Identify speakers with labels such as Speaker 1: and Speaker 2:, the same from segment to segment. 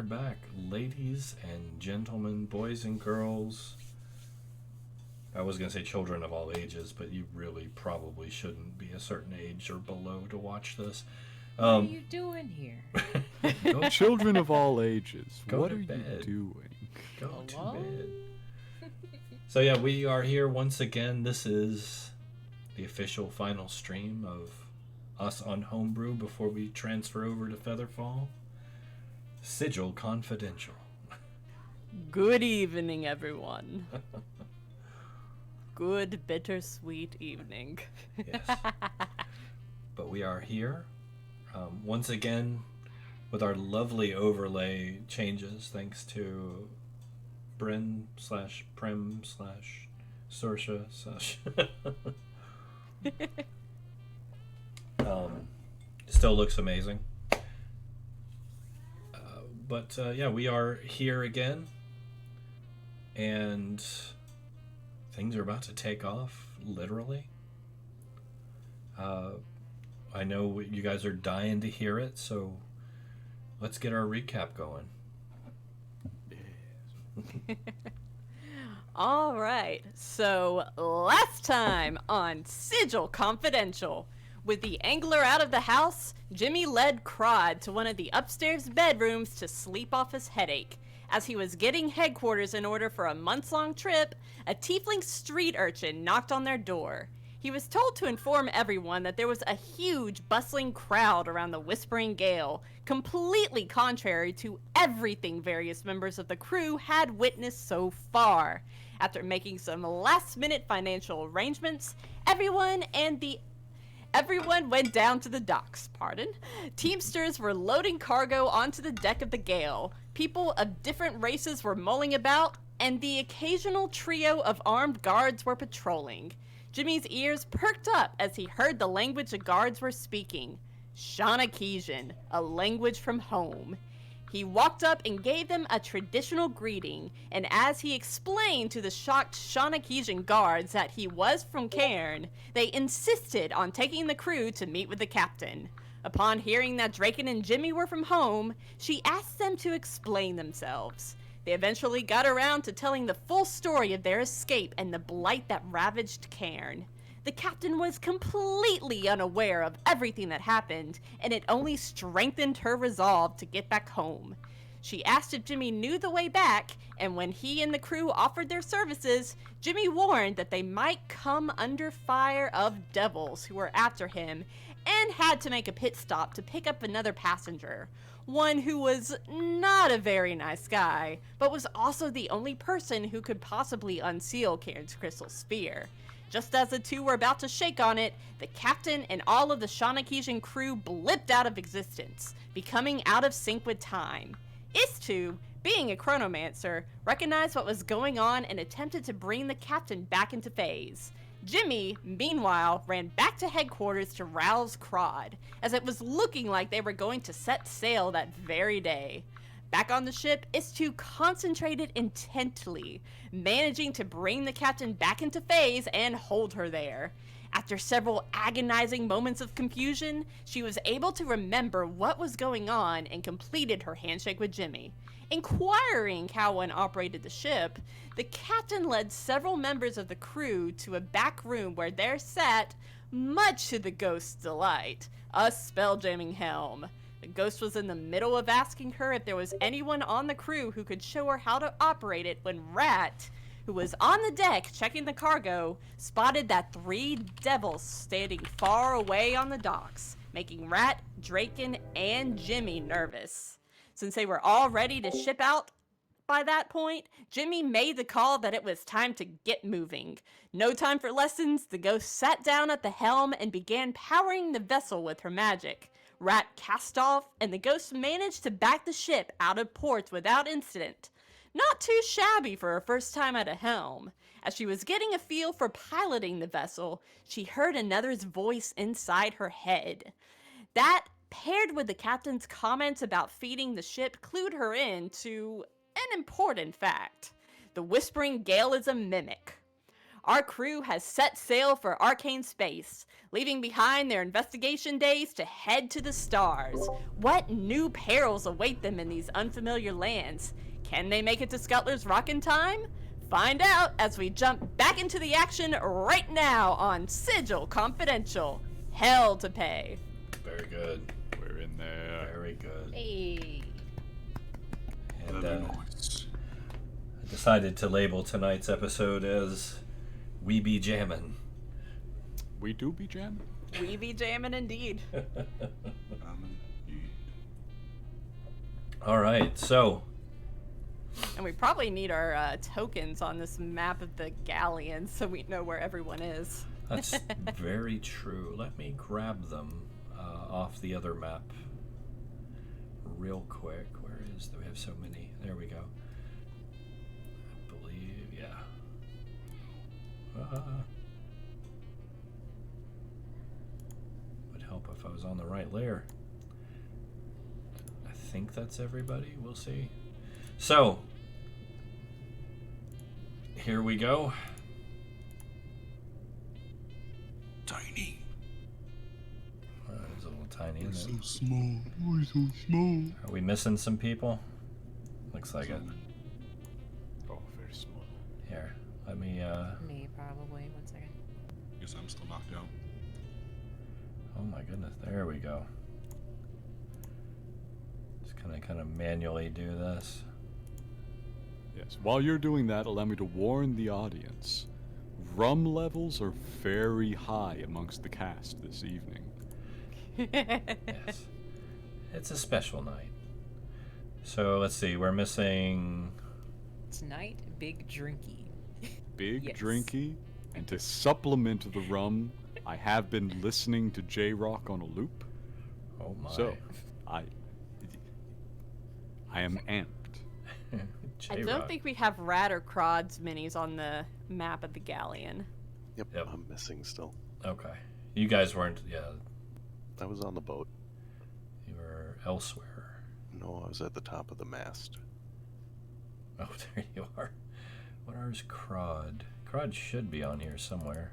Speaker 1: back, ladies and gentlemen, boys and girls. I was going to say children of all ages, but you really probably shouldn't be a certain age or below to watch this.
Speaker 2: What are you doing here?
Speaker 3: Children of all ages, what are
Speaker 1: bed.
Speaker 3: you doing?
Speaker 1: Go to bed. So yeah, we are here once again. This is the official final stream of us on Homebrew before we transfer over to Featherfall. Sigil Confidential.
Speaker 4: Good evening, everyone. Good, bittersweet evening.
Speaker 1: Yes. But we are here once again with our lovely overlay changes thanks to Bryn / Prim / Sorsha / still looks amazing. But yeah, we are here again, and things are about to take off, literally. I know you guys are dying to hear it, so let's get our recap going.
Speaker 4: All right, so last time on Sigil Confidential, with the angler out of the house, Jimmy led Crod to one of the upstairs bedrooms to sleep off his headache. As he was getting headquarters in order for a months-long trip, a tiefling street urchin knocked on their door. He was told to inform everyone that there was a huge, bustling crowd around the Whispering Gale, completely contrary to everything various members of the crew had witnessed so far. After making some last-minute financial arrangements, everyone went down to the docks, Teamsters were loading cargo onto the deck of the Gale. People of different races were mulling about, and the occasional trio of armed guards were patrolling. Jimmy's ears perked up as he heard the language the guards were speaking. Shawnekeesian, a language from home. He walked up and gave them a traditional greeting, and as he explained to the shocked Shawnekeesian guards that he was from Cairn, they insisted on taking the crew to meet with the captain. Upon hearing that Draken and Jimmy were from home, she asked them to explain themselves. They eventually got around to telling the full story of their escape and the blight that ravaged Cairn. The captain was completely unaware of everything that happened, and it only strengthened her resolve to get back home. She asked if Jimmy knew the way back, and when he and the crew offered their services, Jimmy warned that they might come under fire of devils who were after him and had to make a pit stop to pick up another passenger. One who was not a very nice guy, but was also the only person who could possibly unseal Cairn's crystal sphere. Just as the two were about to shake on it, the captain and all of the Shawnekeesian crew blipped out of existence, becoming out of sync with time. Istu, being a chronomancer, recognized what was going on and attempted to bring the captain back into phase. Jimmy, meanwhile, ran back to headquarters to rouse Crod, as it was looking like they were going to set sail that very day. Back on the ship, Istu concentrated intently, managing to bring the captain back into phase and hold her there. After several agonizing moments of confusion, she was able to remember what was going on and completed her handshake with Jimmy. Inquiring how one operated the ship, the captain led several members of the crew to a back room where there sat, much to the ghost's delight, a spelljamming helm. The ghost was in the middle of asking her if there was anyone on the crew who could show her how to operate it when Rat, who was on the deck checking the cargo, spotted that 3 devils standing far away on the docks, making Rat, Draken, and Jimmy nervous. Since they were all ready to ship out by that point, Jimmy made the call that it was time to get moving. No time for lessons, the ghost sat down at the helm and began powering the vessel with her magic. Rat cast off, and the ghost managed to back the ship out of port without incident. Not too shabby for her first time at a helm. As she was getting a feel for piloting the vessel, she heard another's voice inside her head. That, paired with the captain's comments about feeding the ship, clued her in to an important fact. The Whispering Gale is a mimic. our crew has set sail for arcane space, leaving behind their investigation days to head to the stars. What new perils await them in these unfamiliar lands? Can they make it to Scuttler's Rock in time? Find out as we jump back into the action right now on Sigil Confidential. Hell to pay.
Speaker 1: Very good.
Speaker 3: We're in there.
Speaker 1: Very good.
Speaker 2: Hey.
Speaker 1: And
Speaker 5: Nice.
Speaker 1: I decided to label tonight's episode as We Be Jammin'.
Speaker 3: We do be jamming.
Speaker 4: We be jamming indeed.
Speaker 1: All right, so
Speaker 4: And we probably need our tokens on this map of the galleon so we know where everyone is.
Speaker 1: that's very true. Let me grab them off the other map real quick. Where is that? We have so many. There we go. I believe, yeah. Would help if I was on the right layer. I think that's everybody. We'll see. So, here we go.
Speaker 5: Tiny.
Speaker 1: It's a little tiny,
Speaker 5: We're
Speaker 1: isn't
Speaker 5: so
Speaker 1: it?
Speaker 5: small. We're so small.
Speaker 1: Are we missing some people? Looks like it.
Speaker 3: Oh, very small.
Speaker 1: Here, let me,
Speaker 2: Me, probably. 1 second.
Speaker 5: Guess I'm still knocked out.
Speaker 1: oh my goodness, there we go. Just kind of manually do this.
Speaker 3: Yes. While you're doing that, allow me to warn the audience. Rum levels are very high amongst the cast this evening.
Speaker 1: Yes. It's a special night. So let's see, we're missing.
Speaker 2: Tonight, big drinky.
Speaker 3: Big
Speaker 2: Yes.
Speaker 3: drinky, and to supplement the rum, I have been listening to J-Rock on a loop.
Speaker 1: Oh my.
Speaker 3: So, I am amped.
Speaker 4: I
Speaker 1: J-Rock.
Speaker 4: don't think we have Rat or Crod's minis on the map of the galleon.
Speaker 6: Yep,
Speaker 1: Yep.
Speaker 6: I'm missing still.
Speaker 1: Okay. You guys weren't. Yeah,
Speaker 6: I was on the boat.
Speaker 1: you were elsewhere.
Speaker 6: No, I was at the top of the mast.
Speaker 1: Oh, there you are. What is Crod? Crod should be on here somewhere.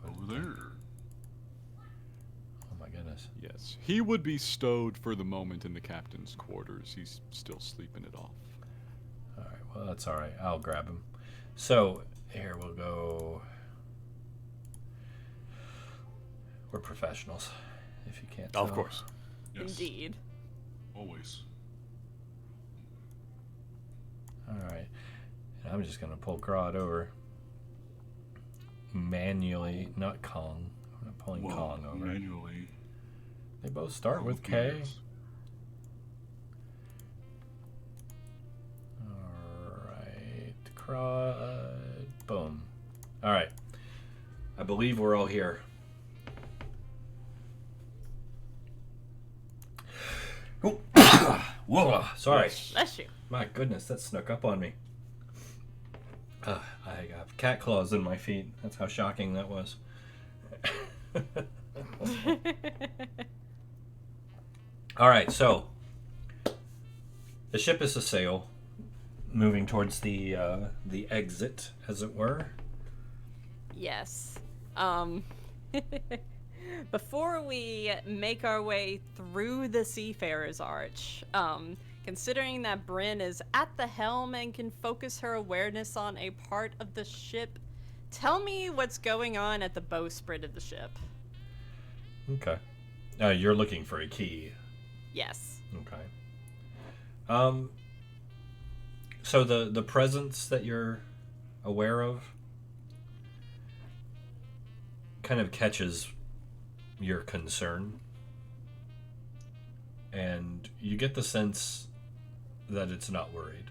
Speaker 5: Over there.
Speaker 1: Oh my goodness.
Speaker 3: Yes, he would be stowed for the moment in the captain's quarters. He's still sleeping it off.
Speaker 1: All right. Well, that's all right. I'll grab him. So here we'll go. We're professionals, if you can't tell.
Speaker 3: Of course.
Speaker 5: Yes.
Speaker 4: Indeed.
Speaker 5: Always.
Speaker 1: All right. And I'm just gonna pull Crod over manually, not Kong. I'm not pulling
Speaker 5: Well,
Speaker 1: Kong over.
Speaker 5: manually.
Speaker 1: They both start with
Speaker 5: Who
Speaker 1: K.
Speaker 5: cares?
Speaker 1: Alright, Crud. Boom. Alright. I believe we're all here. Oh, whoa, sorry.
Speaker 4: Bless you.
Speaker 1: My goodness, that snuck up on me. I have cat claws in my feet. That's how shocking that was. Alright, so the ship is a sail, moving towards the exit, as it were.
Speaker 4: Yes. Before we make our way through the Seafarer's Arch, considering that Bryn is at the helm and can focus her awareness on a part of the ship, tell me what's going on at the bowsprit of the ship.
Speaker 1: Okay. You're looking for a key.
Speaker 4: Yes.
Speaker 1: Okay. So the presence that you're aware of kind of catches your concern, and you get the sense that it's not worried.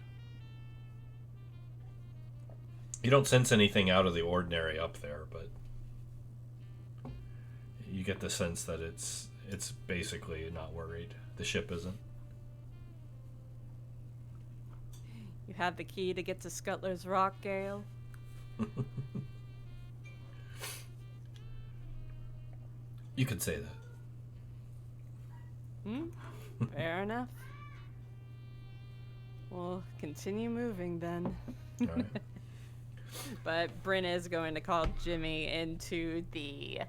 Speaker 1: You don't sense anything out of the ordinary up there, but you get the sense that it's basically not worried. The ship isn't.
Speaker 4: You have the key to get to Scuttler's Rock, Gale?
Speaker 1: You could say that.
Speaker 4: Fair enough. We'll continue moving then.
Speaker 1: All right.
Speaker 4: But Bryn is going to call Jimmy into the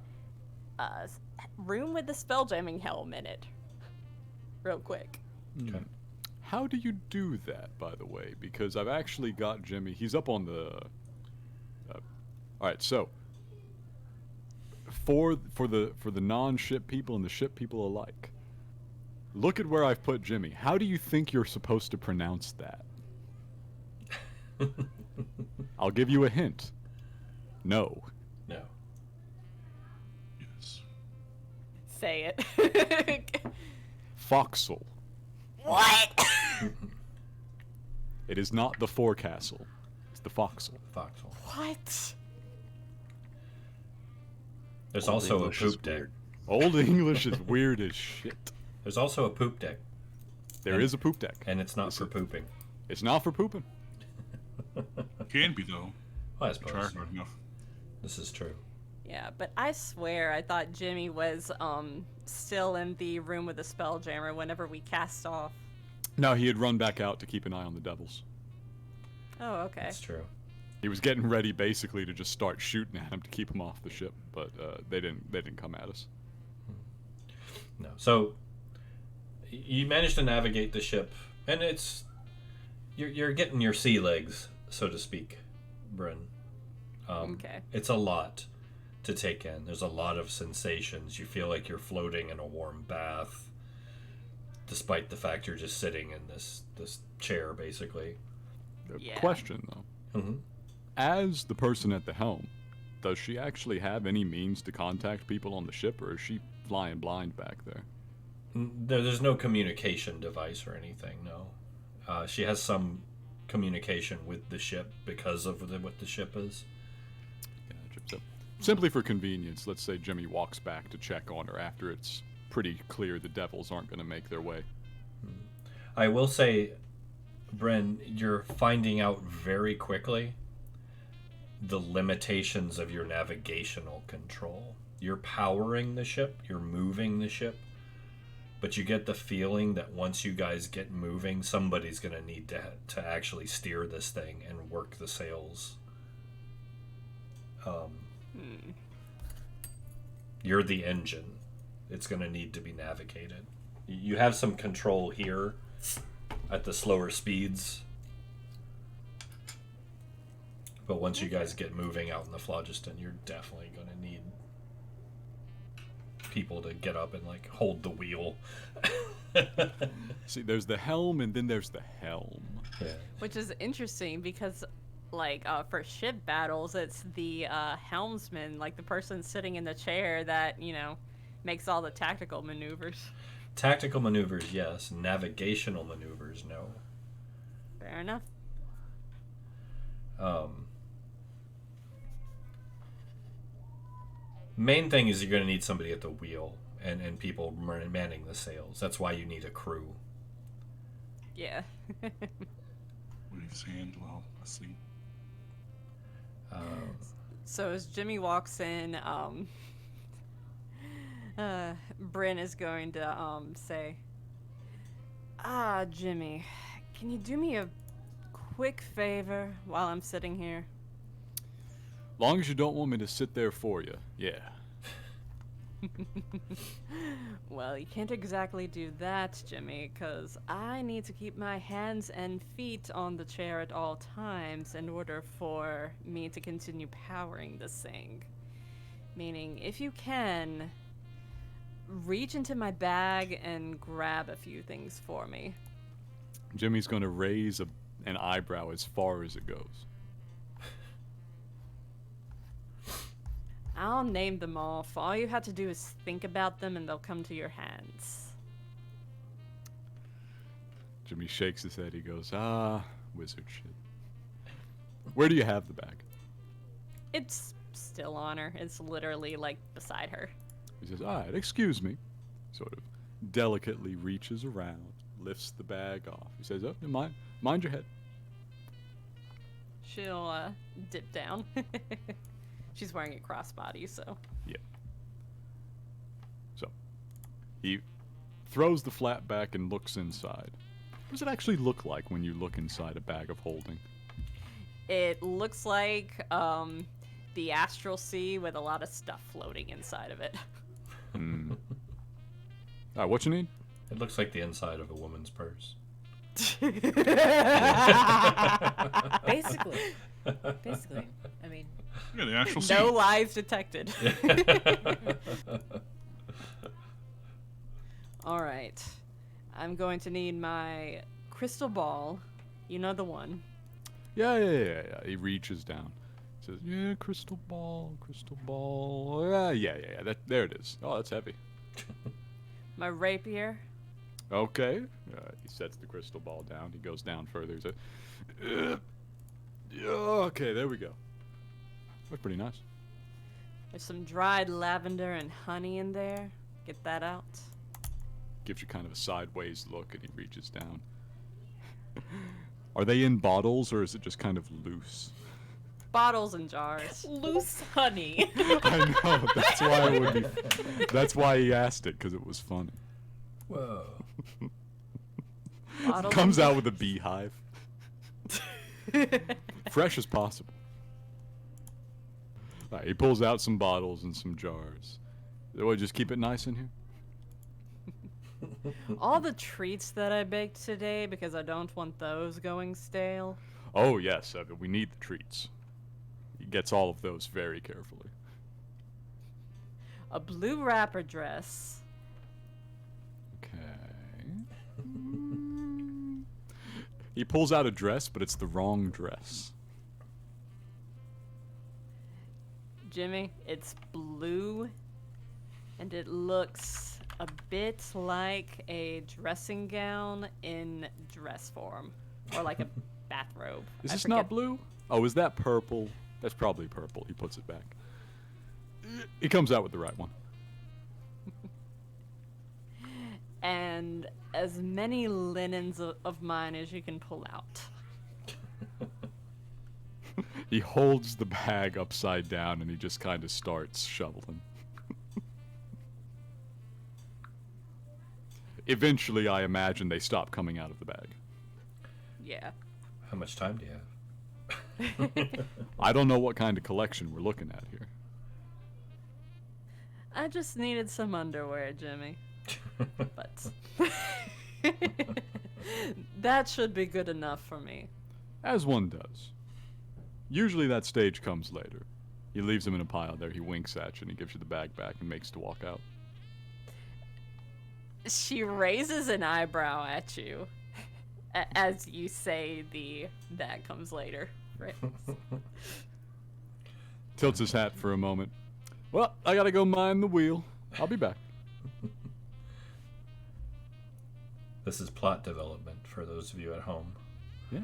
Speaker 4: room with the spelljamming helm in it. Real quick.
Speaker 1: Okay.
Speaker 3: How do you do that, by the way? Because I've actually got Jimmy. He's up on the. All right, so for the non-ship people and the ship people alike, look at where I've put Jimmy. How do you think you're supposed to pronounce that? I'll give you a hint. No.
Speaker 1: No.
Speaker 5: Yes.
Speaker 4: Say it.
Speaker 3: Foxel.
Speaker 4: What?
Speaker 3: It is not the forecastle. It's the foxel.
Speaker 1: Foxhole.
Speaker 4: What?
Speaker 1: There's
Speaker 6: Old
Speaker 1: also
Speaker 6: English
Speaker 1: a
Speaker 6: is
Speaker 1: poop deck.
Speaker 6: weird.
Speaker 3: Old English is weird as shit.
Speaker 1: There's also a poop deck,
Speaker 3: There is a poop deck.
Speaker 1: and it's not for pooping.
Speaker 3: It's not for pooping.
Speaker 5: Can be though.
Speaker 1: Well, I
Speaker 5: Try
Speaker 1: suppose
Speaker 5: hard enough.
Speaker 1: this is true.
Speaker 4: Yeah, but I swear I thought Jimmy was still in the room with the spelljammer whenever we cast off.
Speaker 3: No, he had run back out to keep an eye on the devils.
Speaker 4: Oh, okay.
Speaker 1: That's true.
Speaker 3: He was getting ready basically to just start shooting at him to keep him off the ship, but they didn't come at us.
Speaker 1: No. So you managed to navigate the ship, and you're getting your sea legs, so to speak, Bryn.
Speaker 4: Okay.
Speaker 1: It's a lot to take in. There's a lot of sensations. You feel like you're floating in a warm bath, despite the fact you're just sitting in this chair, basically.
Speaker 4: Yeah.
Speaker 3: Question though.
Speaker 1: Mm-hmm.
Speaker 3: As the person at the helm, does she actually have any means to contact people on the ship, or is she flying blind back there?
Speaker 1: There's no communication device or anything, no. She has some communication with the ship because of what the ship is.
Speaker 3: Gotcha. So, simply for convenience, let's say Jimmy walks back to check on her after it's pretty clear the devils aren't going to make their way.
Speaker 1: I will say, Bryn, you're finding out very quickly the limitations of your navigational control. You're powering the ship, you're moving the ship, but you get the feeling that once you guys get moving, somebody's going to need to actually steer this thing and work the sails. You're the engine. It's going to need to be navigated. You have some control here at the slower speeds, but once you guys get moving out in the phlogiston, you're definitely going to need people to get up and like hold the wheel.
Speaker 3: See, there's the helm and then there's the helm.
Speaker 1: Yeah.
Speaker 4: Which is interesting because, like, for ship battles, it's the helmsman, like the person sitting in the chair that, you know, makes all the tactical maneuvers.
Speaker 1: Tactical maneuvers, yes. Navigational maneuvers, no.
Speaker 4: Fair enough.
Speaker 1: Main thing is you're going to need somebody at the wheel and people manning the sails. That's why you need a crew.
Speaker 4: Yeah.
Speaker 5: Wave his hand while asleep.
Speaker 4: So as Jimmy walks in, Bryn is going to say, Jimmy, can you do me a quick favor while I'm sitting here?
Speaker 3: Long as you don't want me to sit there for you, yeah.
Speaker 4: Well, you can't exactly do that, Jimmy, because I need to keep my hands and feet on the chair at all times in order for me to continue powering this thing. Meaning, if you can, reach into my bag and grab a few things for me.
Speaker 3: Jimmy's going to raise an eyebrow as far as it goes.
Speaker 4: I'll name them off. All you have to do is think about them and they'll come to your hands.
Speaker 3: Jimmy shakes his head. He goes, wizard shit. Where do you have the bag?
Speaker 4: It's still on her. It's literally, like, beside her.
Speaker 3: He says, all right, excuse me. Sort of delicately reaches around, lifts the bag off. He says, oh, mind your head.
Speaker 4: She'll, dip down. She's wearing a crossbody, so.
Speaker 3: Yeah. So, he throws the flap back and looks inside. What does it actually look like when you look inside a bag of holding?
Speaker 4: It looks like the astral sea with a lot of stuff floating inside of it.
Speaker 3: Hmm. Alright, what you need?
Speaker 1: It looks like the inside of a woman's purse.
Speaker 2: Basically. I mean,
Speaker 5: Yeah, the actual sea.
Speaker 4: No lies detected. All right. I'm going to need my crystal ball. You know the one.
Speaker 3: Yeah. He reaches down. Says, yeah, crystal ball. Yeah. There it is. Oh, that's heavy.
Speaker 4: My rapier.
Speaker 3: Okay. He sets the crystal ball down. He goes down further. He says, yeah, okay, there we go. Looks pretty nice.
Speaker 4: There's some dried lavender and honey in there. Get that out.
Speaker 3: Gives you kind of a sideways look, and he reaches down. Are they in bottles, or is it just kind of loose?
Speaker 4: Bottles and jars.
Speaker 2: loose honey.
Speaker 3: I know. That's why it would be. That's why he asked it, because it was funny.
Speaker 1: Whoa.
Speaker 4: Bottles
Speaker 3: Comes
Speaker 4: and
Speaker 3: out with a beehive. Fresh as possible. Alright, he pulls out some bottles and some jars. Do I just keep it nice in here?
Speaker 4: all the treats that I baked today because I don't want those going stale.
Speaker 3: Oh, yes, we need the treats. He gets all of those very carefully.
Speaker 4: A blue wrapper dress.
Speaker 3: Okay. He pulls out a dress, but it's the wrong dress.
Speaker 4: Jimmy, it's blue, and it looks a bit like a dressing gown in dress form, or like a bathrobe.
Speaker 3: Is
Speaker 4: I
Speaker 3: this
Speaker 4: forget-
Speaker 3: not blue? Oh, is that purple? That's probably purple. He puts it back. He comes out with the right one.
Speaker 4: And as many linens of mine as you can pull out.
Speaker 3: He holds the bag upside down and he just kind of starts shoveling. Eventually, I imagine they stop coming out of the bag.
Speaker 4: Yeah.
Speaker 1: How much time do you have?
Speaker 3: I don't know what kind of collection we're looking at here.
Speaker 4: I just needed some underwear, Jimmy. But that should be good enough for me.
Speaker 3: As one does. Usually that stage comes later. He leaves him in a pile there, he winks at you, and he gives you the bag back and makes to walk out.
Speaker 4: She raises an eyebrow at you as you say that comes later. Right?
Speaker 3: Tilts his hat for a moment. Well, I gotta go mind the wheel. I'll be back.
Speaker 1: This is plot development for those of you at home.
Speaker 3: Yeah.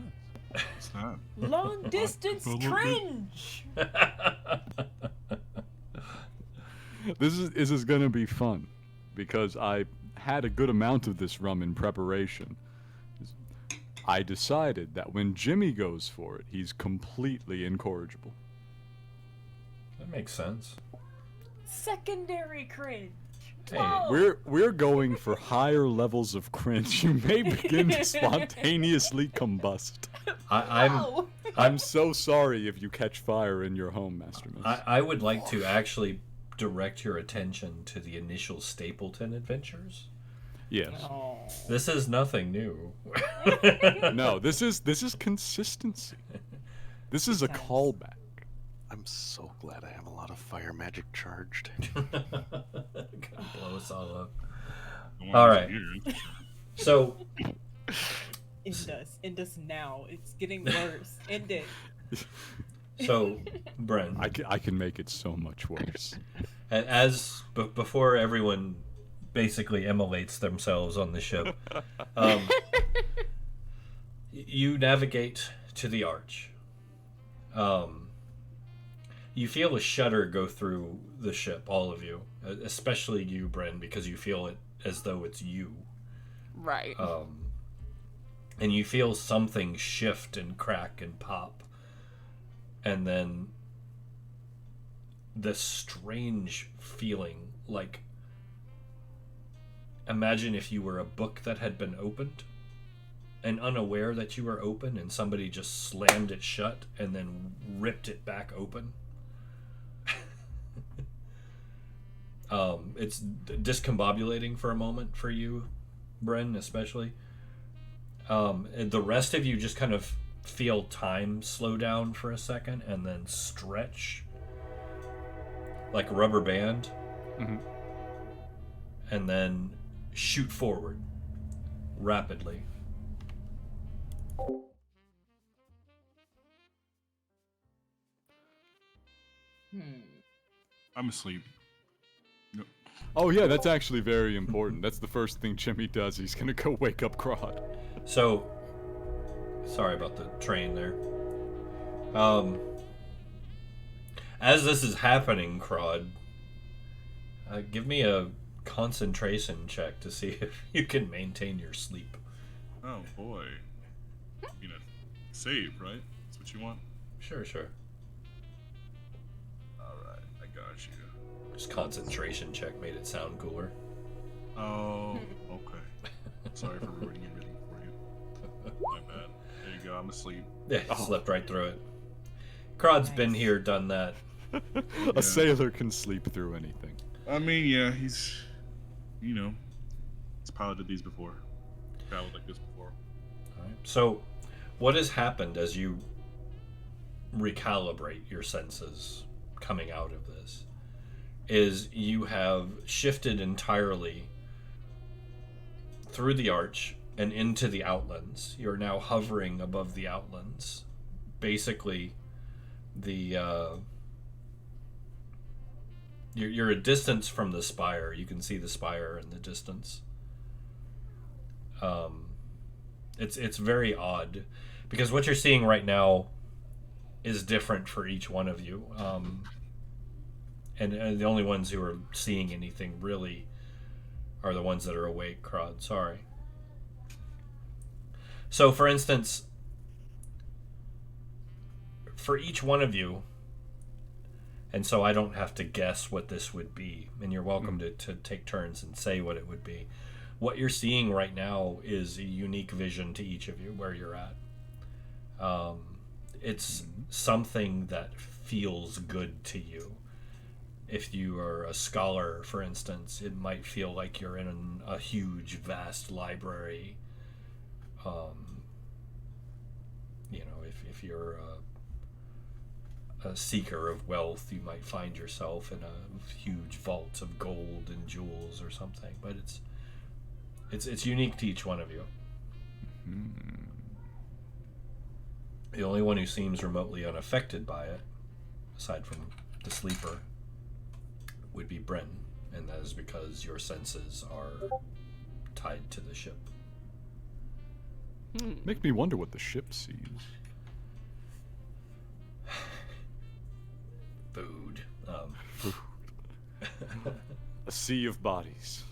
Speaker 5: What's that?
Speaker 2: Long distance
Speaker 5: Development.
Speaker 2: cringe.
Speaker 3: This is gonna be fun because I had a good amount of this rum in preparation. I decided that when Jimmy goes for it, he's completely incorrigible.
Speaker 1: That makes sense.
Speaker 2: Secondary cringe.
Speaker 1: Hey,
Speaker 2: Whoa.
Speaker 3: We're going for higher levels of cringe. You may begin to spontaneously combust.
Speaker 2: Whoa.
Speaker 3: I'm so sorry if you catch fire in your home, Master Miss.
Speaker 1: I would like to actually direct your attention to the initial Stapleton adventures.
Speaker 3: Yes.
Speaker 2: Oh.
Speaker 1: This is nothing new.
Speaker 3: No, this is consistency. This is a
Speaker 2: Nice.
Speaker 3: callback.
Speaker 6: I'm so glad I have a lot of fire magic charged.
Speaker 1: Gonna blow us all up.
Speaker 5: The ones
Speaker 1: All right.
Speaker 5: here.
Speaker 1: So,
Speaker 2: End us now. It's getting worse. End it.
Speaker 1: so, Bren,
Speaker 3: I can make it so much worse.
Speaker 1: before everyone basically immolates themselves on the ship, you navigate to the arch. You feel a shudder go through the ship, all of you, especially you, Bren, because you feel it as though it's you.
Speaker 4: Right.
Speaker 1: And you feel something shift and crack and pop. And then this strange feeling, like, imagine if you were a book that had been opened and unaware that you were open, and somebody just slammed it shut and then ripped it back open. It's discombobulating for a moment for you, Bren, especially. And the rest of you just kind of feel time slow down for a second and then stretch like a rubber band, and then shoot forward rapidly.
Speaker 5: I'm asleep. No.
Speaker 3: Oh yeah, that's actually very important. That's the first thing Jimmy does. He's gonna go wake up Crod.
Speaker 1: So, sorry about the train there. As this is happening, Crod, give me a concentration check to see if you can maintain your sleep.
Speaker 5: Oh boy. You know, save, right? That's what you want?
Speaker 1: Sure.
Speaker 5: Alright, I got you.
Speaker 1: Just concentration check made it sound cooler.
Speaker 5: Oh, okay. Sorry for ruining everything for you. My bad. There you go, I'm asleep.
Speaker 1: Yeah, slept right through it. Crod's been here, done that.
Speaker 3: A sailor can sleep through anything.
Speaker 5: I mean, yeah, he's, you know, he's piloted these before. Traveled like this before.
Speaker 1: Alright. So, what has happened as you recalibrate your senses coming out of this is you have shifted entirely through the arch and into the outlands. You're now hovering above the outlands. Basically, you're a distance from the spire. You can see the spire in the distance. It's very odd because what you're seeing right now is different for each one of you. And the only ones who are seeing anything really are the ones that are awake, Crod. Sorry. So, for instance, for each one of you, and so I don't have to guess what this would be, and you're welcome to take turns and say what it would be. What you're seeing right now is a unique vision to each of you where you're at. It's something that feels good to you. If you are a scholar, for instance, it might feel like you're in a huge, vast library. You know, if you're a seeker of wealth, you might find yourself in a huge vault of gold and jewels or something. But it's unique to each one of you. The only one who seems remotely unaffected by it, aside from the sleeper, would be Bryn, and that is because your senses are tied to the ship.
Speaker 3: Make me wonder what the ship sees.
Speaker 1: Food.
Speaker 3: A sea of bodies.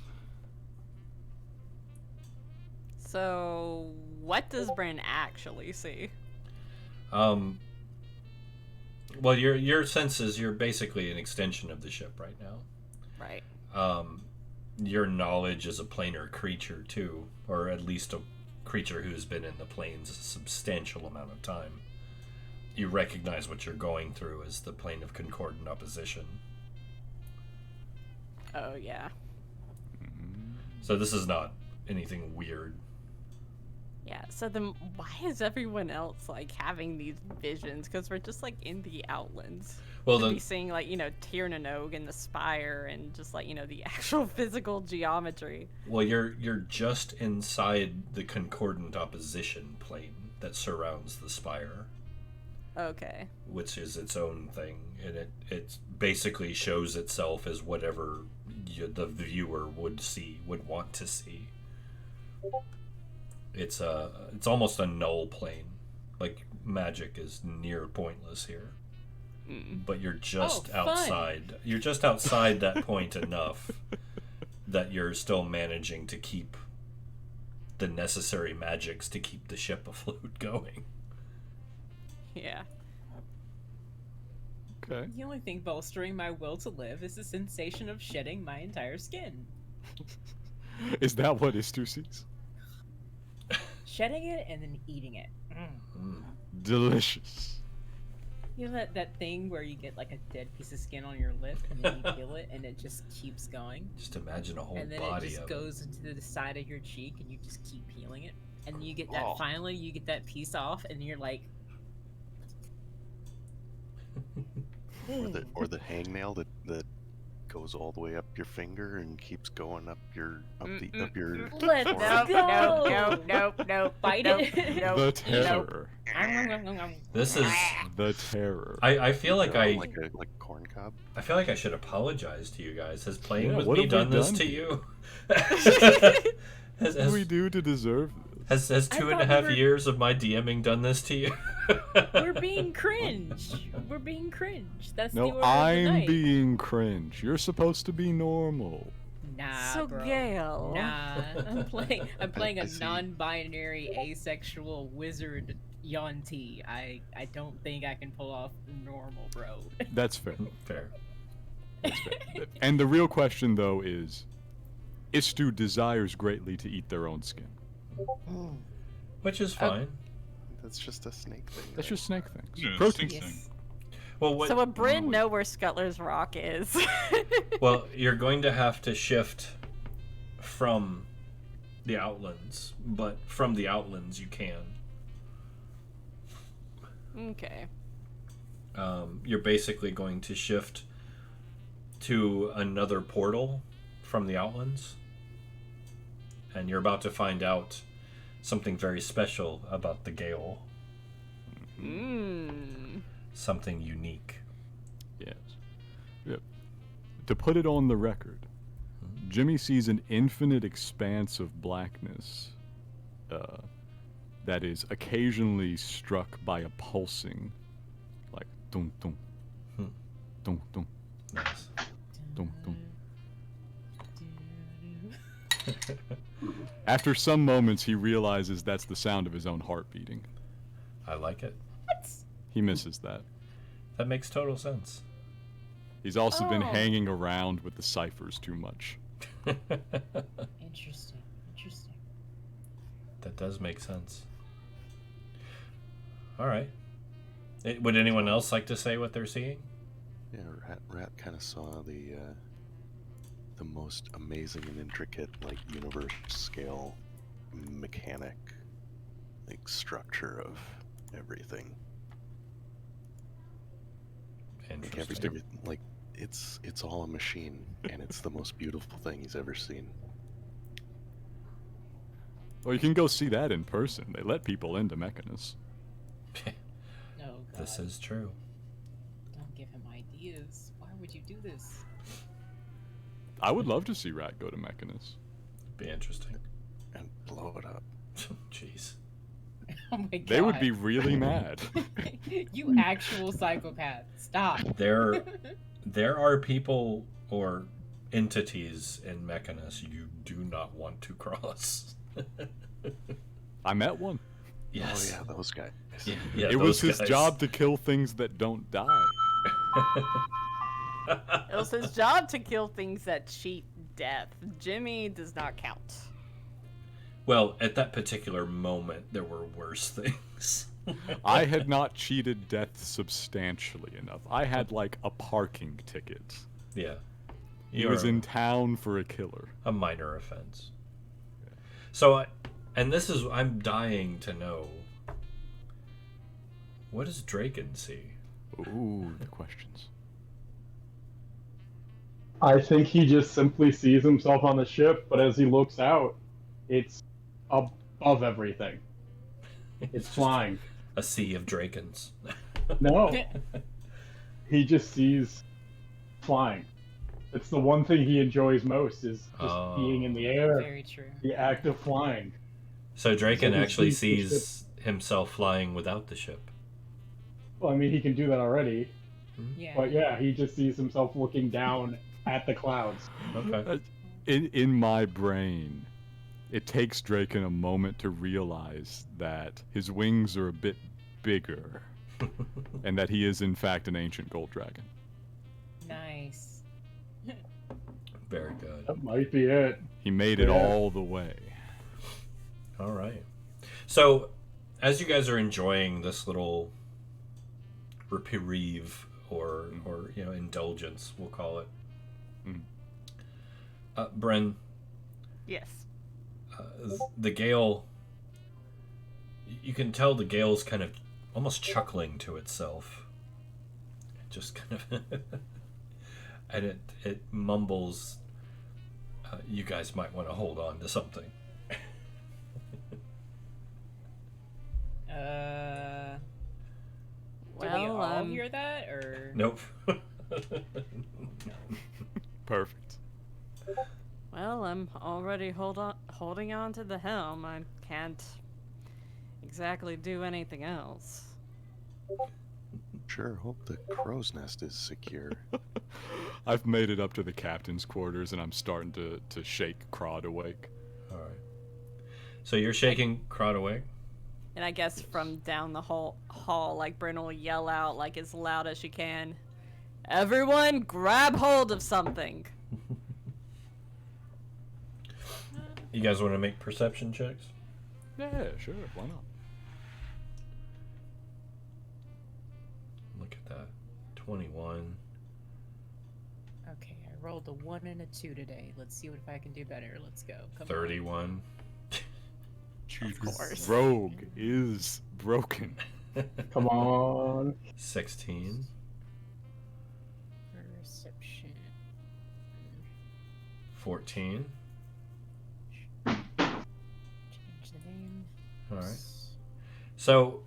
Speaker 4: So, what does Bryn actually see?
Speaker 1: Well, your senses, you're basically an extension of the ship right now.
Speaker 4: Right.
Speaker 1: Your knowledge is a planar creature too, or at least a creature who's been in the planes a substantial amount of time. You recognize what you're going through as the plane of concordant opposition.
Speaker 4: Oh, yeah.
Speaker 1: So this is not anything weird.
Speaker 4: Yeah, so then why is everyone else, like, having these visions? Because we're just, like, in the Outlands.
Speaker 1: Well,
Speaker 4: Should
Speaker 1: then,
Speaker 4: be seeing, like, you know, Tirnanog and the Spire and just, like, you know, the actual physical geometry.
Speaker 1: well, you're just inside the concordant opposition plane that surrounds the spire,
Speaker 4: Okay.
Speaker 1: which is its own thing, and it basically shows itself as whatever the viewer would want to see. It's almost a null plane. Like, magic is near pointless here. But you're just
Speaker 2: fun.
Speaker 1: outside. You're just outside that point enough that you're still managing to keep the necessary magics to keep the ship afloat going.
Speaker 4: Yeah.
Speaker 3: Okay.
Speaker 2: The only thing bolstering my will to live is the sensation of shedding my entire skin.
Speaker 3: Is that what Istu sees?
Speaker 2: shedding it and then eating it.
Speaker 3: Delicious.
Speaker 2: You know that thing where you get like a dead piece of skin on your lip and then you peel it and it just keeps going?
Speaker 1: Just imagine a whole
Speaker 2: And then
Speaker 1: body
Speaker 2: it just
Speaker 1: of
Speaker 2: goes into the side of your cheek and you just keep peeling it. And you get that,
Speaker 6: Oh.
Speaker 2: finally you get that piece off and you're like,
Speaker 6: Or the hangnail that goes all the way up your finger and keeps going up your up your.
Speaker 2: let's
Speaker 6: forehead.
Speaker 2: go!
Speaker 4: Nope.
Speaker 2: Bite
Speaker 4: nope,
Speaker 2: it.
Speaker 4: nope,
Speaker 3: The
Speaker 4: nope.
Speaker 3: terror.
Speaker 1: This is.
Speaker 3: The terror.
Speaker 1: I feel like
Speaker 6: Like a corn cob.
Speaker 1: I feel like I should apologize to you guys. Has playing
Speaker 3: Yeah,
Speaker 1: with
Speaker 3: what
Speaker 1: me
Speaker 3: have we
Speaker 1: done this
Speaker 3: done
Speaker 1: to
Speaker 3: to
Speaker 1: you?
Speaker 3: What do we do to deserve this?
Speaker 1: Has
Speaker 2: I
Speaker 1: 2.5
Speaker 2: thought we were-
Speaker 1: years of my DMing done this to you?
Speaker 2: We're being cringe. We're being cringe. That's the
Speaker 3: No,
Speaker 2: order of the
Speaker 3: I'm
Speaker 2: night.
Speaker 3: being cringe. You're supposed to be normal.
Speaker 2: Nah,
Speaker 4: So
Speaker 2: bro.
Speaker 4: Gale.
Speaker 2: Nah, I'm playing
Speaker 6: I
Speaker 2: a
Speaker 6: see.
Speaker 2: non-binary asexual wizard Yonti. I don't think I can pull off normal, bro.
Speaker 3: That's fair.
Speaker 1: Fair.
Speaker 3: That's fair. And the real question, though, is Istu desires greatly to eat their own skin.
Speaker 1: Which is fine.
Speaker 6: That's just a snake thing.
Speaker 3: That's
Speaker 6: right?
Speaker 3: just snake things.
Speaker 5: Yeah,
Speaker 3: Protein.
Speaker 5: snake
Speaker 2: Yes.
Speaker 1: Well, what?
Speaker 4: So would Bryn know where Scuttler's Rock is?
Speaker 1: Well, you're going to have to shift from the outlands, but from the outlands you can.
Speaker 4: Okay.
Speaker 1: You're basically going to shift to another portal from the outlands, and you're about to find out something very special about the Gale. Something unique.
Speaker 3: Yes. Yep. To put it on the record, Jimmy sees an infinite expanse of blackness that is occasionally struck by a pulsing, like dum dum, dum dum,
Speaker 1: Nice.
Speaker 3: dum dum. After some moments, he realizes that's the sound of his own heart beating.
Speaker 1: I like it.
Speaker 3: He misses that.
Speaker 1: That makes total sense.
Speaker 3: He's also been
Speaker 2: Oh.
Speaker 3: hanging around with the ciphers too much.
Speaker 2: Interesting.
Speaker 1: That does make sense. All right. Would anyone else like to say what they're seeing?
Speaker 6: Yeah, Rat kind of saw the most amazing and intricate, like, universe scale mechanic, like, structure of everything. Like,
Speaker 1: Interesting.
Speaker 6: like it's all a machine, and it's the most beautiful thing he's ever seen.
Speaker 3: Well, you can go see that in person. They let people into Mechanus.
Speaker 2: Oh god.
Speaker 1: This is true.
Speaker 2: Don't give him ideas. Why would you do this?
Speaker 3: I would love to see Rat go to Mechanus.
Speaker 1: Be interesting.
Speaker 6: And blow it up.
Speaker 1: Jeez.
Speaker 2: Oh my god.
Speaker 3: They would be really mad.
Speaker 2: You actual psychopath. Stop.
Speaker 1: There are people or entities in Mechanus you do not want to cross.
Speaker 3: I met one.
Speaker 1: Yes.
Speaker 6: Oh yeah, those guys.
Speaker 1: Yeah,
Speaker 3: It was
Speaker 1: those
Speaker 3: his
Speaker 1: guys.
Speaker 3: job to kill things that don't die.
Speaker 4: It was his job to kill things that cheat death. Jimmy does not count.
Speaker 1: Well, at that particular moment, there were worse things.
Speaker 3: I had not cheated death substantially enough. I had like a parking ticket.
Speaker 1: Yeah.
Speaker 3: He was in town for a killer.
Speaker 1: a minor offense. So, I'm dying to know. What does Draken see?
Speaker 3: Ooh, the questions.
Speaker 7: I think he just simply sees himself on the ship, but as he looks out, it's above everything. It's
Speaker 1: just
Speaker 7: flying.
Speaker 1: A sea of Drakens.
Speaker 7: No, he just sees flying. It's the one thing he enjoys most is just being in the air,
Speaker 2: Very true.
Speaker 7: the act of flying.
Speaker 1: So Draken
Speaker 7: So he
Speaker 1: actually
Speaker 7: sees the
Speaker 1: sees himself flying without the ship.
Speaker 7: Well, I mean, he can do that already,
Speaker 2: Yeah.
Speaker 7: but yeah, he just sees himself looking down at the clouds.
Speaker 1: Okay.
Speaker 3: In my brain, it takes Draken a moment to realize that his wings are a bit bigger, and that he is in fact an ancient gold dragon.
Speaker 2: Nice.
Speaker 1: Very good.
Speaker 7: That might be it.
Speaker 3: He made it
Speaker 7: Yeah.
Speaker 3: all the way.
Speaker 1: All right. So, as you guys are enjoying this little reprieve or indulgence, we'll call it. Bren,
Speaker 4: Yes.
Speaker 1: the gale. You can tell the gale's kind of almost chuckling to itself. It just kind of, and it mumbles. You guys might want to hold on to something.
Speaker 2: Do we all hear that, or
Speaker 1: Nope.
Speaker 3: Perfect.
Speaker 4: Well, I'm already holding on to the helm. I can't exactly do anything else.
Speaker 6: Sure hope the crow's nest is secure.
Speaker 3: I've made it up to the captain's quarters, and I'm starting to shake Crod awake.
Speaker 1: All right. So you're shaking Crod awake?
Speaker 4: And I guess from down the hall, like, Bryn will yell out, like, as loud as she can, "Everyone, grab hold of something!"
Speaker 1: You guys want to make perception checks?
Speaker 3: Yeah, sure. Why not?
Speaker 1: Look at that. 21.
Speaker 2: okay, I rolled a 1 and a 2 today. Let's see if I can do better. Let's go. Come
Speaker 1: 31.
Speaker 4: Of course.
Speaker 3: Rogue is broken.
Speaker 7: Come on.
Speaker 1: 16.
Speaker 2: on. Perception.
Speaker 1: 14.
Speaker 2: Change the name.
Speaker 1: All right. So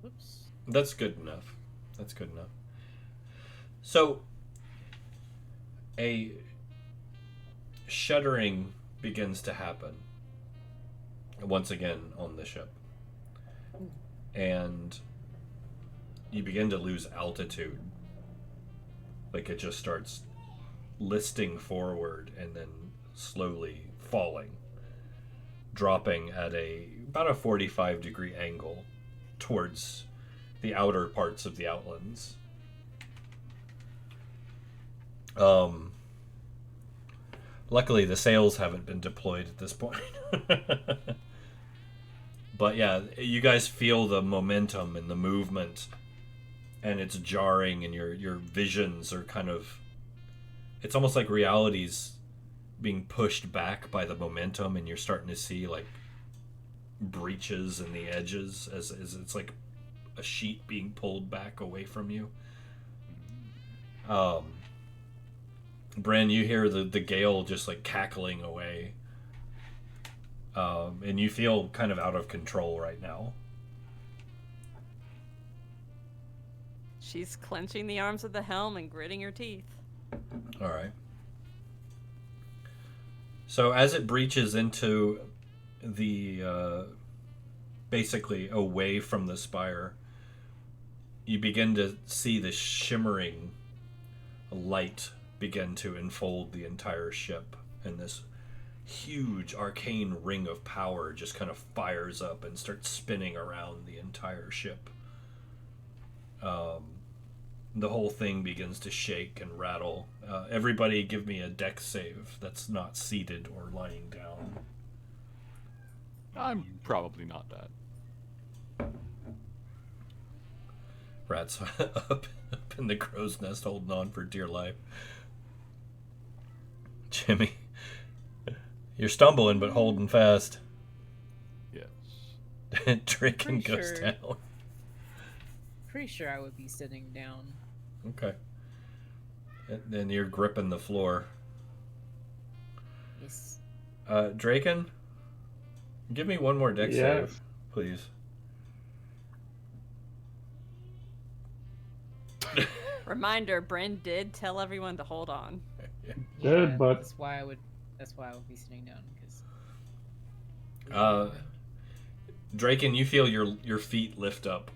Speaker 2: Whoops.
Speaker 1: that's good enough. That's good enough. So a shuddering begins to happen once again on the ship. And you begin to lose altitude. Like it just starts listing forward and then slowly falling, dropping at about a 45-degree angle towards the outer parts of the Outlands. Luckily, the sails haven't been deployed at this point. But yeah, you guys feel the momentum and the movement, and it's jarring, and your visions are kind of... It's almost like reality's being pushed back by the momentum, and you're starting to see like breaches in the edges as it's like a sheet being pulled back away from you. Bran, you hear the gale just like cackling away, and you feel kind of out of control right now.
Speaker 4: She's clenching the arms of the helm and gritting her teeth.
Speaker 1: All right. So as it breaches into the basically away from the spire, you begin to see the shimmering light begin to enfold the entire ship, and this huge arcane ring of power just kind of fires up and starts spinning around the entire ship. The whole thing begins to shake and rattle. Everybody give me a dex save that's not seated or lying down.
Speaker 3: I'm probably not that.
Speaker 1: Rat's up in the crow's nest holding on for dear life. Jimmy, you're stumbling but holding fast.
Speaker 3: Yes.
Speaker 1: Drinking
Speaker 2: Pretty
Speaker 1: goes
Speaker 2: sure.
Speaker 1: down.
Speaker 2: Pretty sure I would be sitting down.
Speaker 1: Okay. And then you're gripping the floor.
Speaker 2: Yes.
Speaker 1: Draken, give me one more dex
Speaker 7: Yes.
Speaker 1: save, please.
Speaker 4: Reminder, Bryn did tell everyone to hold on.
Speaker 7: Good, but-
Speaker 2: that's why I would be sitting down because.
Speaker 1: Draken, you feel your feet lift up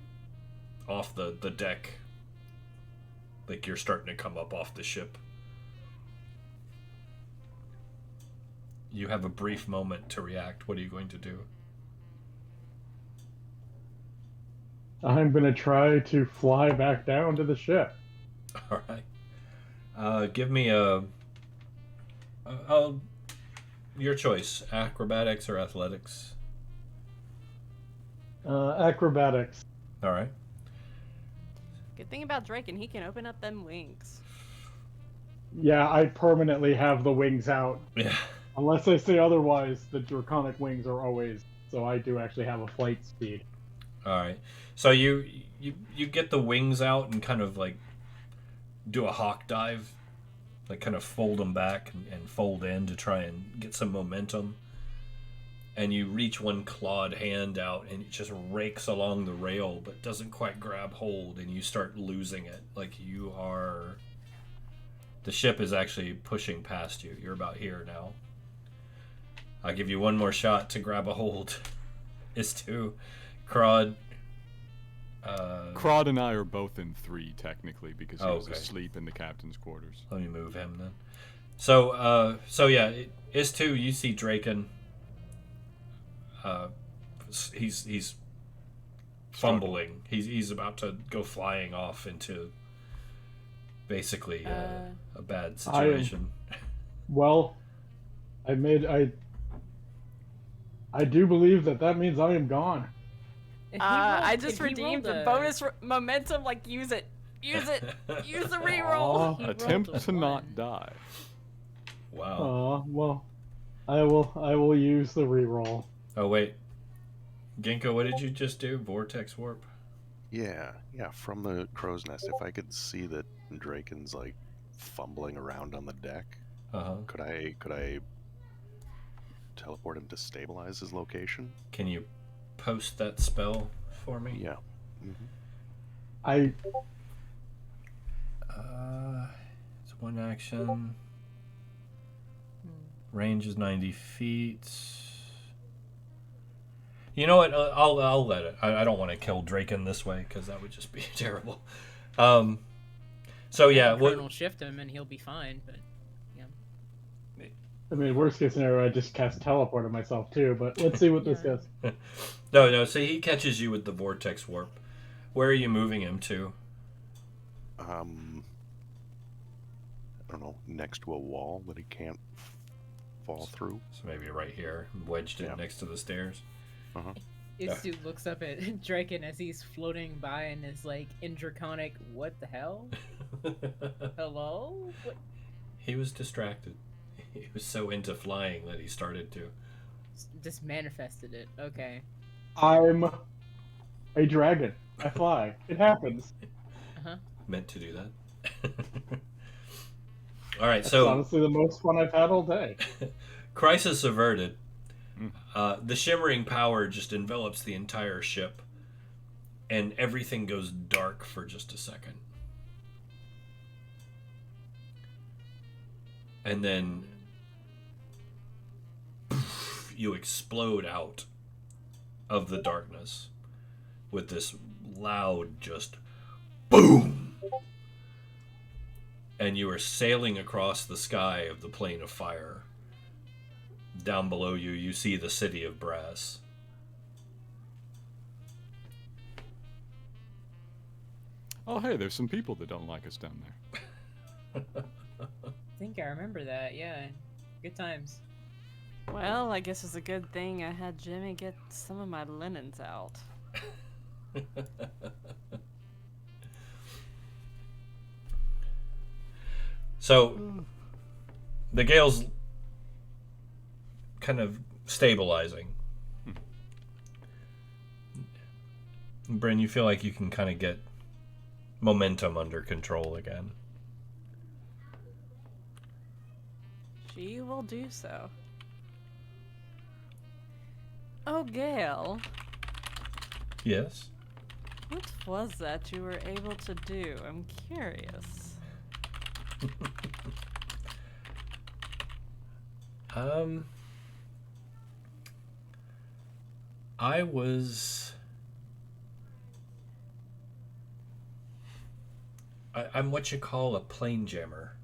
Speaker 1: off the deck. Like you're starting to come up off the ship. You have a brief moment to react. What are you going to do?
Speaker 7: I'm gonna try to fly back down to the ship.
Speaker 1: All right. Give me your choice: acrobatics or athletics.
Speaker 7: Acrobatics.
Speaker 1: All right.
Speaker 4: Good thing about Drake, and he can open up them wings.
Speaker 7: Yeah, I permanently have the wings out.
Speaker 1: Yeah.
Speaker 7: Unless I say otherwise, the draconic wings are always. So I do actually have a flight speed.
Speaker 1: All right. So you get the wings out and kind of like do a hawk dive, like kind of fold them back and fold in to try and get some momentum. And you reach one clawed hand out and it just rakes along the rail but doesn't quite grab hold, and you start losing it. Like you are... The ship is actually pushing past you. You're about here now. I'll give you one more shot to grab a hold. Is to Crod.
Speaker 3: Crod and I are both in 3 technically because he was
Speaker 1: okay.
Speaker 3: asleep in the captain's quarters.
Speaker 1: Let me move him then. So yeah, is to you see Draken. He's fumbling.'s about to go flying off into basically a bad situation.
Speaker 7: Well, I do believe that means I am gone.
Speaker 4: I just redeemed the bonus momentum. Like, use it. Use it. Use the reroll.
Speaker 3: Attempt to not die.
Speaker 1: Wow.
Speaker 7: Well, I will use the reroll.
Speaker 1: Oh wait, Ginkgo, what did you just do? Vortex warp?
Speaker 6: Yeah, from the crow's nest. If I could see that Draken's like fumbling around on the deck, could I teleport him to stabilize his location?
Speaker 1: Can you post that spell for me?
Speaker 6: Yeah.
Speaker 1: It's one action. Range is 90 feet. You know what? I'll let it. I don't want to kill Draken this way because that would just be terrible. So yeah,
Speaker 2: we'll shift him and he'll be fine. But yeah.
Speaker 7: I mean, worst case scenario, I just cast teleport on myself too. But let's see what this does.
Speaker 1: No. So he catches you with the vortex warp. Where are you moving him to?
Speaker 6: I don't know. Next to a wall that he can't fall through.
Speaker 1: So maybe right here, wedged in next to the stairs.
Speaker 2: Istu looks up at Draken as he's floating by and is like, in Draconic, what the hell? Hello? What?
Speaker 1: He was distracted. He was so into flying that he started to.
Speaker 2: Just manifested it. Okay.
Speaker 7: I'm a dragon. I fly. It happens.
Speaker 1: Meant to do that. All right,
Speaker 7: That's
Speaker 1: so
Speaker 7: honestly the most fun I've had all day.
Speaker 1: Crisis averted. The shimmering power just envelops the entire ship, and everything goes dark for just a second. And then you explode out of the darkness with this loud just boom. And you are sailing across the sky of the plane of fire. Down below you, you see the city of brass.
Speaker 3: Oh, hey, there's some people that don't like us down there.
Speaker 2: I think I remember that, yeah. Good times.
Speaker 4: Well, I guess it's a good thing I had Jimmy get some of my linens out.
Speaker 1: So, the gale's kind of stabilizing. Bryn, you feel like you can kind of get momentum under control again.
Speaker 4: She will do so. Oh, Gale.
Speaker 1: Yes?
Speaker 4: What was that you were able to do? I'm curious.
Speaker 1: I'm what you call a plane jammer.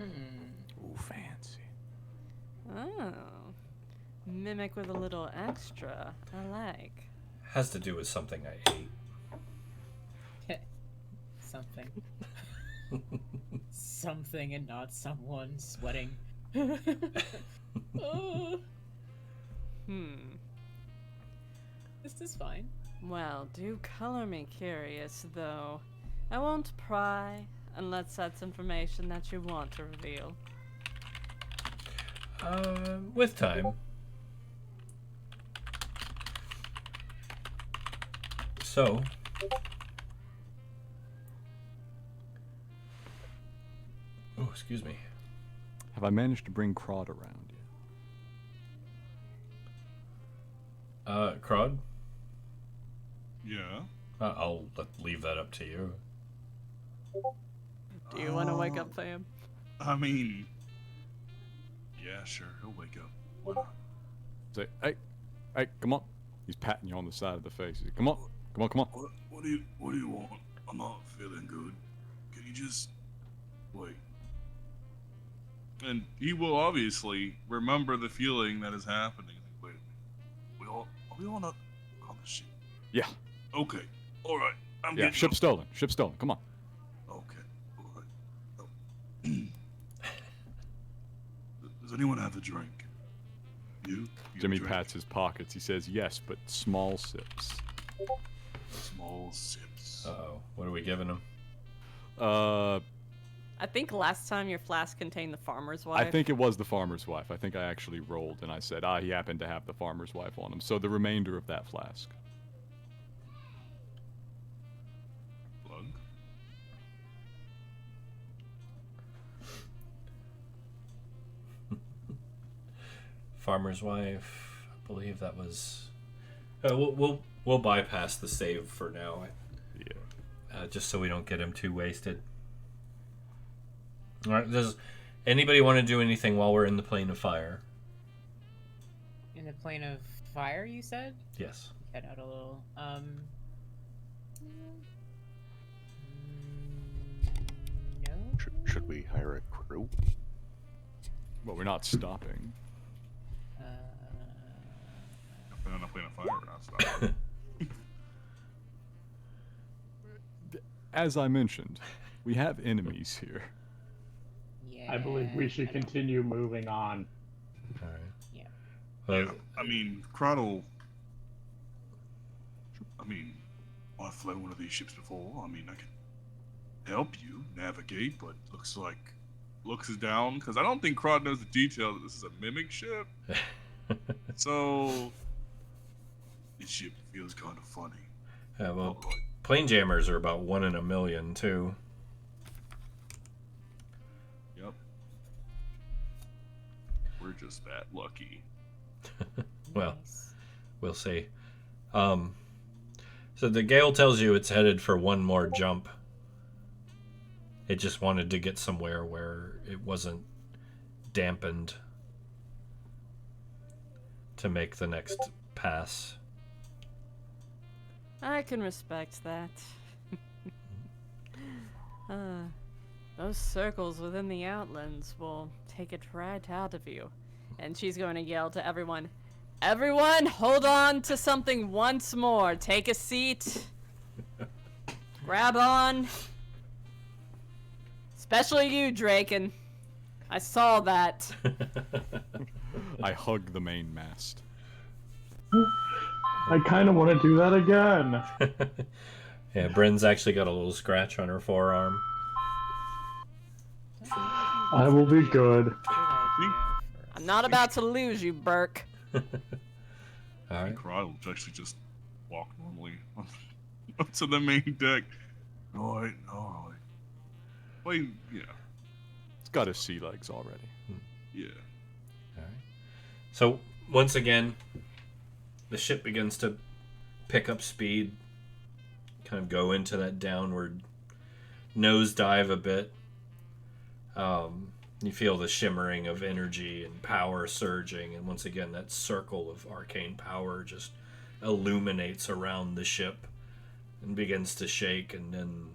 Speaker 3: Ooh, fancy.
Speaker 4: Oh. Mimic with a little extra. I like.
Speaker 1: Has to do with something I ate.
Speaker 2: Something. Something and not someone sweating. This is fine.
Speaker 4: Well, do color me curious, though. I won't pry unless that's information that you want to reveal.
Speaker 1: With time. So, oh, excuse me.
Speaker 3: Have I managed to bring Crod around yet?
Speaker 1: Crod?
Speaker 5: Yeah.
Speaker 1: I'll leave that up to you.
Speaker 4: Do you want to wake up, fam?
Speaker 5: I mean, yeah, sure. He'll wake up. Why not?
Speaker 3: Say, hey, come on. He's patting you on the side of the face. He's, come on. Come on.
Speaker 5: What do you want? I'm not feeling good. Can you just wait? And he will obviously remember the feeling that is happening. Wait, are we on the ship?
Speaker 3: Yeah.
Speaker 5: Okay. All right. I'm
Speaker 3: Yeah,
Speaker 5: getting
Speaker 3: ship
Speaker 5: up.
Speaker 3: stolen. Ship stolen. Come on.
Speaker 5: Okay. All right. Oh. Does anyone have a drink? You
Speaker 3: Jimmy
Speaker 5: drink?
Speaker 3: pats his pockets. He says yes, but small sips.
Speaker 5: Small sips.
Speaker 1: Uh-oh. What are we giving him?
Speaker 4: I think last time your flask contained the farmer's wife.
Speaker 3: I think it was the farmer's wife. I think I actually rolled and I said, he happened to have the farmer's wife on him. So the remainder of that flask.
Speaker 5: Plug.
Speaker 1: Farmer's wife. I believe that was. We'll bypass the save for now.
Speaker 3: Yeah.
Speaker 1: Just so we don't get him too wasted. All right. Does anybody want to do anything while we're in the plane of fire?
Speaker 2: In the plane of fire, you said?
Speaker 1: Yes.
Speaker 2: Head out a little. No.
Speaker 6: Should we hire a crew?
Speaker 3: Well, we're not stopping.
Speaker 5: If we're not playing a fire, we're not stopping.
Speaker 3: As I mentioned, we have enemies here.
Speaker 2: Yeah.
Speaker 7: I believe we should continue moving on.
Speaker 1: All right.
Speaker 2: Yeah.
Speaker 1: Well,
Speaker 5: Yeah, I mean, Crottle. I mean, I've flown one of these ships before. I mean, I can help you navigate, but looks is down because I don't think Crod knows the detail that this is a mimic ship. So this ship feels kind of funny.
Speaker 1: yeah, well,
Speaker 5: Like,
Speaker 1: plane jammers are about 1 in a million too.
Speaker 5: yep. We're just that lucky.
Speaker 1: Well,
Speaker 2: Nice.
Speaker 1: we'll see. So the gale tells you it's headed for one more jump. It just wanted to get somewhere where it wasn't dampened to make the next pass.
Speaker 4: I can respect that. Those circles within the outlands will take it right out of you. And she's going to yell to everyone, "Everyone, hold on to something once more. Take a seat. Grab on. Especially you, Draken. I saw that."
Speaker 3: I hug the main mast.
Speaker 7: I kind of want to do that again.
Speaker 1: Yeah, Bryn's actually got a little scratch on her forearm.
Speaker 7: I will be good.
Speaker 2: Good idea
Speaker 4: I'm not about to lose you, Burke.
Speaker 1: All right.
Speaker 5: Crod will actually just walk normally up to the main deck. All right. Well, yeah.
Speaker 3: It's got his sea legs already.
Speaker 5: Yeah.
Speaker 1: All right. So once again, the ship begins to pick up speed, kind of go into that downward nosedive a bit. You feel the shimmering of energy and power surging, and once again that circle of arcane power just illuminates around the ship and begins to shake, and then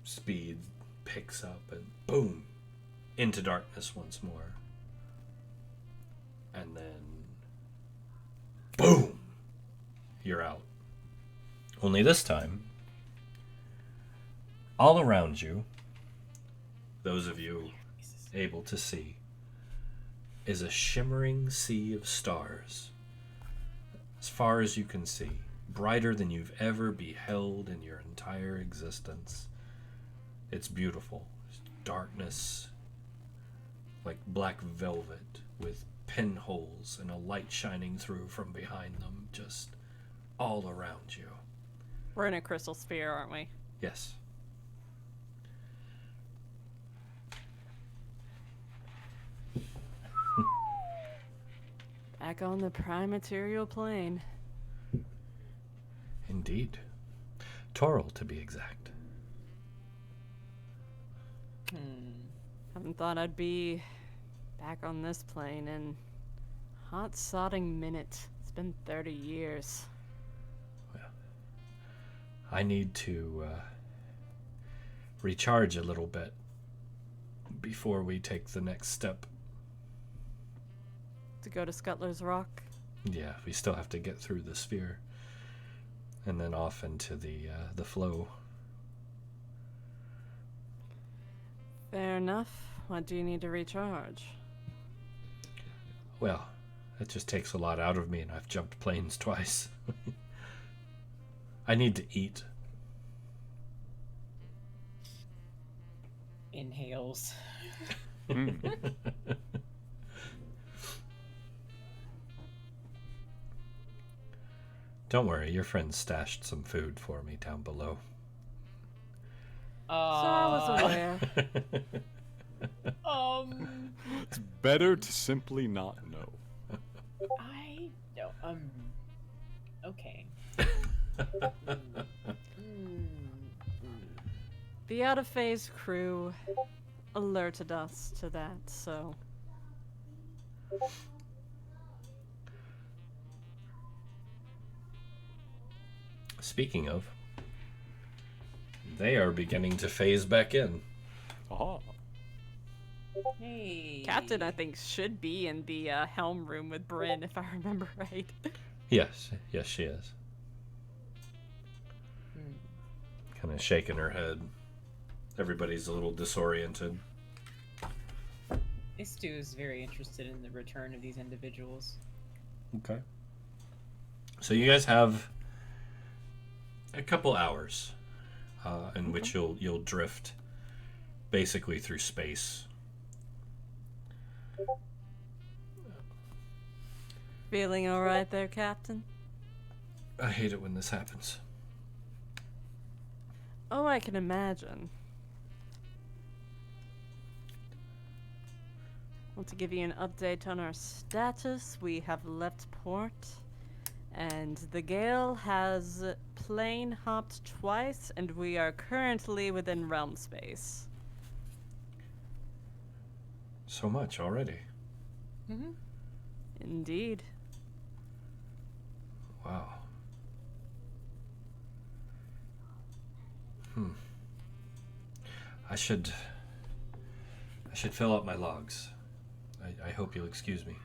Speaker 1: speed picks up and boom, into darkness once more. And then boom, you're out. Only this time, all around you, those of you able to see, is a shimmering sea of stars. as far as you can see, brighter than you've ever beheld in your entire existence. It's beautiful. It's darkness, like black velvet, with pinholes and a light shining through from behind them, just all around you.
Speaker 4: We're in a crystal sphere, aren't we?
Speaker 1: Yes.
Speaker 4: Back on the prime material plane.
Speaker 1: Indeed. Toral, to be exact.
Speaker 4: Haven't thought I'd be back on this plane in hot sodding minute. It's been 30 years.
Speaker 1: Well, I need to recharge a little bit before we take the next step.
Speaker 4: To go to Scuttler's Rock?
Speaker 1: Yeah, we still have to get through the sphere. And then off into the flow.
Speaker 4: Fair enough. What do you need to recharge?
Speaker 1: Well, it just takes a lot out of me, and I've jumped planes twice. I need to eat.
Speaker 2: Inhales.
Speaker 1: Don't worry, your friend stashed some food for me down below.
Speaker 4: So I was aware.
Speaker 3: It's better to simply not know.
Speaker 2: I don't, okay.
Speaker 4: The out-of-phase crew alerted us to that, so...
Speaker 1: Speaking of, they are beginning to phase back in.
Speaker 3: Aha.
Speaker 2: Hey.
Speaker 4: Captain, I think, should be in the helm room with Bryn, if I remember right.
Speaker 1: Yes, she is. Kind of shaking her head. Everybody's a little disoriented.
Speaker 2: Istu is very interested in the return of these individuals.
Speaker 1: Okay. So you guys have a couple hours in which you'll drift basically through space.
Speaker 4: Feeling alright there, Captain?
Speaker 1: I hate it when this happens.
Speaker 4: Oh, I can imagine. Well, to give you an update on our status, we have left port, and the Gale has plane hopped twice, and we are currently within realm space.
Speaker 1: So much already.
Speaker 2: Mm-hmm.
Speaker 4: Indeed.
Speaker 1: Wow. I should fill out my logs. I hope you'll excuse me.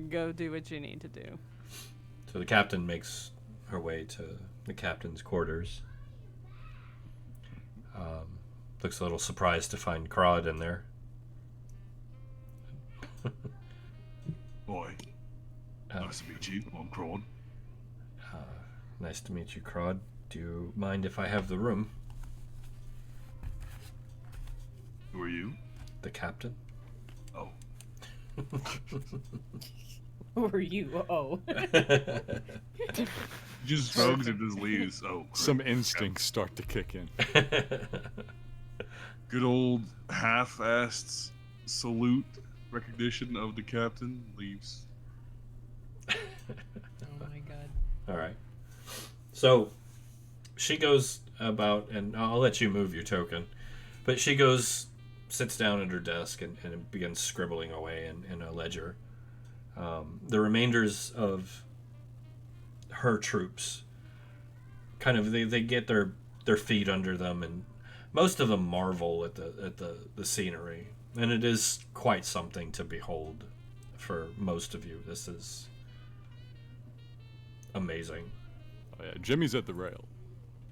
Speaker 4: Go do what you need to do.
Speaker 1: So the captain makes her way to the captain's quarters. Looks a little surprised to find Crod in there.
Speaker 5: Boy, nice to meet you. I'm Crod.
Speaker 1: Nice to meet you, Crod. Do you mind if I have the room?
Speaker 5: Who are you?
Speaker 1: The captain?
Speaker 5: Oh.
Speaker 2: Who are you? Oh.
Speaker 5: Just shrugs and just leaves. Oh. Great.
Speaker 3: Some instincts start to kick in.
Speaker 5: Good old half-assed salute recognition of the captain leaves.
Speaker 2: Oh my god.
Speaker 1: All right. So she goes about, and I'll let you move your token, but she goes, sits down at her desk and begins scribbling away in a ledger. The remainders of her troops kind of they get their feet under them, and most of them marvel at the scenery, and it is quite something to behold for most of you. This is amazing.
Speaker 3: Oh, yeah. Jimmy's at the rail.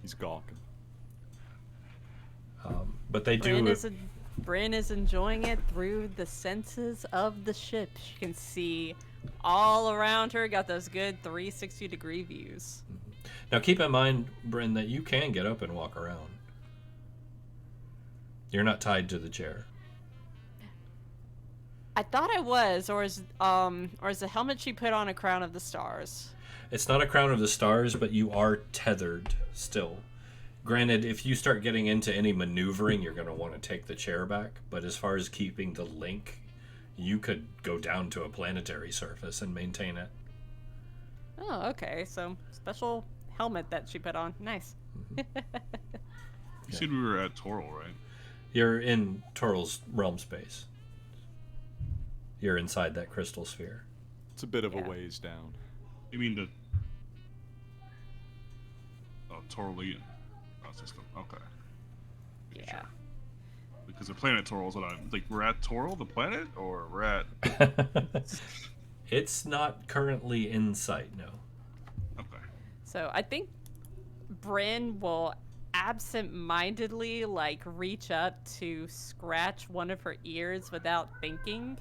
Speaker 3: He's gawking.
Speaker 1: But they do.
Speaker 4: Bryn is enjoying it through the senses of the ship. She can see all around her, got those good 360-degree views.
Speaker 1: Now keep in mind, Bryn, that you can get up and walk around. You're not tied to the chair.
Speaker 4: I thought I was, or is the helmet she put on a crown of the stars?
Speaker 1: It's not a crown of the stars, but you are tethered still. Granted, if you start getting into any maneuvering, you're going to want to take the chair back. But as far as keeping the link, you could go down to a planetary surface and maintain it.
Speaker 4: Oh, okay. So, special helmet that she put on. Nice.
Speaker 5: You said we were at Toral, right?
Speaker 1: You're in Toral's realm space. You're inside that crystal sphere.
Speaker 3: It's a bit of a ways down.
Speaker 5: You mean the... Oh, Toralian system. Okay.
Speaker 4: Yeah.
Speaker 5: Sure. Because the planet Toral is what I'm... Like, we're at Toral, the planet? Or we're at...
Speaker 1: It's not currently in sight, no.
Speaker 5: Okay.
Speaker 4: So, I think Bryn will absent-mindedly, like, reach up to scratch one of her ears without thinking.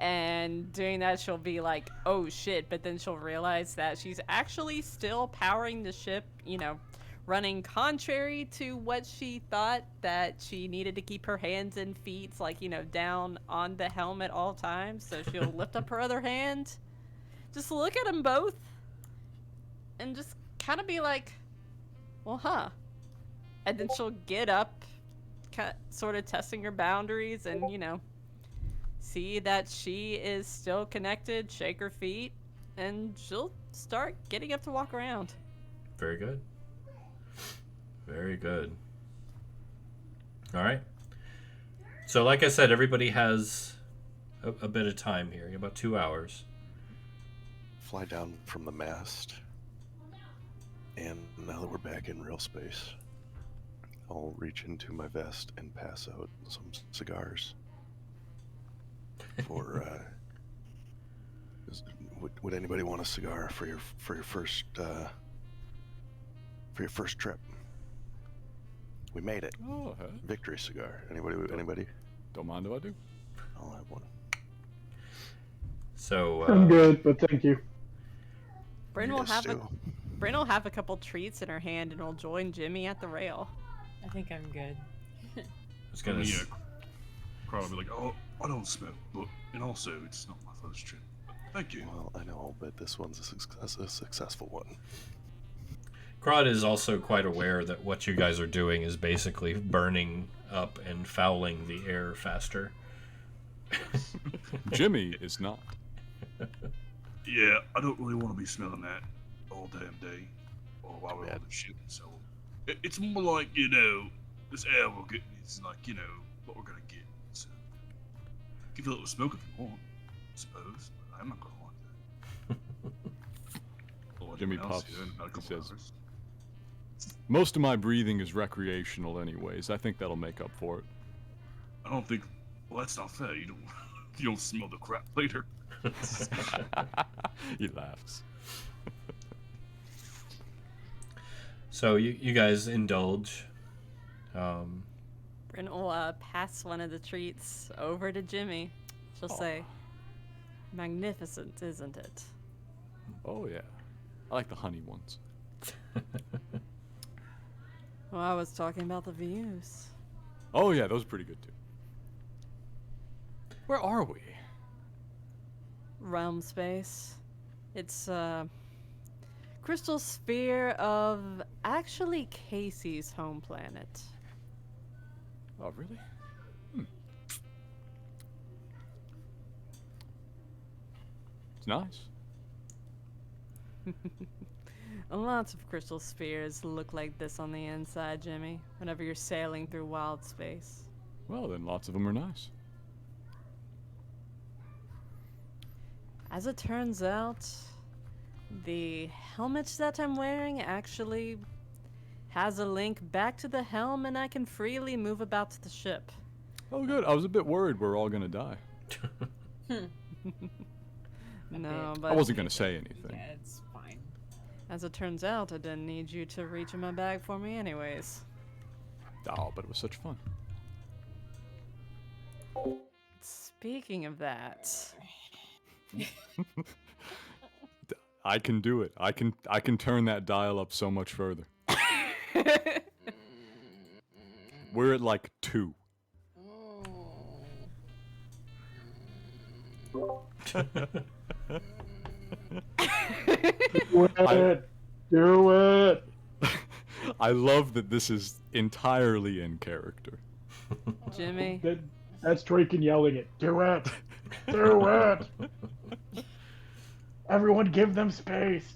Speaker 4: And doing that, she'll be like, oh shit, but then she'll realize that she's actually still powering the ship, you know, running contrary to what she thought, that she needed to keep her hands and feet, like, you know, down on the helm at all times. So she'll lift up her other hand, just look at them both, and just kind of be like, well, huh. And then she'll get up, sort of testing her boundaries, and, you know, see that she is still connected, shake her feet, and she'll start getting up to walk around.
Speaker 1: Very good. Very good. All right. So like I said, everybody has a bit of time here, about 2 hours.
Speaker 6: Fly down from the mast. And now that we're back in real space, I'll reach into my vest and pass out some cigars. For would anybody want a cigar for your first trip? We made it.
Speaker 3: Oh, huh?
Speaker 6: Victory cigar. Anybody?
Speaker 3: Don't mind if I do.
Speaker 6: I'll have one.
Speaker 1: So
Speaker 7: I'm good, but thank you.
Speaker 4: Bryn will
Speaker 6: Yes,
Speaker 4: have a couple treats in her hand and will join Jimmy at the rail.
Speaker 2: I think I'm good.
Speaker 1: I was gonna.
Speaker 5: Yeah. Crowd will be like, oh, I don't smoke, but and also it's not my first trip. But thank you.
Speaker 6: Well, I know, but this one's a successful one.
Speaker 1: Crod is also quite aware that what you guys are doing is basically burning up and fouling the air faster.
Speaker 3: Jimmy is not.
Speaker 5: Yeah, I don't really want to be smelling that all damn day or while we're on the ship. So it's more like, you know, this air we're getting is like, you know, what we're gonna get. So give a little smoke if you want, I suppose. But I'm not gonna want that.
Speaker 3: Jimmy puffs. He says, most of my breathing is recreational anyways. I think that'll make up for it.
Speaker 5: I don't think. Well, that's not fair. You don't smell the crap later.
Speaker 3: He laughs.
Speaker 1: So you guys indulge.
Speaker 4: Bryn will pass one of the treats over to Jimmy. She'll say, magnificent, isn't it?
Speaker 3: Oh, yeah. I like the honey ones.
Speaker 4: Well, I was talking about the views.
Speaker 3: Oh, yeah, those are pretty good, too. Where are we?
Speaker 4: Realm space. It's a crystal sphere of actually Casey's home planet.
Speaker 3: Oh, really? It's nice.
Speaker 4: Lots of crystal spheres look like this on the inside, Jimmy, whenever you're sailing through wild space.
Speaker 3: Well, then lots of them are nice.
Speaker 4: As it turns out, the helmet that I'm wearing actually has a link back to the helm, and I can freely move about the ship.
Speaker 3: Oh, good. I was a bit worried we're all gonna die.
Speaker 4: No, but
Speaker 3: I wasn't gonna say anything.
Speaker 2: Yeah, it's fine.
Speaker 4: as it turns out, I didn't need you to reach in my bag for me anyways.
Speaker 3: Oh, but it was such fun.
Speaker 4: Speaking of that,
Speaker 3: I can do it. I can turn that dial up so much further. We're at like 2.
Speaker 7: Do it.
Speaker 3: I love that this is entirely in character.
Speaker 4: Jimmy.
Speaker 7: That's Draken yelling it. Do it. Do it. Everyone give them space.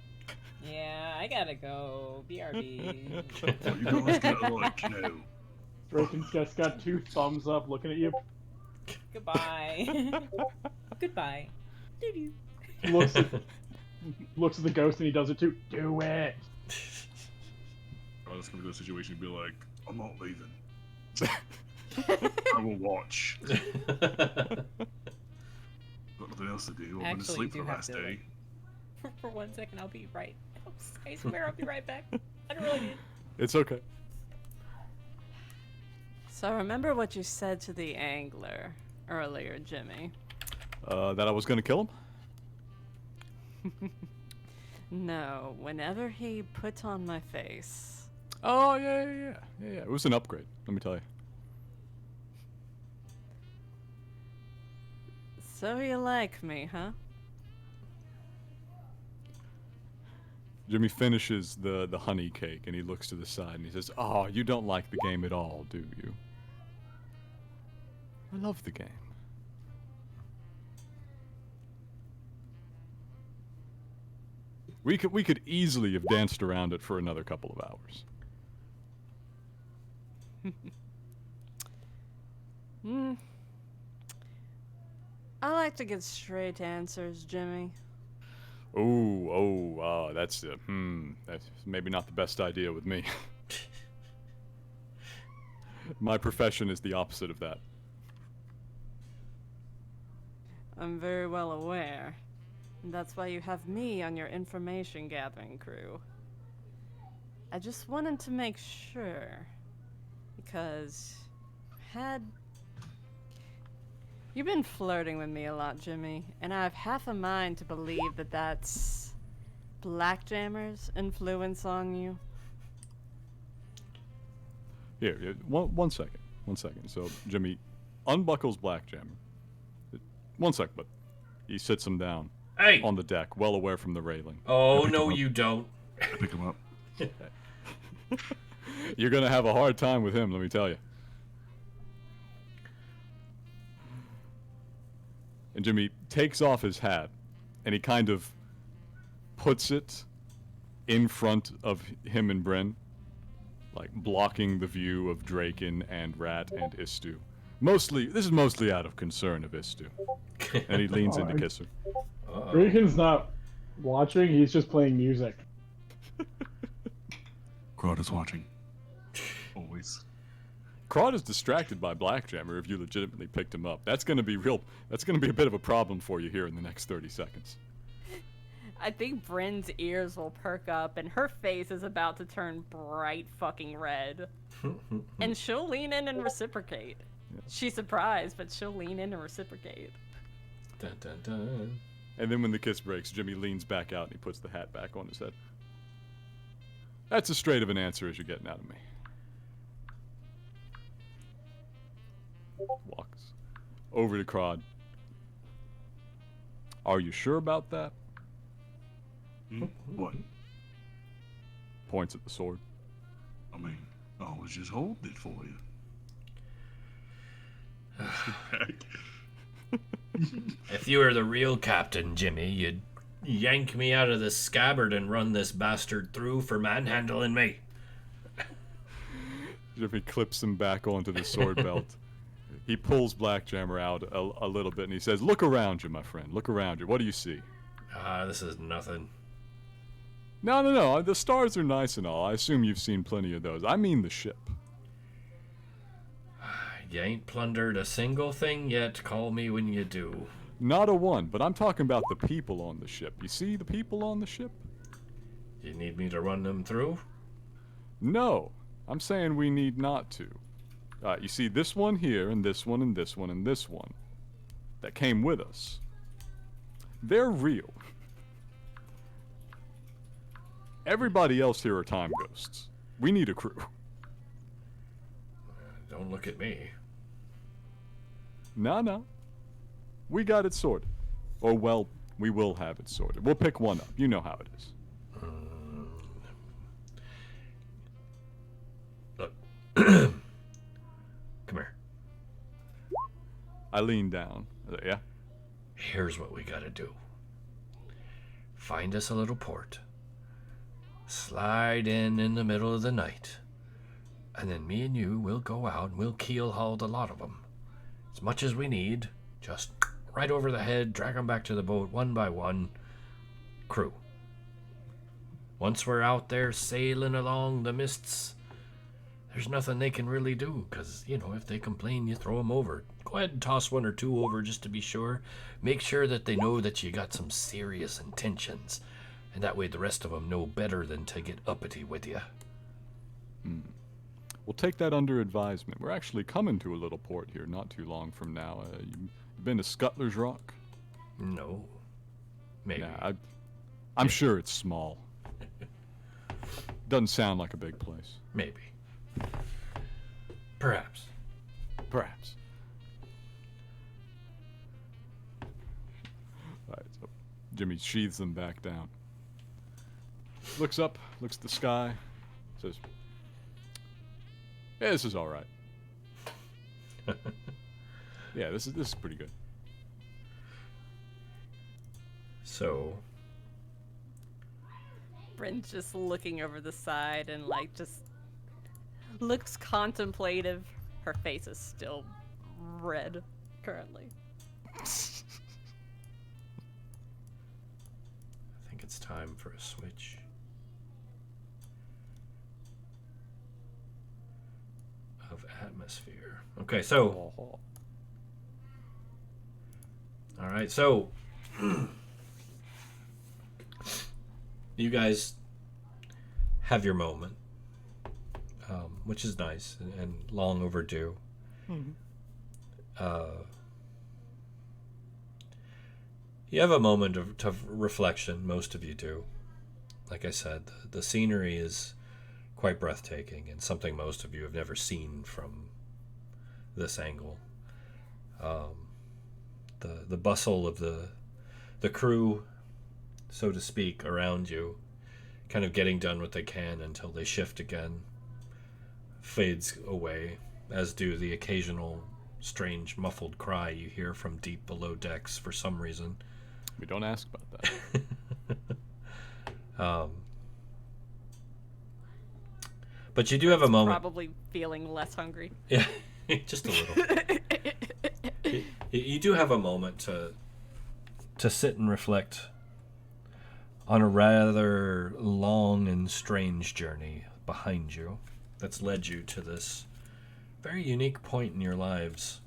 Speaker 2: Yeah, I gotta go. BRB.
Speaker 5: Oh, you guys gotta like,
Speaker 7: Draken's just got 2 thumbs up looking at you.
Speaker 2: Goodbye. Goodbye. Doo-doo.
Speaker 7: Looks at the ghost and he does it too. Do it.
Speaker 5: I was gonna go to a situation and be like, I'm not leaving. I will watch. Got nothing else to do. I'm gonna sleep for the last day.
Speaker 2: For 1 second, I'll be right. I swear I'll be right back. I don't really need.
Speaker 3: It's okay.
Speaker 4: So remember what you said to the angler earlier, Jimmy?
Speaker 3: That I was gonna kill him?
Speaker 4: No, whenever he put on my face.
Speaker 3: Oh, yeah. It was an upgrade, let me tell you.
Speaker 4: So you like me, huh?
Speaker 3: Jimmy finishes the honey cake and he looks to the side and he says, "Oh, you don't like the game at all, do you?" I love the game. We could easily have danced around it for another couple of hours.
Speaker 4: I like to get straight answers, Jimmy.
Speaker 3: That's maybe not the best idea with me. My profession is the opposite of that.
Speaker 4: I'm very well aware. That's why you have me on your information gathering crew. I just wanted to make sure, because you've been flirting with me a lot, Jimmy, and I have half a mind to believe that that's Blackjammer's influence on you.
Speaker 3: Here, one second. So Jimmy unbuckles Blackjammer. 1 sec, but he sits him down.
Speaker 1: Hey!
Speaker 3: On the deck, well away from the railing.
Speaker 1: Oh, no, you don't.
Speaker 5: I pick him up.
Speaker 3: You're gonna have a hard time with him, let me tell you. And Jimmy takes off his hat, and he kind of puts it in front of him and Bryn, like blocking the view of Draken and Rat and Istu. This is mostly out of concern of Istu. And he leans in to kiss her.
Speaker 7: Draken's not watching, he's just playing music.
Speaker 5: Crowd is watching. Always.
Speaker 3: Crawd is distracted by Blackjammer if you legitimately picked him up. That's gonna be a bit of a problem for you here in the next 30 seconds.
Speaker 4: I think Bryn's ears will perk up and her face is about to turn bright fucking red. And she'll lean in and reciprocate. Yeah. She's surprised, but she'll lean in and reciprocate.
Speaker 1: Dun, dun, dun.
Speaker 3: And then when the kiss breaks, Jimmy leans back out and he puts the hat back on his head. That's as straight of an answer as you're getting out of me. Walks over to Crawd. Are you sure about that?
Speaker 5: What?
Speaker 3: Points at the sword.
Speaker 5: I mean, I was just holding it for you.
Speaker 1: If you were the real captain, Jimmy, you'd yank me out of the scabbard and run this bastard through for manhandling me.
Speaker 3: Jimmy clips him back onto the sword belt. He pulls Blackjammer out a little bit and he says, "Look around you, my friend. Look around you. What do you see?"
Speaker 1: This is nothing.
Speaker 3: No. The stars are nice and all. I assume you've seen plenty of those. I mean the ship.
Speaker 1: You ain't plundered a single thing yet. Call me when you do.
Speaker 3: Not a one, but I'm talking about the people on the ship. You see the people on the ship?
Speaker 1: You need me to run them through?
Speaker 3: No. I'm saying we need not to. You see this one here, and this one, and this one, and this one. that came with us. They're real. Everybody else here are time ghosts. We need a crew.
Speaker 1: Don't look at me.
Speaker 3: No. We got it sorted. Or, well, we will have it sorted. We'll pick one up. You know how it is.
Speaker 1: Look. Come here.
Speaker 3: I lean down. Yeah?
Speaker 1: Here's what we gotta do. Find us a little port. Slide in the middle of the night. And then me and you will go out and we'll keel-haul a lot of them. As much as we need. Just right over the head, drag them back to the boat one by one. Crew. Once we're out there sailing along the mists, there's nothing they can really do, because, if they complain, you throw them over. Go ahead and toss one or two over just to be sure. Make sure that they know that you got some serious intentions, and that way the rest of them know better than to get uppity with you.
Speaker 3: We'll take that under advisement. We're actually coming to a little port here not too long from now. You been to Scuttler's Rock?
Speaker 1: No. Maybe.
Speaker 3: Nah, I'm sure it's small. Doesn't sound like a big place.
Speaker 1: Maybe. Perhaps.
Speaker 3: Perhaps. Alright, so Jimmy sheathes them back down. Looks up, looks at the sky, says, "Yeah, this is alright." Yeah, this is pretty good.
Speaker 1: So
Speaker 4: Bryn's just looking over the side and just looks contemplative. Her face is still red currently.
Speaker 1: I think it's time for a switch. Of atmosphere. Okay, so all right, so you guys have your moment, which is nice and long overdue. You have a moment of reflection. Most of you do. Like I said, the scenery is quite breathtaking and something most of you have never seen from this angle. The bustle of the crew, so to speak, around you, kind of getting done what they can until they shift again, fades away, as do the occasional strange muffled cry you hear from deep below decks for some reason.
Speaker 3: We don't ask about that.
Speaker 1: But you do have a moment.
Speaker 4: Probably feeling less hungry.
Speaker 1: Yeah, just a little. You do have a moment to sit and reflect on a rather long and strange journey behind you that's led you to this very unique point in your lives.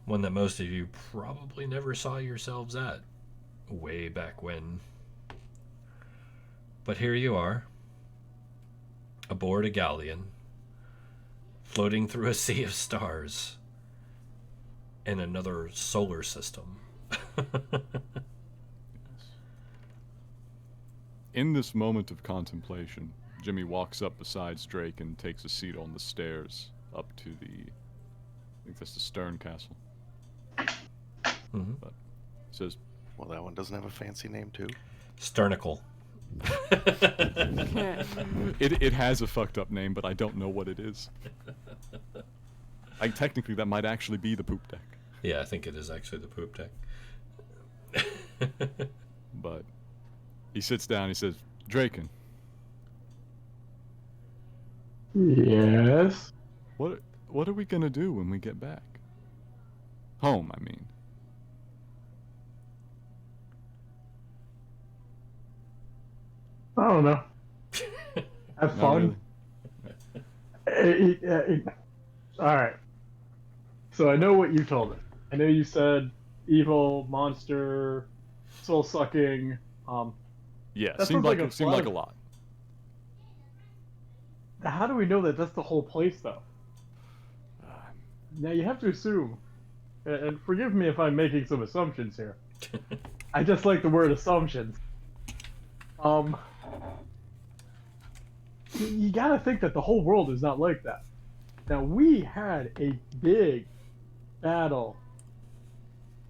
Speaker 1: One that most of you probably never saw yourselves at way back when. But here you are, aboard a galleon, floating through a sea of stars in another solar system.
Speaker 3: In this moment of contemplation, Jimmy walks up beside Drake and takes a seat on the stairs up to I think that's the Stern Castle.
Speaker 1: Mm-hmm.
Speaker 3: But says,
Speaker 6: "Well, that one doesn't have a fancy name, too."
Speaker 1: Sternicle.
Speaker 3: It has a fucked up name, but I don't know what it is. Technically, that might actually be the poop deck.
Speaker 1: Yeah, I think it is actually the poop deck.
Speaker 3: But he sits down. He says, "Draken."
Speaker 7: Yes.
Speaker 3: What are we gonna do when we get back? Home, I mean.
Speaker 7: I don't know. Have fun.
Speaker 3: Really.
Speaker 7: All right. So I know what you told us. I know you said evil, monster, soul sucking.
Speaker 3: Yeah,
Speaker 7: That
Speaker 3: seemed
Speaker 7: sounds like
Speaker 3: like
Speaker 7: a
Speaker 3: it seemed like a
Speaker 7: fun-
Speaker 3: lot.
Speaker 7: How do we know that that's the whole place, though? Now you have to assume and forgive me if I'm making some assumptions here. I just like the word assumptions. You gotta think that the whole world is not like that. Now, we had a big battle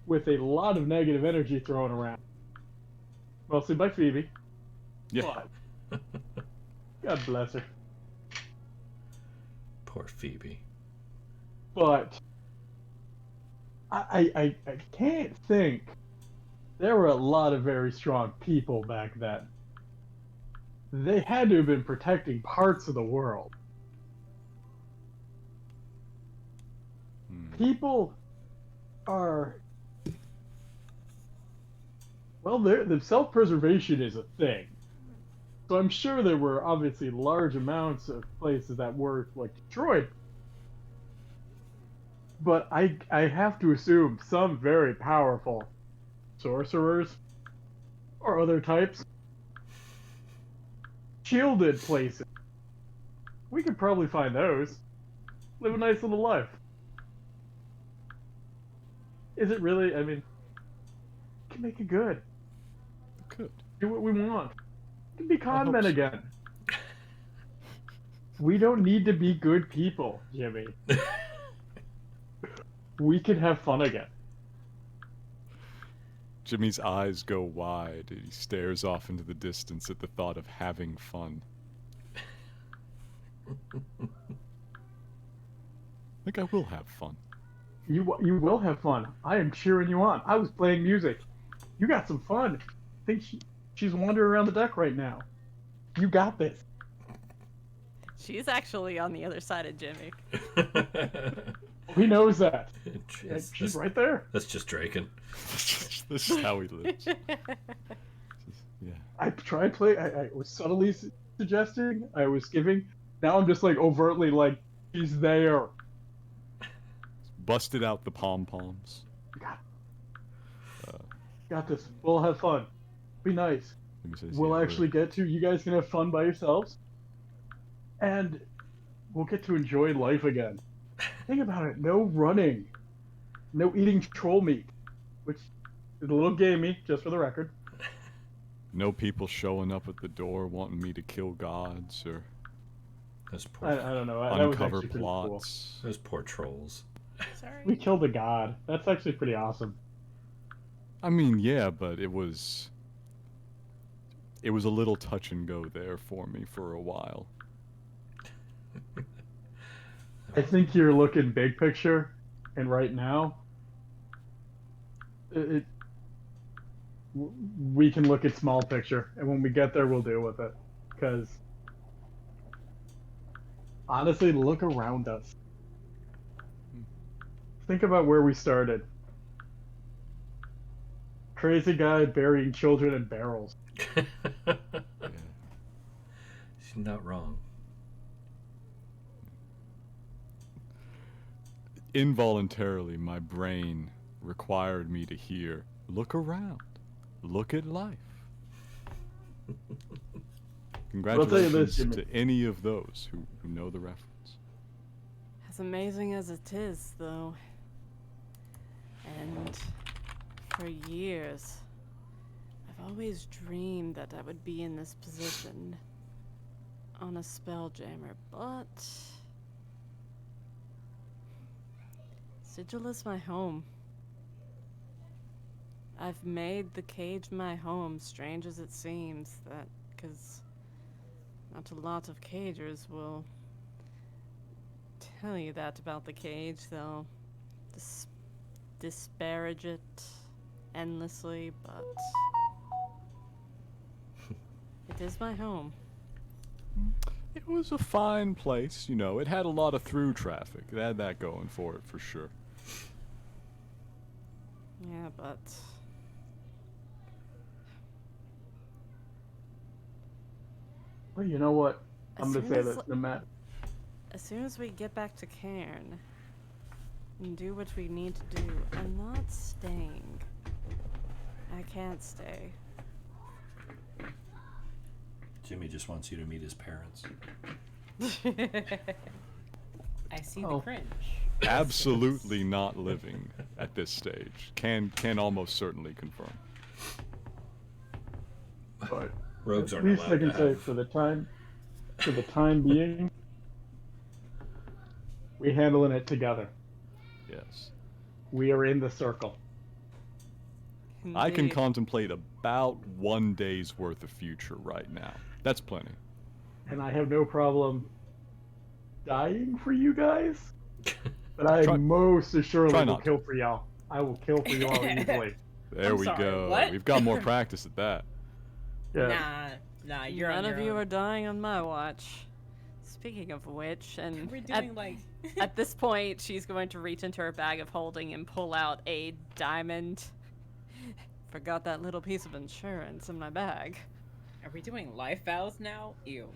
Speaker 7: with a lot of negative energy thrown around. Mostly by Phoebe.
Speaker 3: Yeah.
Speaker 7: But, God bless her.
Speaker 1: Poor Phoebe.
Speaker 7: But I can't think. There were a lot of very strong people back then. They had to have been protecting parts of the world. People are... Well, the self-preservation is a thing. So I'm sure there were obviously large amounts of places that were, like, destroyed. But I have to assume some very powerful sorcerers or other types shielded places. We could probably find those. Live a nice little life. Is it really? I mean, we can make it good.
Speaker 3: We could.
Speaker 7: Do what we want. We can be con men
Speaker 3: so.
Speaker 7: again. We don't need to be good people, Jimmy. We can have fun again.
Speaker 3: Jimmy's eyes go wide and he stares off into the distance at the thought of having fun. I think I will have fun.
Speaker 7: You will have fun. I am cheering you on. I was playing music. You got some fun. I think she's wandering around the deck right now. You got this.
Speaker 4: She's actually on the other side of Jimmy.
Speaker 7: He knows that.
Speaker 1: That's
Speaker 7: She's right there.
Speaker 1: That's just Draken.
Speaker 3: This is how he lives. Yeah.
Speaker 7: I tried play. I was subtly suggesting. I was giving. Now I'm just like overtly like, she's there.
Speaker 3: Busted out the pom-poms.
Speaker 7: Got this. We'll have fun. Be nice. We'll actually get to. You guys can have fun by yourselves. And we'll get to enjoy life again. Think about it. No running. No eating troll meat. Which is a little gamey, just for the record.
Speaker 3: No people showing up at the door wanting me to kill gods or
Speaker 1: Those poor,
Speaker 7: I don't know. That was
Speaker 3: uncover
Speaker 7: actually pretty cool.
Speaker 3: plots.
Speaker 1: those poor trolls.
Speaker 4: Sorry.
Speaker 7: We killed a god. That's actually pretty awesome.
Speaker 3: I mean, yeah, but it was a little touch and go there for me for a while.
Speaker 7: I think you're looking big picture, and right now, we can look at small picture, and when we get there, we'll deal with it. Because honestly, look around us. Think about where we started. Crazy guy burying children in barrels.
Speaker 1: Yeah. She's not wrong.
Speaker 3: Involuntarily, my brain required me to hear, look around, look at life. Congratulations to any of those who know the reference.
Speaker 4: As amazing as it is, though, and for years, I've always dreamed that I would be in this position on a spelljammer, but Sigil is my home. I've made the cage my home, strange as it seems, that because not a lot of cagers will tell you that about the cage. They'll disparage it endlessly, but it is my home.
Speaker 3: It was a fine place, you know. It had a lot of through traffic. It had that going for it, for sure.
Speaker 4: Yeah, but
Speaker 7: Well, you know what?
Speaker 4: As
Speaker 7: I'm gonna
Speaker 4: soon
Speaker 7: say
Speaker 4: as-
Speaker 7: this. No matter.
Speaker 4: as soon as we get back to Cairn and do what we need to do, I'm not staying. I can't stay.
Speaker 1: Jimmy just wants you to meet his parents.
Speaker 2: I see the
Speaker 7: Oh.
Speaker 2: cringe.
Speaker 3: absolutely not living at this stage. Can almost certainly confirm.
Speaker 7: But
Speaker 1: Rogues
Speaker 7: at
Speaker 1: aren't
Speaker 7: least
Speaker 1: allowed
Speaker 7: I can
Speaker 1: to
Speaker 7: say
Speaker 1: have...
Speaker 7: for the time being, we're handling it together.
Speaker 3: Yes.
Speaker 7: We are in the circle.
Speaker 3: I can
Speaker 4: Indeed.
Speaker 3: contemplate about 1 day's worth of future right now. That's plenty.
Speaker 7: And I have no problem dying for you guys. But I
Speaker 3: Try
Speaker 7: most assuredly will
Speaker 3: not
Speaker 7: kill for y'all. I will kill for y'all easily.
Speaker 3: There
Speaker 2: I'm
Speaker 3: we
Speaker 2: sorry,
Speaker 3: go.
Speaker 2: what?
Speaker 3: We've got more practice at that.
Speaker 7: Yeah.
Speaker 2: Nah, you're
Speaker 4: None
Speaker 2: on
Speaker 4: of
Speaker 2: your
Speaker 4: you
Speaker 2: own.
Speaker 4: are dying on my watch. Speaking of which, and
Speaker 2: We're doing like
Speaker 4: at this point, she's going to reach into her bag of holding and pull out a diamond. Forgot that little piece of insurance in my bag.
Speaker 2: Are we doing life vows now? Ew.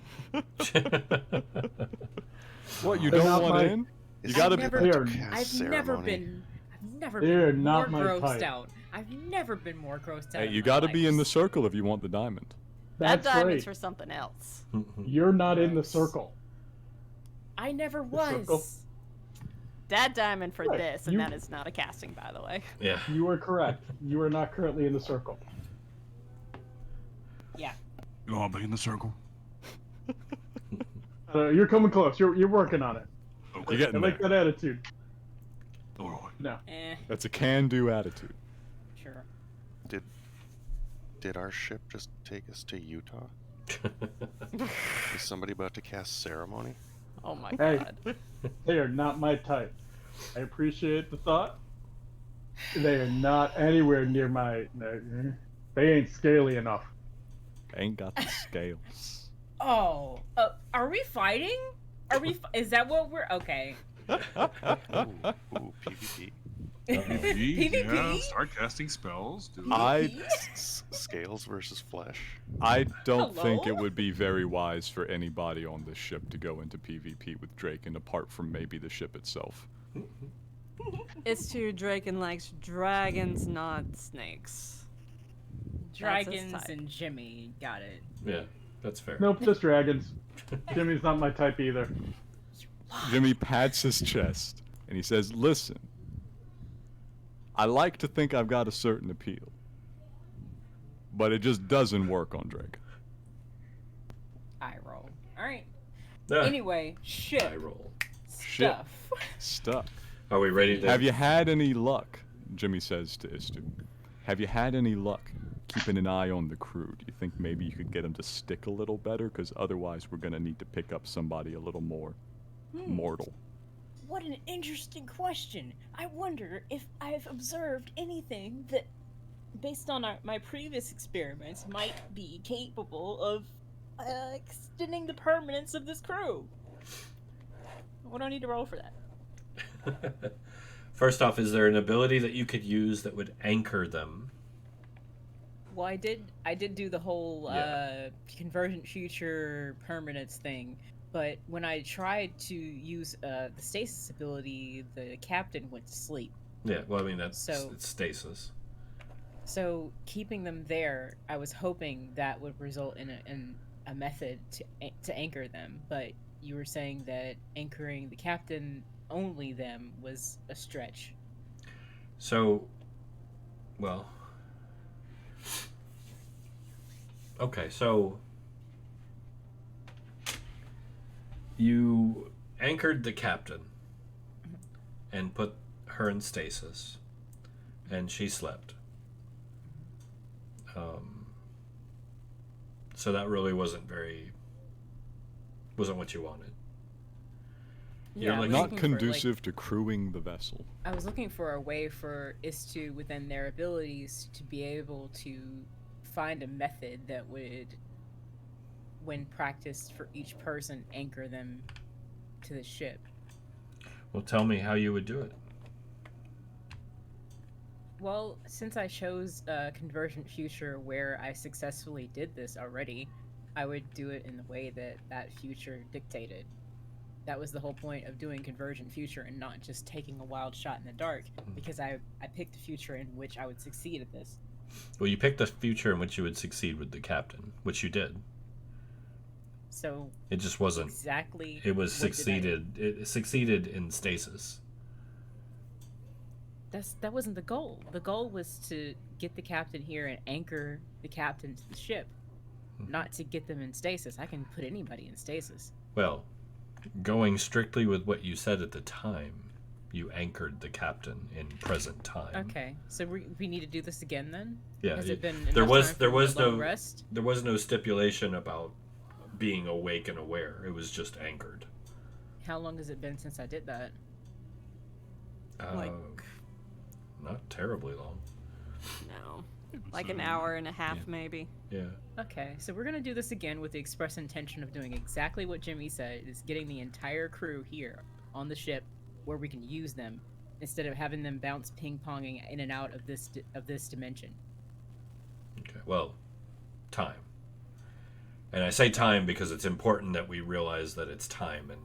Speaker 3: What, you
Speaker 7: They're
Speaker 3: don't
Speaker 7: not
Speaker 3: want
Speaker 7: my-
Speaker 3: in? You
Speaker 6: Is
Speaker 3: gotta
Speaker 6: it
Speaker 3: be...
Speaker 6: like a
Speaker 7: They're-
Speaker 6: cast
Speaker 2: I've never
Speaker 6: ceremony?
Speaker 7: They're
Speaker 2: been
Speaker 7: not
Speaker 2: more
Speaker 7: my
Speaker 2: grossed
Speaker 7: type.
Speaker 2: out. I've never been more grossed out.
Speaker 3: Hey,
Speaker 2: in
Speaker 3: you
Speaker 2: my
Speaker 3: gotta
Speaker 2: life.
Speaker 3: be in the circle if you want the diamond.
Speaker 4: That
Speaker 7: That's
Speaker 4: diamond's
Speaker 7: right.
Speaker 4: for something else.
Speaker 7: You're not in the
Speaker 2: Gross.
Speaker 7: circle.
Speaker 2: I never
Speaker 7: circle?
Speaker 2: was.
Speaker 4: That diamond for
Speaker 7: Right,
Speaker 4: this, and
Speaker 7: you-
Speaker 4: that is not a casting, by the way.
Speaker 1: Yeah.
Speaker 7: You are correct. You are not currently in the circle.
Speaker 2: Yeah.
Speaker 5: You want to be in the circle?
Speaker 7: You're coming close. You're working on it.
Speaker 3: You're
Speaker 5: Okay.
Speaker 3: getting
Speaker 7: I like
Speaker 3: there.
Speaker 7: that attitude.
Speaker 5: All right.
Speaker 7: No.
Speaker 3: That's a can-do attitude.
Speaker 2: Sure.
Speaker 6: Did our ship just take us to Utah? Is somebody about to cast ceremony?
Speaker 4: Oh my
Speaker 7: Hey.
Speaker 4: god.
Speaker 7: They are not my type. I appreciate the thought. They are not anywhere near my. They ain't scaly enough.
Speaker 3: Ain't got the scales.
Speaker 2: Oh, are we fighting? Are we? Is that what we're? Okay.
Speaker 6: Ooh, PvP.
Speaker 2: PvP?
Speaker 5: Yeah, start casting spells. Do it.
Speaker 3: I
Speaker 6: Scales versus flesh.
Speaker 3: don't think it
Speaker 2: Hello?
Speaker 3: would be very wise for anybody on this ship to go into PvP with Draken, apart from maybe the ship itself.
Speaker 4: It's too Draken likes dragons, not snakes. That's his
Speaker 2: Dragons
Speaker 4: type.
Speaker 2: and Jimmy. Got it.
Speaker 1: Yeah, that's fair.
Speaker 7: Nope, just dragons. Jimmy's not my type either.
Speaker 3: Jimmy pats his chest and he says, "Listen, I like to think I've got a certain appeal, but it just doesn't work on Draken."
Speaker 2: I roll. All right.
Speaker 1: Ah,
Speaker 2: Anyway, shit.
Speaker 1: I roll.
Speaker 3: Shit.
Speaker 2: Stuff.
Speaker 3: Stuck.
Speaker 1: Are we ready to...
Speaker 3: Have you had any luck? Jimmy says to Istu. Have you had any luck keeping an eye on the crew? Do you think maybe you could get them to stick a little better? Because otherwise we're going to need to pick up somebody a little more mortal.
Speaker 2: What an interesting question. I wonder if I've observed anything that, based on my previous experiments, might be capable of extending the permanence of this crew. What do I need to roll for that?
Speaker 1: First off, is there an ability that you could use that would anchor them?
Speaker 2: Well, I did do the whole
Speaker 1: Yeah.
Speaker 2: convergent future permanence thing, but when I tried to use the stasis ability, the captain went to sleep.
Speaker 1: Yeah, well, I mean, that's
Speaker 2: So-
Speaker 1: it's stasis.
Speaker 2: So keeping them there, I was hoping that would result in a method to anchor them. But you were saying that anchoring the captain, only them, was a stretch.
Speaker 1: So, well... Okay, so... You anchored the captain and put her in stasis, and she slept. So that really wasn't what you wanted. You're
Speaker 2: I
Speaker 1: like-
Speaker 2: was
Speaker 3: Not
Speaker 2: looking for, like-
Speaker 3: conducive to crewing the vessel.
Speaker 2: I was looking for a way for Istu, within their abilities, to be able to find a method that would, when practiced for each person, anchor them to the ship.
Speaker 1: Well, tell me how you would do it.
Speaker 2: Well, since I chose a convergent future where I successfully did this already, I would do it in the way that that future dictated. That was the whole point of doing convergent future and not just taking a wild shot in the dark, because I picked a future in which I would succeed at this.
Speaker 1: Well, you picked a future in which you would succeed with the captain, which you did.
Speaker 2: So
Speaker 1: It just wasn't.
Speaker 2: exactly
Speaker 1: It was
Speaker 2: what did I-
Speaker 1: succeeded. It succeeded in stasis.
Speaker 2: that wasn't the goal. The goal was to get the captain here and anchor the captain to the ship, not to get them in stasis. I can put anybody in stasis.
Speaker 1: Well, going strictly with what you said at the time, you anchored the captain in present time.
Speaker 2: Okay, so we need to do this again then?
Speaker 1: Yeah.
Speaker 2: Has it been
Speaker 1: there was
Speaker 2: no rest?
Speaker 1: There was no stipulation about being awake and aware. It was just anchored.
Speaker 2: How long has it been since I did that?
Speaker 1: Not terribly long.
Speaker 4: No. Like an hour and a half, maybe.
Speaker 1: Yeah.
Speaker 2: Okay, so we're gonna do this again with the express intention of doing exactly what Jimmy said, is getting the entire crew here on the ship where we can use them instead of having them bounce ping-ponging in and out of this dimension.
Speaker 1: Okay, well, time. And I say time because it's important that we realize that it's time and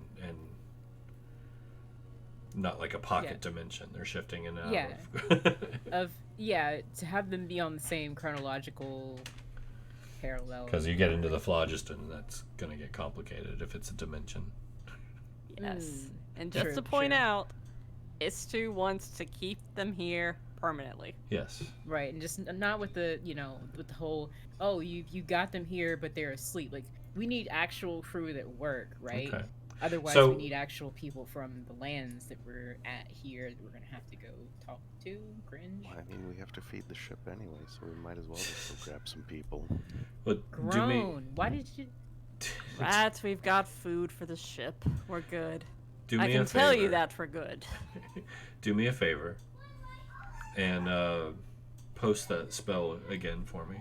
Speaker 1: not like a pocket dimension. They're shifting in and out
Speaker 2: to have them be on the same chronological parallel.
Speaker 1: Because you get into the phlogiston, and that's going to get complicated if it's a dimension.
Speaker 4: Yes. And just to point out, Istu wants to keep them here permanently.
Speaker 1: Yes.
Speaker 2: Right, and just not with the, with the whole, you got them here, but they're asleep. Like, we need actual crew that work, right? Okay. Otherwise, we need actual people from the lands that we're at here that we're going to have to go talk to. Cringe.
Speaker 6: Well, I mean, we have to feed the ship anyway, so we might as well just go grab some people.
Speaker 1: But
Speaker 2: Grown. Why did you...
Speaker 4: Rats, we've got food for the ship. We're good.
Speaker 1: I
Speaker 4: can tell you that for good.
Speaker 1: Do me a favor and post that spell again for me.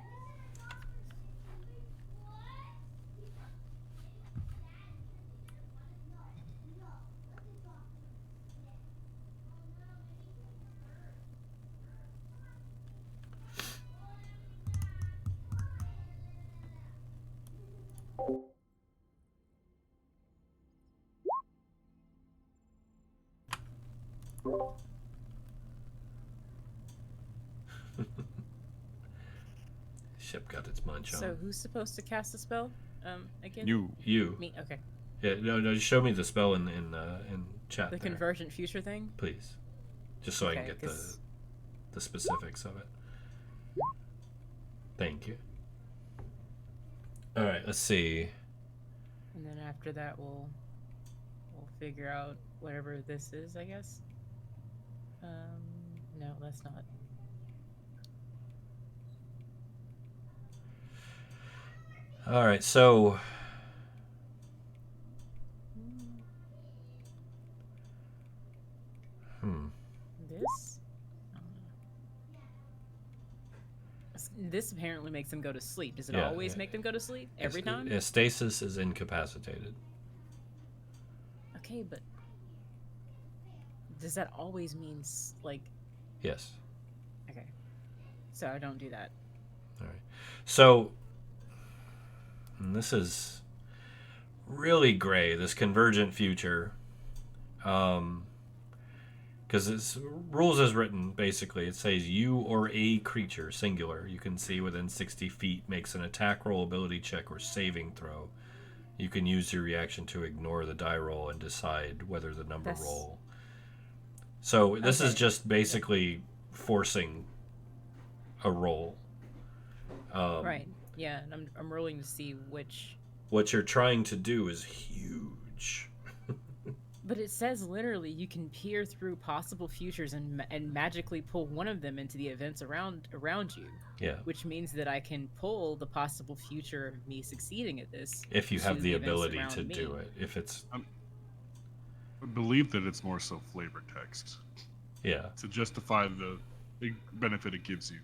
Speaker 1: Ship got its munch on.
Speaker 2: So who's supposed to cast the spell? Again?
Speaker 1: You.
Speaker 2: Me. Okay.
Speaker 1: Yeah. No. Just show me the spell in chat.
Speaker 2: The
Speaker 1: there.
Speaker 2: Convergent Future thing.
Speaker 1: Please, just so I can get the specifics of it. Thank you. All right. Let's see.
Speaker 2: And then after that, we'll figure out whatever this is, I guess. No, that's not.
Speaker 1: All right, so
Speaker 2: This apparently makes them go to sleep. Does it always make them go to sleep? Every time?
Speaker 1: Yeah, stasis is incapacitated.
Speaker 2: Okay, but does that always mean, like...
Speaker 1: Yes.
Speaker 2: Okay. So I don't do that.
Speaker 1: All right. So, and this is really gray, this convergent future. Because its rules as written, basically, it says you or a creature, singular, you can see within 60 feet, makes an attack roll, ability check, or saving throw. You can use your reaction to ignore the die roll and decide whether the number roll. So this is just basically forcing a roll.
Speaker 2: Right. Yeah, and I'm rolling to see which...
Speaker 1: What you're trying to do is huge.
Speaker 2: But it says literally you can peer through possible futures and magically pull one of them into the events around you.
Speaker 1: Yeah.
Speaker 2: Which means that I can pull the possible future of me succeeding at this.
Speaker 1: If you have the ability to do it. If it's...
Speaker 5: I believe that it's more so flavor text.
Speaker 1: Yeah.
Speaker 5: To justify the benefit it gives you.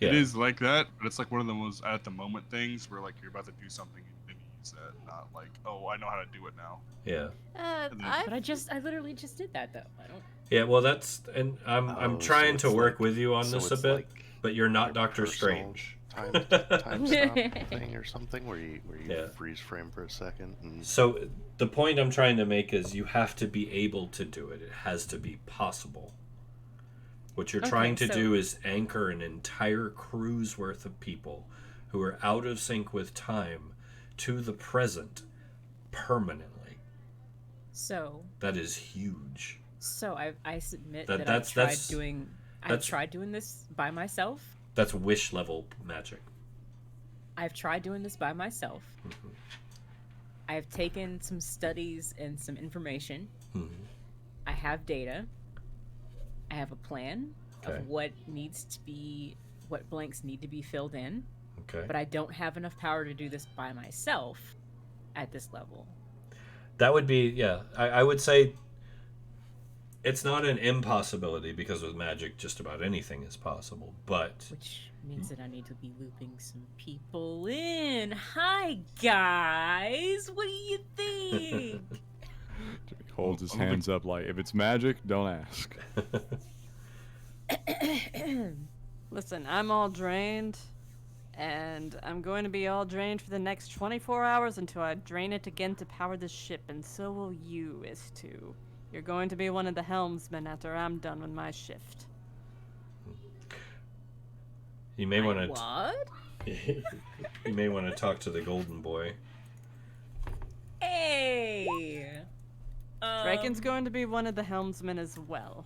Speaker 1: Yeah.
Speaker 5: It is like that, but it's like one of those at the moment things where like you're about to do something and then you use that, not like, oh, I know how to do it now.
Speaker 1: Yeah.
Speaker 2: But I literally just did that though. I don't.
Speaker 1: Yeah, well, that's, and I'm trying to work with you on this a bit, like but you're not Doctor Strange.
Speaker 6: Time stop thing or something where you freeze frame for a second. And...
Speaker 1: So the point I'm trying to make is you have to be able to do it. It has to be possible. What you're trying to do is anchor an entire crew's worth of people who are out of sync with time to the present permanently.
Speaker 2: So
Speaker 1: that is huge.
Speaker 2: So I submit
Speaker 1: That-
Speaker 2: that
Speaker 1: that's-
Speaker 2: I've tried
Speaker 1: that's-
Speaker 2: doing. I've
Speaker 1: that's-
Speaker 2: tried doing this by myself.
Speaker 1: That's wish level magic.
Speaker 2: I've tried doing this by myself. I've taken some studies and some information. I have data. I have a plan
Speaker 1: Okay.
Speaker 2: of what blanks need to be filled in.
Speaker 1: Okay.
Speaker 2: But I don't have enough power to do this by myself at this level.
Speaker 1: That would be, yeah. I would say it's not an impossibility because with magic, just about anything is possible. But
Speaker 2: Which means that I need to be looping some people in. Hi, guys. What do you think?
Speaker 3: He holds his hands up like, if it's magic, don't ask.
Speaker 4: Listen, I'm all drained, and I'm going to be all drained for the next 24 hours until I drain it again to power the ship, and so will you, Is2. You're going to be one of the helmsmen after I'm done with my shift.
Speaker 1: you may want to.
Speaker 2: What?
Speaker 1: You may want to talk to the golden boy.
Speaker 2: Hey.
Speaker 4: Draken's going to be one of the helmsmen as well.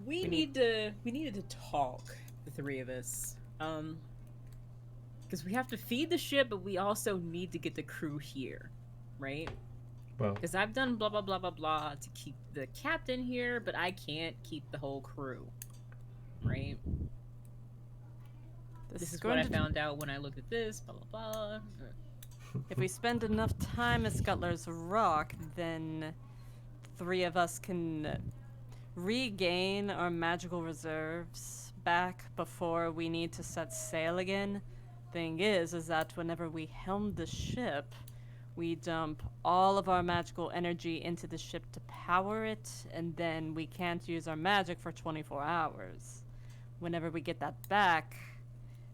Speaker 2: We needed to talk, the three of us. Because we have to feed the ship, but we also need to get the crew here, right?
Speaker 1: Well,
Speaker 2: Because I've done blah blah blah blah blah to keep the captain here, but I can't keep the whole crew, right? This is what I found out when I looked at this. Blah blah blah.
Speaker 4: If we spend enough time at Scuttler's Rock, then 3 of us can regain our magical reserves back before we need to set sail again. Thing is that whenever we helm the ship, we dump all of our magical energy into the ship to power it, and then we can't use our magic for 24 hours. Whenever we get that back,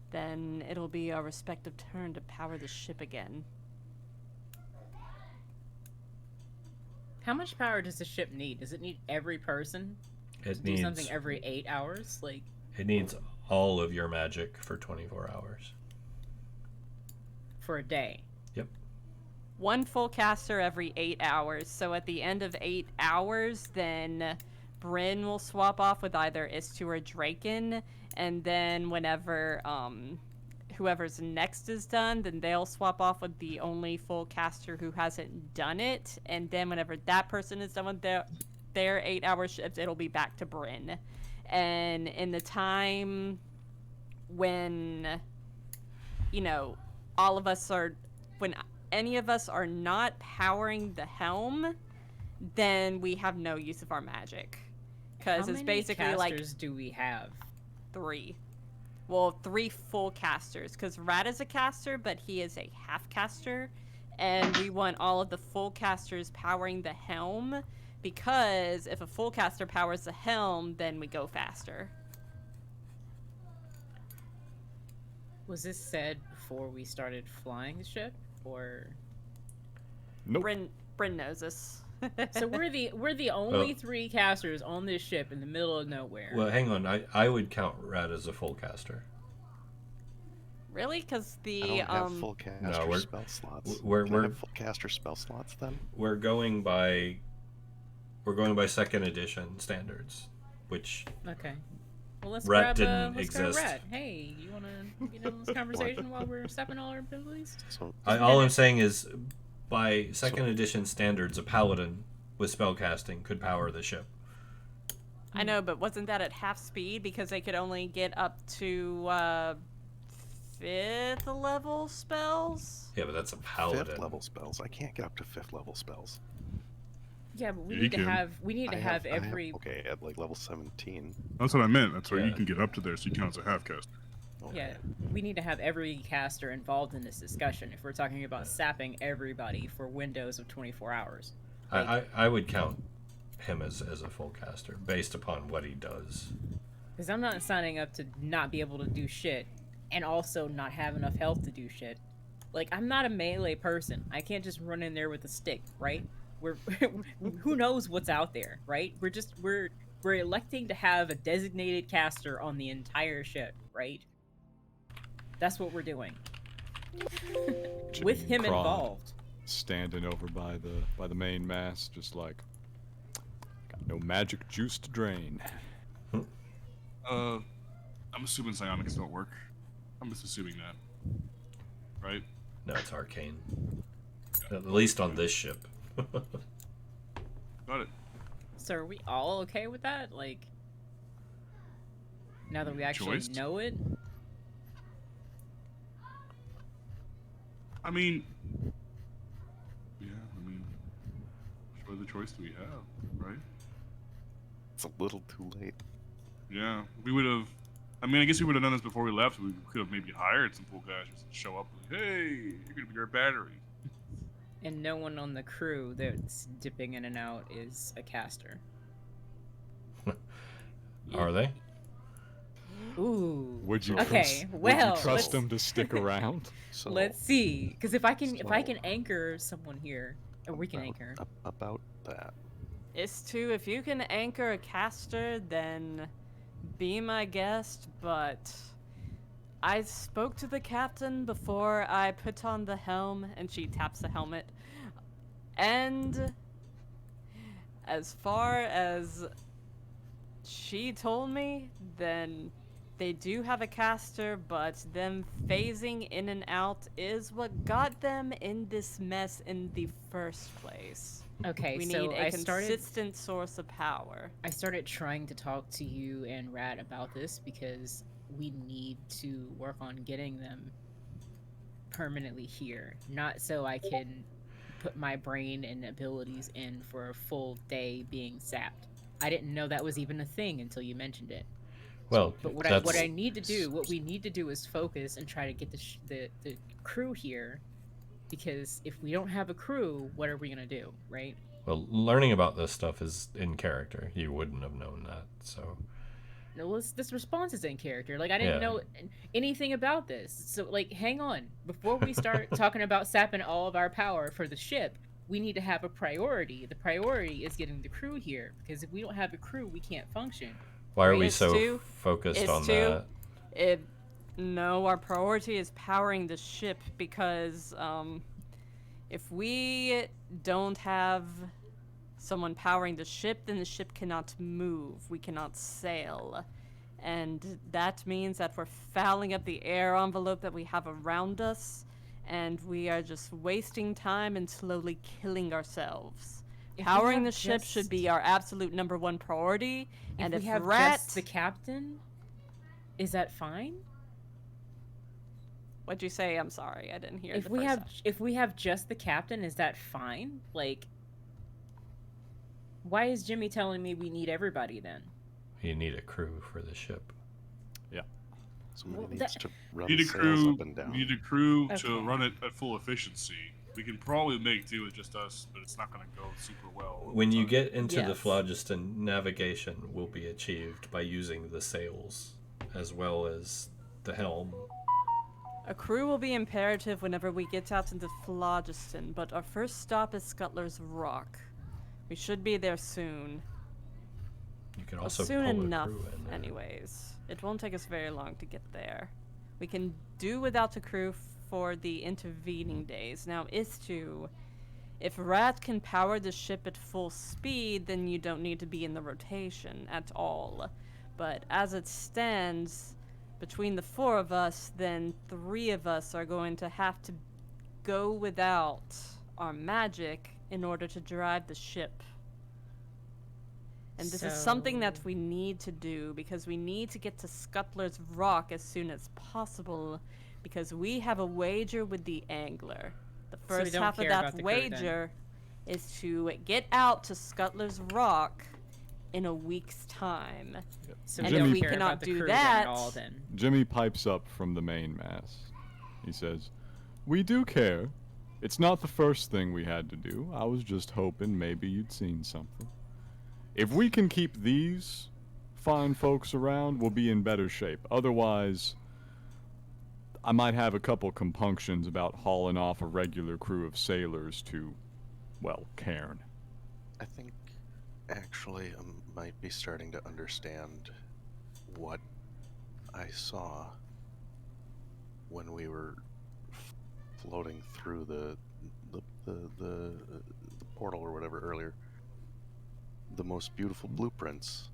Speaker 4: then it'll be our respective turn to power the ship again.
Speaker 2: How much power does the ship need? Does it need every person to do something every 8 hours? Like,
Speaker 1: it needs all of your magic for 24 hours.
Speaker 2: For a day?
Speaker 1: Yep.
Speaker 4: 1 full caster every 8 hours. So at the end of 8 hours, then Bryn will swap off with either Is2 or Draken, and then whenever whoever's next is done, then they'll swap off with the only full caster who hasn't done it, and then whenever that person is done with their 8-hour shift, it'll be back to Bryn. And in the time when, all of us are, when any of us are not powering the helm, then we have no use of our magic. Because it's basically
Speaker 2: How many
Speaker 4: like
Speaker 2: casters do we have?
Speaker 4: 3. Well, 3 full casters, because Rat is a caster, but he is a half caster, and we want all of the full casters powering the helm, because if a full caster powers the helm, then we go faster.
Speaker 2: Was this said before we started flying the ship, or?
Speaker 3: Nope.
Speaker 4: Bryn knows this.
Speaker 2: So we're the only 3 casters on this ship in the middle of nowhere.
Speaker 1: Well, hang on. I would count Rat as a full caster.
Speaker 4: Really? Because
Speaker 6: I don't have full caster spell slots.
Speaker 1: We're
Speaker 6: have full caster spell slots then?
Speaker 1: We're going by second edition standards, which
Speaker 2: Okay. Well, let's
Speaker 1: Rat
Speaker 2: grab
Speaker 1: didn't
Speaker 2: let's grab
Speaker 1: exist.
Speaker 2: Rat. Hey, you wanna get in this conversation while we're stepping all our abilities?
Speaker 6: So
Speaker 1: all I'm saying is, by second edition standards, a paladin with spellcasting could power the ship.
Speaker 4: I know, but wasn't that at half speed because they could only get up to 5th level spells?
Speaker 1: Yeah, but that's a paladin.
Speaker 6: 5th level spells. I can't get up to 5th level spells.
Speaker 2: Yeah, but we
Speaker 5: You
Speaker 2: need to
Speaker 5: can.
Speaker 2: have every.
Speaker 6: Okay, at like level 17.
Speaker 5: That's what I meant. That's where
Speaker 1: Yeah.
Speaker 5: you can get up to there, so you count as a half caster.
Speaker 6: Okay.
Speaker 2: Yeah, we need to have every caster involved in this discussion if we're talking about sapping everybody for windows of 24 hours.
Speaker 1: I would count him as a full caster based upon what he does.
Speaker 2: Because I'm not signing up to not be able to do shit and also not have enough health to do shit. Like, I'm not a melee person. I can't just run in there with a stick, right? We're who knows what's out there, right? We're electing to have a designated caster on the entire ship, right? That's what we're doing. With him
Speaker 3: Kron
Speaker 2: involved.
Speaker 3: standing over by the main mast, just like, No magic juice to drain.
Speaker 5: I'm assuming psionics don't work. I'm just assuming that. Right?
Speaker 1: No, it's arcane. At least on this ship.
Speaker 5: Got it.
Speaker 2: So are we all okay with that? Like, now that we actually know it?
Speaker 5: I mean, yeah, which other choice do we have, right?
Speaker 6: It's a little too late.
Speaker 5: Yeah, we would have. I mean, I guess we would have done this before we left. We could have maybe hired some pool guys just to show up. Like, hey, you're gonna be our battery.
Speaker 2: And no one on the crew that's dipping in and out is a caster.
Speaker 1: Are they?
Speaker 2: Ooh.
Speaker 3: Would you trust them to stick around?
Speaker 2: So, let's see, because if I can anchor someone here, or we can anchor.
Speaker 6: About that.
Speaker 4: If you can anchor a caster, then be my guest, but I spoke to the captain before I put on the helm, and she taps the helmet. And as far as she told me, then they do have a caster, but them phasing in and out is what got them in this mess in the first place.
Speaker 2: Okay,
Speaker 4: we
Speaker 2: so
Speaker 4: need a consistent source of power.
Speaker 2: I started trying to talk to you and Rat about this because we need to work on getting them permanently here. Not so I can put my brain and abilities in for a full day being sapped. I didn't know that was even a thing until you mentioned it.
Speaker 1: Well,
Speaker 2: but what we need to do is focus and try to get the crew here, because if we don't have a crew, what are we gonna do, right?
Speaker 1: Well, learning about this stuff is in character. You wouldn't have known that, so.
Speaker 2: No, this response is in character. Like, I didn't know anything about this. So, like, hang on. Before we start talking about sapping all of our power for the ship, we need to have a priority. The priority is getting the crew here, because if we don't have a crew, we can't function.
Speaker 1: Why are we so focused on that?
Speaker 4: No, our priority is powering the ship, because if we don't have someone powering the ship, then the ship cannot move. We cannot sail. And that means that we're fouling up the air envelope that we have around us, and we are just wasting time and slowly killing ourselves. Powering the ship should be our absolute #1 priority. And if we have just
Speaker 2: the captain, is that fine?
Speaker 4: What'd you say? I'm sorry, I didn't hear.
Speaker 2: If we have just the captain, is that fine? Like, why is Jimmy telling me we need everybody then?
Speaker 1: You need a crew for the ship.
Speaker 3: Yeah.
Speaker 6: Somebody needs to run
Speaker 5: need a
Speaker 6: sails
Speaker 5: crew,
Speaker 6: up and down.
Speaker 5: Need a crew to run it at full efficiency. We can probably make do with just us, but it's not going to go super well.
Speaker 1: When you get into the phlogiston, navigation will be achieved by using the sails as well as the helm.
Speaker 4: A crew will be imperative whenever we get out into phlogiston, but our first stop is Scuttler's Rock. We should be there soon.
Speaker 1: You can also
Speaker 4: soon
Speaker 1: pull
Speaker 4: enough,
Speaker 1: a crew in there.
Speaker 4: anyways. It won't take us very long to get there. We can do without the crew for the intervening days. Now, if Rat can power the ship at full speed, then you don't need to be in the rotation at all. But as it stands, between the 4 of us, then 3 of us are going to have to go without our magic in order to drive the ship. And this is something that we need to do, because we need to get to Scuttler's Rock as soon as possible, because we have a wager with the angler. The first half of that wager is to get out to Scuttler's Rock in a week's time.
Speaker 3: Yep.
Speaker 2: So
Speaker 4: and if we cannot do that,
Speaker 3: Jimmy pipes up from the mainmast. He says, "We do care. It's not the first thing we had to do. I was just hoping maybe you'd seen something. If we can keep these fine folks around, we'll be in better shape. Otherwise, I might have a couple compunctions about hauling off a regular crew of sailors to, well, Cairn."
Speaker 6: I think, actually, I might be starting to understand what I saw when we were floating through the portal or whatever earlier. the most beautiful blueprints.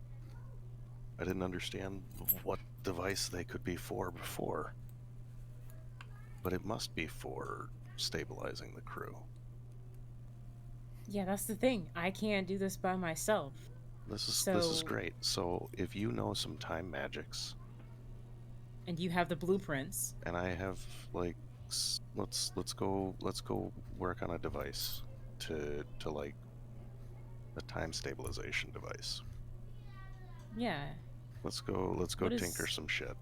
Speaker 6: I didn't understand what device they could be for before. But it must be for stabilizing the crew.
Speaker 2: Yeah, that's the thing. I can't do this by myself.
Speaker 6: This is great. So if you know some time magics,
Speaker 2: and you have the blueprints,
Speaker 6: and I have like, let's go work on a device to like a time stabilization device.
Speaker 2: Yeah.
Speaker 6: Let's go tinker some shit.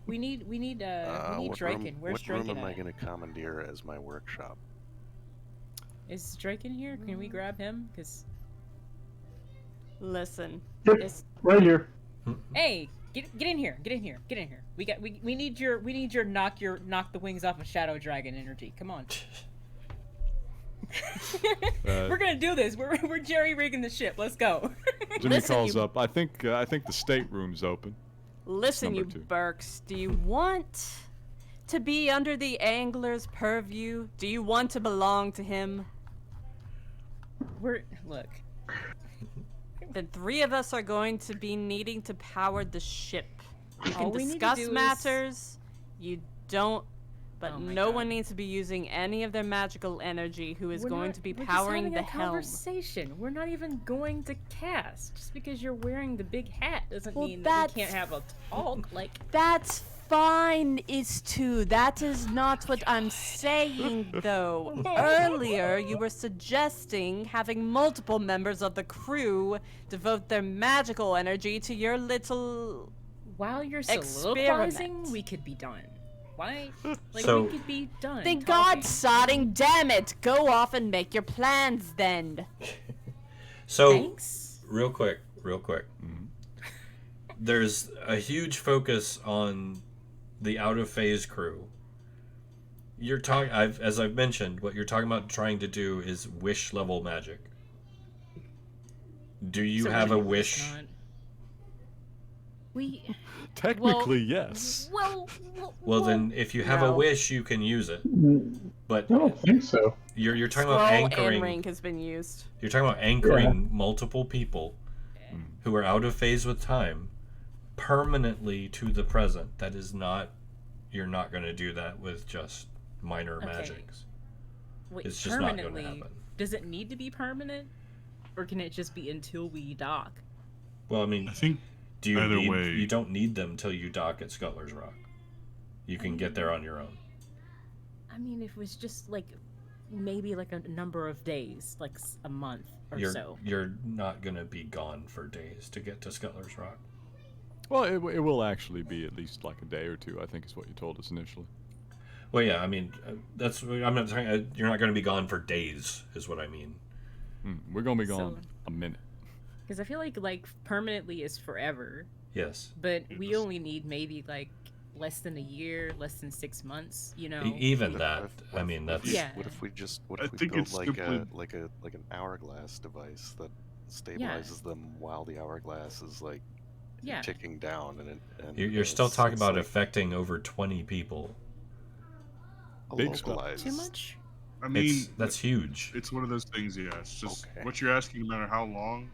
Speaker 2: We need Draken. Where's Draken?
Speaker 6: What room am I going to commandeer as my workshop?
Speaker 2: Is Draken here? Can we grab him? Cause
Speaker 4: listen,
Speaker 7: Yep, right here.
Speaker 2: Hey, get in here. Get in here. Get in here. We need your knock the wings off of Shadow Dragon energy. Come on. We're gonna do this. We're jerry rigging the ship. Let's go.
Speaker 3: Jimmy calls up. I think the stateroom's open.
Speaker 4: Listen, you Burks. Do you want to be under the Angler's purview? Do you want to belong to him?
Speaker 2: Look.
Speaker 4: The three of us are going to be needing to power the ship. You can
Speaker 2: All we need to
Speaker 4: discuss
Speaker 2: do
Speaker 4: matters. You don't. But
Speaker 2: Oh my
Speaker 4: no
Speaker 2: God.
Speaker 4: one needs to be using any of their magical energy who is going to be
Speaker 2: we're
Speaker 4: powering
Speaker 2: just
Speaker 4: the
Speaker 2: having a
Speaker 4: helm.
Speaker 2: conversation. We're not even going to cast. Just because you're wearing the big hat doesn't
Speaker 4: Well,
Speaker 2: mean that we can't have a talk. Like,
Speaker 4: That's fine, Is2. That is not what I'm saying, though. Earlier, you were suggesting having multiple members of the crew devote their magical energy to your little...
Speaker 2: while you're
Speaker 4: Experiment.
Speaker 2: soliloquizing, we could be done. Why? Like,
Speaker 1: So-
Speaker 2: we could be done.
Speaker 4: Thank
Speaker 2: talking.
Speaker 4: God, sodding damn it! Go off and make your plans, then.
Speaker 1: So,
Speaker 2: Thanks.
Speaker 1: real quick. There's a huge focus on the out of phase crew. You're talking, as I've mentioned, what you're talking about trying to do is wish level magic. Do you
Speaker 2: So
Speaker 1: have
Speaker 2: we-
Speaker 1: a wish?
Speaker 2: We.
Speaker 3: Technically, yes.
Speaker 1: Well, then, if you have a
Speaker 4: No.
Speaker 1: wish, you can use it. But
Speaker 7: I don't think so.
Speaker 1: you're talking
Speaker 4: Scroll
Speaker 1: about
Speaker 4: and
Speaker 1: anchoring.
Speaker 4: ring has been used.
Speaker 1: You're talking about anchoring multiple people who are out of phase with time permanently to the present. That is not. You're not going to do that with just minor magics.
Speaker 2: Wait,
Speaker 1: It's just not
Speaker 2: permanently,
Speaker 1: going to happen.
Speaker 2: does it need to be permanent? Or can it just be until we dock?
Speaker 1: Well, I mean,
Speaker 5: I think
Speaker 1: do you
Speaker 5: either
Speaker 1: need?
Speaker 5: way-
Speaker 1: You don't need them till you dock at Scuttler's Rock. You can get there on your own.
Speaker 2: I mean, if it was just like maybe like a number of days, like a month or so.
Speaker 1: You're not going to be gone for days to get to Scuttler's Rock.
Speaker 3: Well, it will actually be at least like a day or two, I think is what you told us initially.
Speaker 1: Well, yeah, I mean, I'm not saying you're not going to be gone for days, is what I mean.
Speaker 3: We're going to be
Speaker 2: So-
Speaker 3: gone a minute.
Speaker 2: Because I feel like permanently is forever,
Speaker 1: Yes.
Speaker 2: but we
Speaker 5: Yes.
Speaker 2: only need maybe like less than a year, less than 6 months. You know.
Speaker 1: Even
Speaker 6: What
Speaker 1: that,
Speaker 6: if-
Speaker 1: I mean, that's
Speaker 2: Yeah.
Speaker 6: What if we
Speaker 5: I think
Speaker 6: build
Speaker 5: it's
Speaker 6: like
Speaker 5: simply-
Speaker 6: like an hourglass device that stabilizes them while the hourglass is like
Speaker 2: Yeah.
Speaker 6: ticking down, and
Speaker 1: you're still talking
Speaker 6: it's
Speaker 1: about
Speaker 6: like
Speaker 1: affecting over 20 people.
Speaker 6: a
Speaker 3: Big stuff.
Speaker 6: localized-
Speaker 2: Too much?
Speaker 5: I mean,
Speaker 1: That's huge.
Speaker 5: it's one of those things. Yeah, it's just
Speaker 6: Okay.
Speaker 5: what you're asking, no matter how long.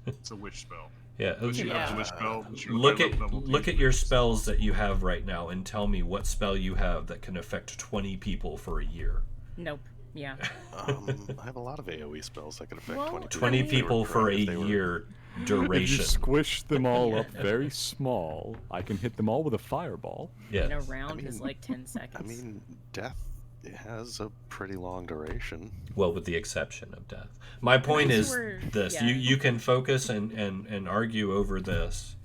Speaker 5: It's a wish spell.
Speaker 1: Yeah.
Speaker 5: Once you have
Speaker 4: Yeah.
Speaker 5: the wish spell, once you're
Speaker 1: Look
Speaker 5: high
Speaker 1: at
Speaker 5: level
Speaker 1: your
Speaker 5: demons,
Speaker 1: spells that you have right now, and tell me what spell you have that can affect 20 people for a year.
Speaker 2: Nope. Yeah.
Speaker 6: I have a lot of AOE spells that can affect
Speaker 2: Well,
Speaker 6: 20
Speaker 1: 20
Speaker 6: if they were
Speaker 1: people for a
Speaker 6: if they were-
Speaker 1: year
Speaker 3: If you
Speaker 1: duration.
Speaker 3: squish them all up very small, I can hit them all with a fireball.
Speaker 2: And a
Speaker 1: Yes.
Speaker 2: round is
Speaker 6: mean-
Speaker 2: like 10 seconds.
Speaker 6: I mean, death has a pretty long duration.
Speaker 1: Well, with the exception of death. My point
Speaker 2: I
Speaker 1: is
Speaker 2: swear-
Speaker 1: this:
Speaker 2: yeah.
Speaker 1: you can focus and argue over this,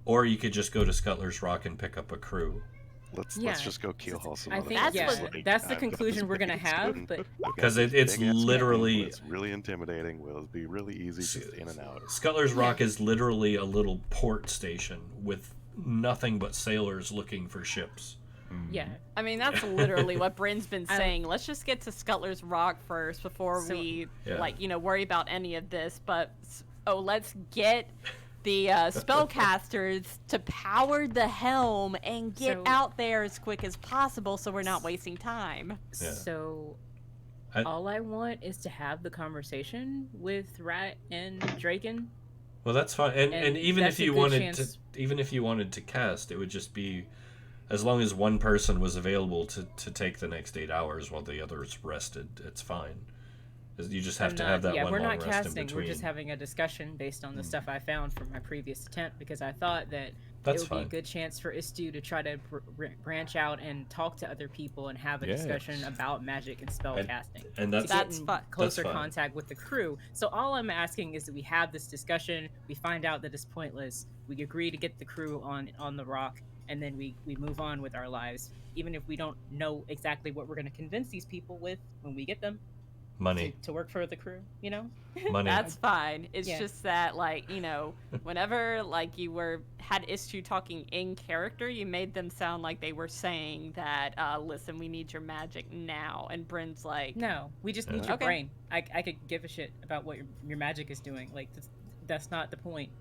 Speaker 1: or you could just go to Scuttler's Rock and pick up a crew.
Speaker 6: Let's
Speaker 2: Yeah,
Speaker 6: just go keel haul some
Speaker 2: I
Speaker 6: other
Speaker 2: think
Speaker 4: That's
Speaker 6: things,
Speaker 4: what-
Speaker 6: like,
Speaker 2: that's the
Speaker 6: I've got
Speaker 2: conclusion
Speaker 6: this
Speaker 2: we're gonna
Speaker 6: big
Speaker 2: have,
Speaker 6: spoon,
Speaker 2: but-
Speaker 6: I've got
Speaker 1: 'Cause
Speaker 6: this
Speaker 1: it's
Speaker 6: big-ass spoon
Speaker 1: literally-
Speaker 6: that's really intimidating. Will be really easy just in and out.
Speaker 1: Scuttler's Rock is literally a little port station with nothing but sailors looking for ships.
Speaker 2: Yeah.
Speaker 4: I mean, that's literally what Bryn's been saying. Let's just get to Scuttler's Rock first before
Speaker 2: So-
Speaker 4: we,
Speaker 1: Yeah.
Speaker 4: worry about any of this. But, let's get the spellcasters to power the helm and get
Speaker 2: So-
Speaker 4: out there as quick as possible so we're not wasting time.
Speaker 1: Yeah.
Speaker 2: So All I want is to have the conversation with Rat and Draken.
Speaker 1: Well, that's fine. And even if you wanted
Speaker 2: chance...
Speaker 1: to cast, it would just be as long as one person was available to take the next 8 hours while the others rested. It's fine. You just have to have that one long rest in between.
Speaker 2: Yeah, we're not casting. We're just having a discussion based on the stuff I found from my previous attempt, because I thought that it would be a good chance for Istu to try to branch out and talk to other people and have a discussion about magic and spell casting.
Speaker 1: And that's
Speaker 2: closer contact with the crew. So all I'm asking is that we have this discussion, we find out that it's pointless, we agree to get the crew on the rock, and then we move on with our lives, even if we don't know exactly what we're going to convince these people with when we get them.
Speaker 1: Money
Speaker 2: to work for the crew, you know.
Speaker 1: Money.
Speaker 4: That's fine. It's just that, like, you know, whenever like you had Istu talking in character, you made them sound like they were saying that, listen, we need your magic now. And Bryn's like,
Speaker 2: no, we just need your brain. I could give a shit about what your magic is doing. Like, that's not the point.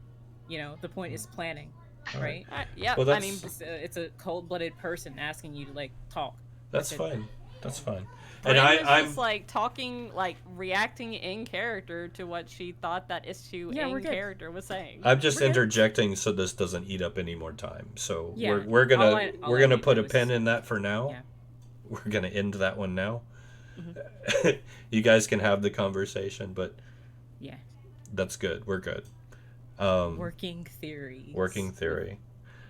Speaker 2: You know, the point is planning, right?
Speaker 4: Yeah.
Speaker 1: Well,
Speaker 4: I mean,
Speaker 2: it's a cold-blooded person asking you to like talk.
Speaker 1: That's fine. That's fine.
Speaker 4: And I'm just like talking, like reacting in character to what she thought that Istu in character was saying.
Speaker 1: I'm just interjecting so this doesn't eat up any more time. So we're gonna put a pin in that for now.
Speaker 2: Yeah.
Speaker 1: We're gonna end that one now. Mm-hmm. You guys can have the conversation, but that's good. We're good.
Speaker 2: Working theory.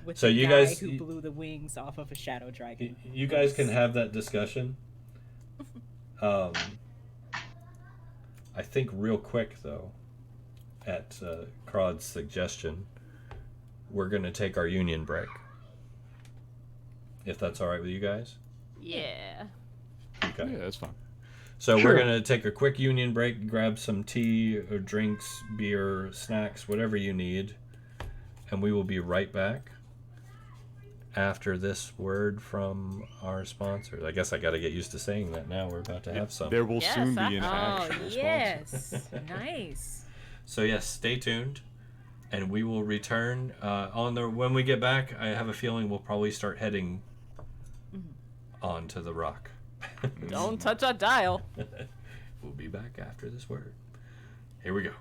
Speaker 2: With
Speaker 1: so
Speaker 2: the
Speaker 1: you
Speaker 2: guy
Speaker 1: guys
Speaker 2: who blew the wings off of a shadow dragon.
Speaker 1: You guys can have that discussion. I think real quick though, at Crod's suggestion, we're gonna take our union break. If that's all right with you guys.
Speaker 4: Yeah.
Speaker 1: Okay.
Speaker 3: Yeah, that's fine.
Speaker 1: So we're gonna take a quick union break, grab some tea or drinks, beer, snacks, whatever you need, and we will be right back after this word from our sponsors. I guess I got to get used to saying that now. We're about to have some.
Speaker 3: There will soon be an actual
Speaker 2: sponsor. Nice.
Speaker 1: So yes, stay tuned, and we will return when we get back. I have a feeling we'll probably start heading onto the rock.
Speaker 4: Don't touch that dial.
Speaker 1: We'll be back after this word. Here we go.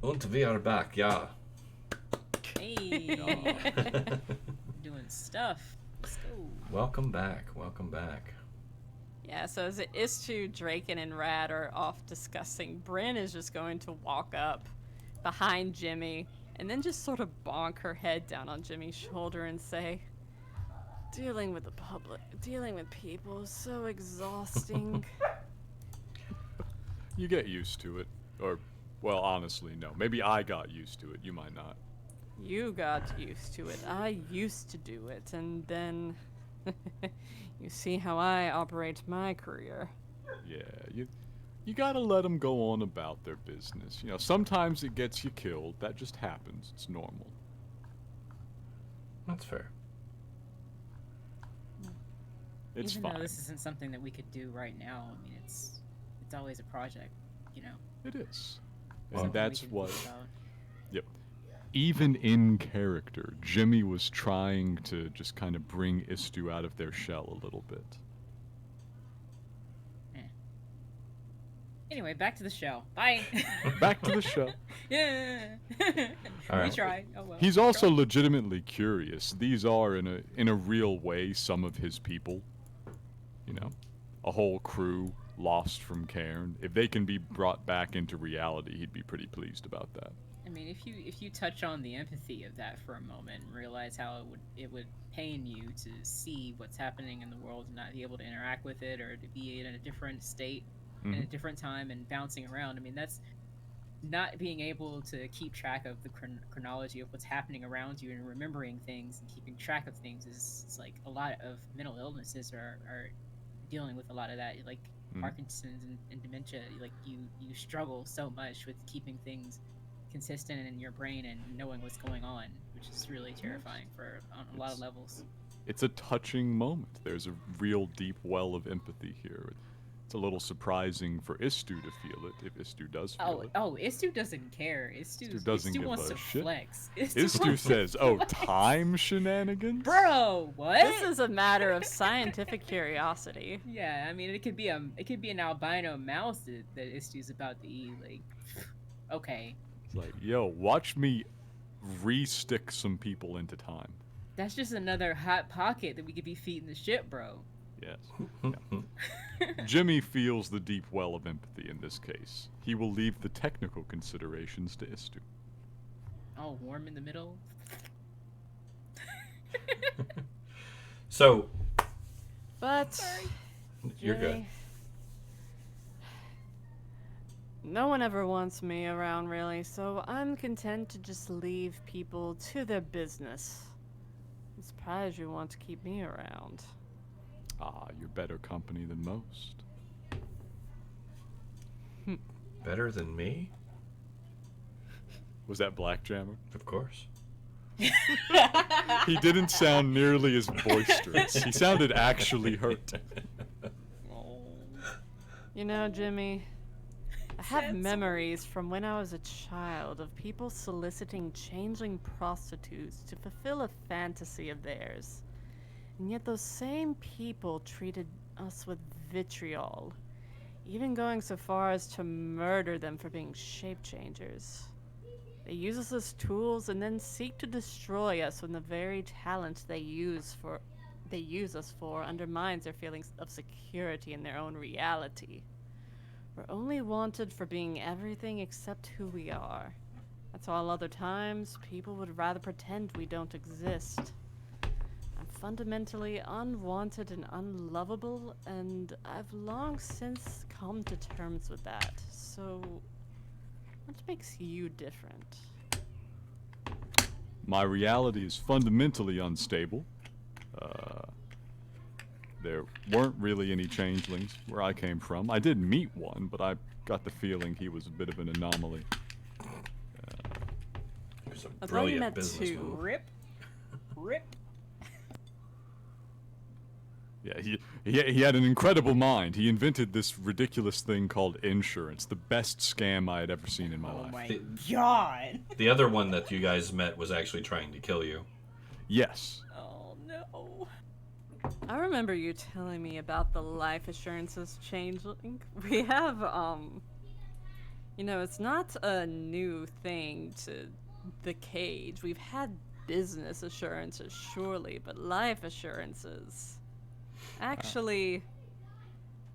Speaker 1: Und wir are back, yeah.
Speaker 2: Hey. Doing stuff. Let's go.
Speaker 1: Welcome back. Welcome back.
Speaker 4: Yeah, so as Istu, Draken, and Rad are off discussing, Bryn is just going to walk up behind Jimmy and then just sort of bonk her head down on Jimmy's shoulder and say, dealing with the public, dealing with people is so exhausting.
Speaker 3: You get used to it. Or, well, honestly, no. Maybe I got used to it. You might not.
Speaker 4: You got used to it. I used to do it, and then you see how I operate my career.
Speaker 3: Yeah, you gotta let them go on about their business. You know, sometimes it gets you killed. That just happens. It's normal.
Speaker 1: That's fair.
Speaker 3: It's
Speaker 2: Even
Speaker 3: fine.
Speaker 2: though this isn't something that we could do right now, I mean, it's always a project, you know.
Speaker 3: It is.
Speaker 1: Well,
Speaker 3: And
Speaker 2: Something we
Speaker 3: that's
Speaker 2: can
Speaker 3: what...
Speaker 2: think about.
Speaker 3: Yep. Even in character, Jimmy was trying to just kind of bring Istu out of their shell a little bit.
Speaker 2: Anyway, back to the show. Bye.
Speaker 3: Back to the show.
Speaker 2: Yeah.
Speaker 1: All right.
Speaker 2: We tried. Oh well.
Speaker 3: He's also legitimately curious. These are, in a real way, some of his people. You know, a whole crew lost from Cairn. If they can be brought back into reality, he'd be pretty pleased about that.
Speaker 2: I mean, if you touch on the empathy of that for a moment and realize how it would pain you to see what's happening in the world and not be able to interact with it, or to be in a different state in a different time and bouncing around. I mean, that's not being able to keep track of the chronology of what's happening around you and remembering things and keeping track of things is like a lot of mental illnesses are dealing with a lot of that, like Parkinson's and dementia. Like you struggle so much with keeping things consistent in your brain and knowing what's going on, which is really terrifying on a lot of levels.
Speaker 3: It's a touching moment. There's a real deep well of empathy here. It's a little surprising for Istu to feel it, if Istu does feel it.
Speaker 2: Oh, Istu doesn't care. Istu
Speaker 3: doesn't give
Speaker 2: wants
Speaker 3: a
Speaker 2: to
Speaker 3: shit.
Speaker 2: flex.
Speaker 3: Istu says, oh, time shenanigans?
Speaker 2: Bro, what?
Speaker 4: This is a matter of scientific curiosity.
Speaker 2: Yeah, I mean, it could be an albino mouse that Istu's about to eat. Like, okay.
Speaker 3: It's like, yo, watch me re-stick some people into time.
Speaker 2: That's just another hot pocket that we could be feeding the ship, bro.
Speaker 3: Yes. Yeah. Jimmy feels the deep well of empathy in this case. He will leave the technical considerations to Istu.
Speaker 2: Oh, warm in the middle.
Speaker 1: So,
Speaker 4: But
Speaker 1: you're good.
Speaker 4: Jimmy, no one ever wants me around, really, so I'm content to just leave people to their business. I'm surprised you want to keep me around.
Speaker 3: Ah, you're better company than most.
Speaker 1: Better than me?
Speaker 3: Was that Black Jammer?
Speaker 1: Of course.
Speaker 3: He didn't sound nearly as boisterous. He sounded actually hurt.
Speaker 4: You know, Jimmy, I have memories from when I was a child of people soliciting changeling prostitutes to fulfill a fantasy of theirs. And yet those same people treated us with vitriol, even going so far as to murder them for being shape changers. They use us as tools and then seek to destroy us when the very talent they use us for undermines their feelings of security in their own reality. We're only wanted for being everything except who we are. That's all other times people would rather pretend we don't exist. I'm fundamentally unwanted and unlovable, and I've long since come to terms with that. So, what makes you different?
Speaker 3: My reality is fundamentally unstable. There weren't really any changelings where I came from. I did meet one, but I got the feeling he was a bit of an anomaly.
Speaker 1: It was a
Speaker 4: I thought you
Speaker 1: brilliant
Speaker 4: meant
Speaker 1: business
Speaker 4: two.
Speaker 1: move.
Speaker 2: Rip.
Speaker 3: Yeah, he had an incredible mind. He invented this ridiculous thing called insurance, the best scam I had ever seen in my
Speaker 2: Oh
Speaker 3: life.
Speaker 2: my god.
Speaker 1: The other one that you guys met was actually trying to kill you.
Speaker 3: Yes.
Speaker 2: Oh no.
Speaker 4: I remember you telling me about the life assurances changeling. We have, You know, it's not a new thing to the cage. We've had business assurances, surely, but life assurances. Actually,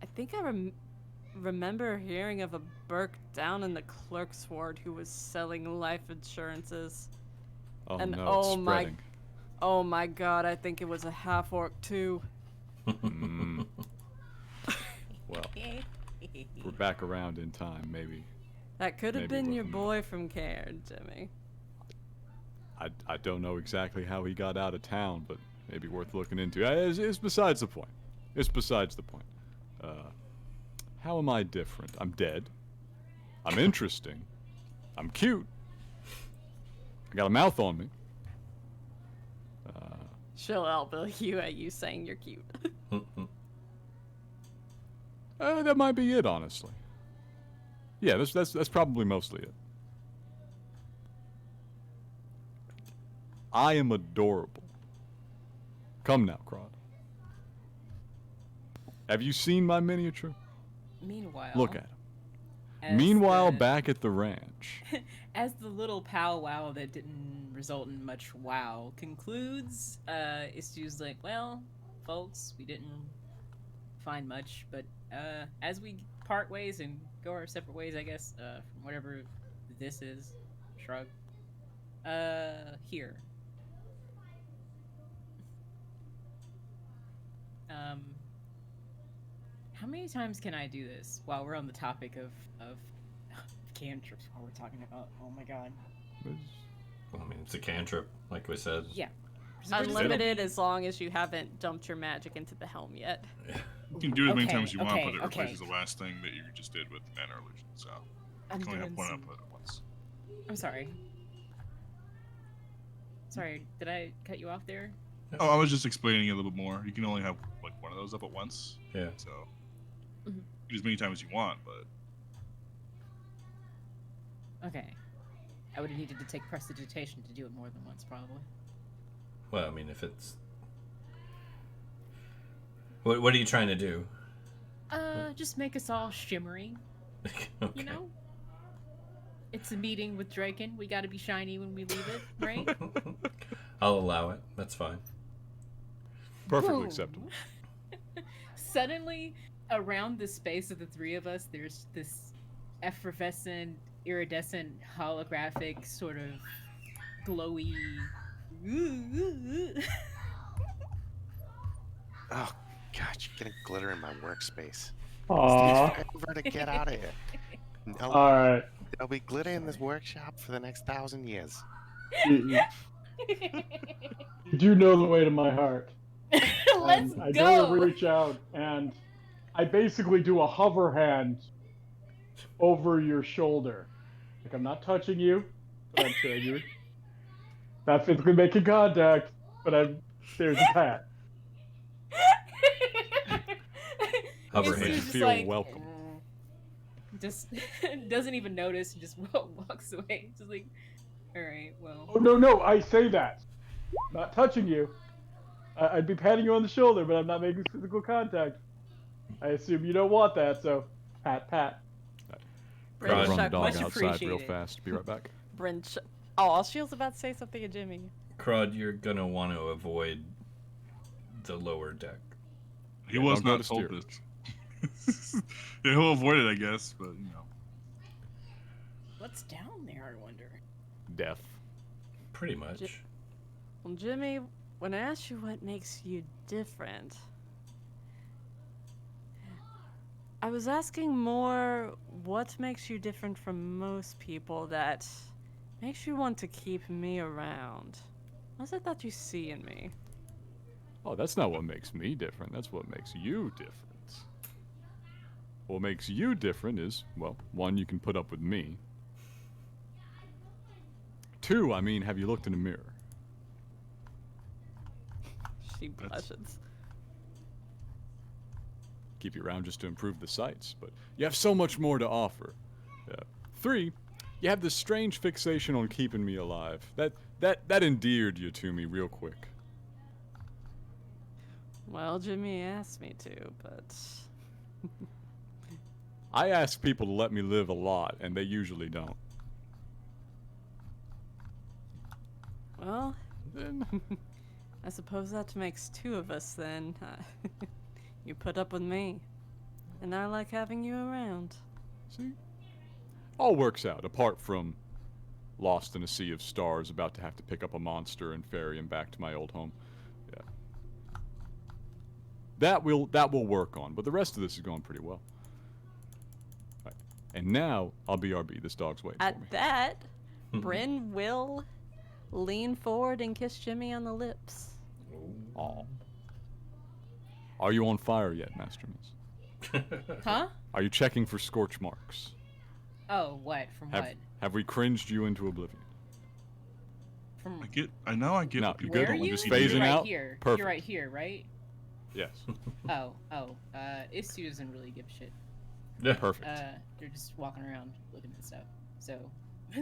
Speaker 4: I think I remember hearing of a Burke down in the clerk's ward who was selling life insurances.
Speaker 3: Oh
Speaker 4: And
Speaker 3: no,
Speaker 4: oh
Speaker 3: it's spreading.
Speaker 4: Oh my god, I think it was a half-orc too.
Speaker 3: Well, we're back around in time, maybe.
Speaker 4: That could have
Speaker 3: Maybe
Speaker 4: been your
Speaker 3: looking-
Speaker 4: boy from Cairn, Jimmy.
Speaker 3: I don't know exactly how he got out of town, but maybe worth looking into. It's besides the point. It's besides the point. How am I different? I'm dead. I'm interesting. I'm cute. I got a mouth on me.
Speaker 4: She'll elbow you at you saying you're cute.
Speaker 3: That might be it, honestly. Yeah, that's probably mostly it. I am adorable. Come now, Crod. Have you seen my miniature?
Speaker 2: Meanwhile,
Speaker 3: Look at him.
Speaker 2: as
Speaker 3: Meanwhile,
Speaker 2: the-
Speaker 3: back at the ranch.
Speaker 2: as the little powwow that didn't result in much wow concludes, Istu's like, well, folks, we didn't find much, but as we part ways and go our separate ways, I guess, from whatever this is, shrug, here. How many times can I do this while we're on the topic of cantrips while we're talking about, oh my god.
Speaker 1: I mean, it's a cantrip, like we said.
Speaker 2: Yeah.
Speaker 4: Unlimited as long as you haven't dumped your magic into the helm yet.
Speaker 5: You can do it as many
Speaker 2: Okay,
Speaker 5: times as you want,
Speaker 2: okay,
Speaker 5: but it
Speaker 2: okay.
Speaker 5: replaces the last thing that you just did with Mana Illusion. So
Speaker 2: I'm
Speaker 5: you can only have
Speaker 2: doing
Speaker 5: one
Speaker 2: some-
Speaker 5: output at once.
Speaker 2: I'm sorry. Sorry, did I cut you off there?
Speaker 5: Oh, I was just explaining it a little bit more. You can only have like one of those up at once.
Speaker 1: Yeah.
Speaker 5: So
Speaker 2: Mhm.
Speaker 5: you do as many times as you want, but
Speaker 2: Okay. I would have needed to take prestidigitation to do it more than once, probably.
Speaker 1: Well, I mean, if it's... What are you trying to do?
Speaker 2: Just make us all shimmering,
Speaker 1: Okay.
Speaker 2: you know? It's a meeting with Draken. We gotta be shiny when we leave it, right?
Speaker 1: I'll allow it. That's fine.
Speaker 3: Perfectly
Speaker 2: Boom.
Speaker 3: acceptable.
Speaker 2: Suddenly, around the space of the three of us, there's this effervescent, iridescent, holographic, sort of glowy...
Speaker 6: Oh, God, you're getting glitter in my workspace.
Speaker 7: Aww.
Speaker 6: It's over to get out of here. No,
Speaker 7: Alright.
Speaker 6: there'll be glitter in this workshop for the next 1,000 years.
Speaker 7: You do know the way to my heart.
Speaker 2: Let's
Speaker 7: And I
Speaker 2: go!
Speaker 7: go to reach out, and I basically do a hover hand over your shoulder. Like, I'm not touching you, but I'm showing you. Not physically making contact, but there's a pat.
Speaker 1: Hover
Speaker 2: It's
Speaker 1: hand.
Speaker 2: just
Speaker 3: Feel
Speaker 2: like,
Speaker 3: welcome.
Speaker 2: Just doesn't even notice, just walks away. Just like, alright, well.
Speaker 7: Oh, no, I say that. Not touching you. I'd be patting you on the shoulder, but I'm not making physical contact. I assume you don't want that, so pat, pat.
Speaker 4: Bryn,
Speaker 1: Run
Speaker 3: Run the
Speaker 4: Chuck,
Speaker 3: dog
Speaker 2: much
Speaker 3: outside real
Speaker 2: appreciated.
Speaker 3: fast. Be right back.
Speaker 4: Bryn, oh, she was about to say something to Jimmy.
Speaker 1: Crud, you're gonna want to avoid the lower deck.
Speaker 5: he
Speaker 3: Yeah,
Speaker 5: was
Speaker 3: don't go
Speaker 5: not
Speaker 3: to
Speaker 5: told
Speaker 3: steerage.
Speaker 5: this. Yeah, he'll avoid it, I guess, but you know.
Speaker 2: What's down there, I wonder?
Speaker 3: Death.
Speaker 1: Pretty much.
Speaker 4: Well, Jimmy, when I asked you what makes you different, I was asking more what makes you different from most people that makes you want to keep me around. What's it that you see in me?
Speaker 3: Oh, that's not what makes me different. That's what makes you different. What makes you different is, well, one, you can put up with me. Two, I mean, have you looked in a mirror?
Speaker 4: She blushes.
Speaker 3: Keep you around just to improve the sights, but you have so much more to offer. Three, you have this strange fixation on keeping me alive. That endeared you to me real quick.
Speaker 4: Well, Jimmy asked me to, but
Speaker 3: I ask people to let me live a lot, and they usually don't.
Speaker 4: Well, I suppose that makes two of us then. You put up with me, and I like having you around.
Speaker 3: See? All works out, apart from lost in a sea of stars, about to have to pick up a monster and ferry him back to my old home. Yeah. That will work on, but the rest of this is going pretty well. Right. And now, I'll BRB. This dog's waiting for me.
Speaker 4: At that, Bryn will lean forward and kiss Jimmy on the lips.
Speaker 3: Aw. Are you on fire yet, Master Miss?
Speaker 2: Huh?
Speaker 3: Are you checking for scorch marks?
Speaker 2: Oh, what? From what?
Speaker 3: Have we cringed you into oblivion?
Speaker 2: From
Speaker 5: I get what
Speaker 3: No,
Speaker 5: people
Speaker 3: you
Speaker 2: where
Speaker 3: good?
Speaker 2: are
Speaker 3: I'm
Speaker 2: you?
Speaker 3: just
Speaker 2: You're
Speaker 3: phasing
Speaker 2: right
Speaker 3: out?
Speaker 2: here.
Speaker 3: Perfect.
Speaker 2: You're right here, right?
Speaker 3: Yes.
Speaker 2: Istu doesn't really give a shit.
Speaker 1: Yeah.
Speaker 3: Perfect.
Speaker 2: They're just walking around looking at stuff. So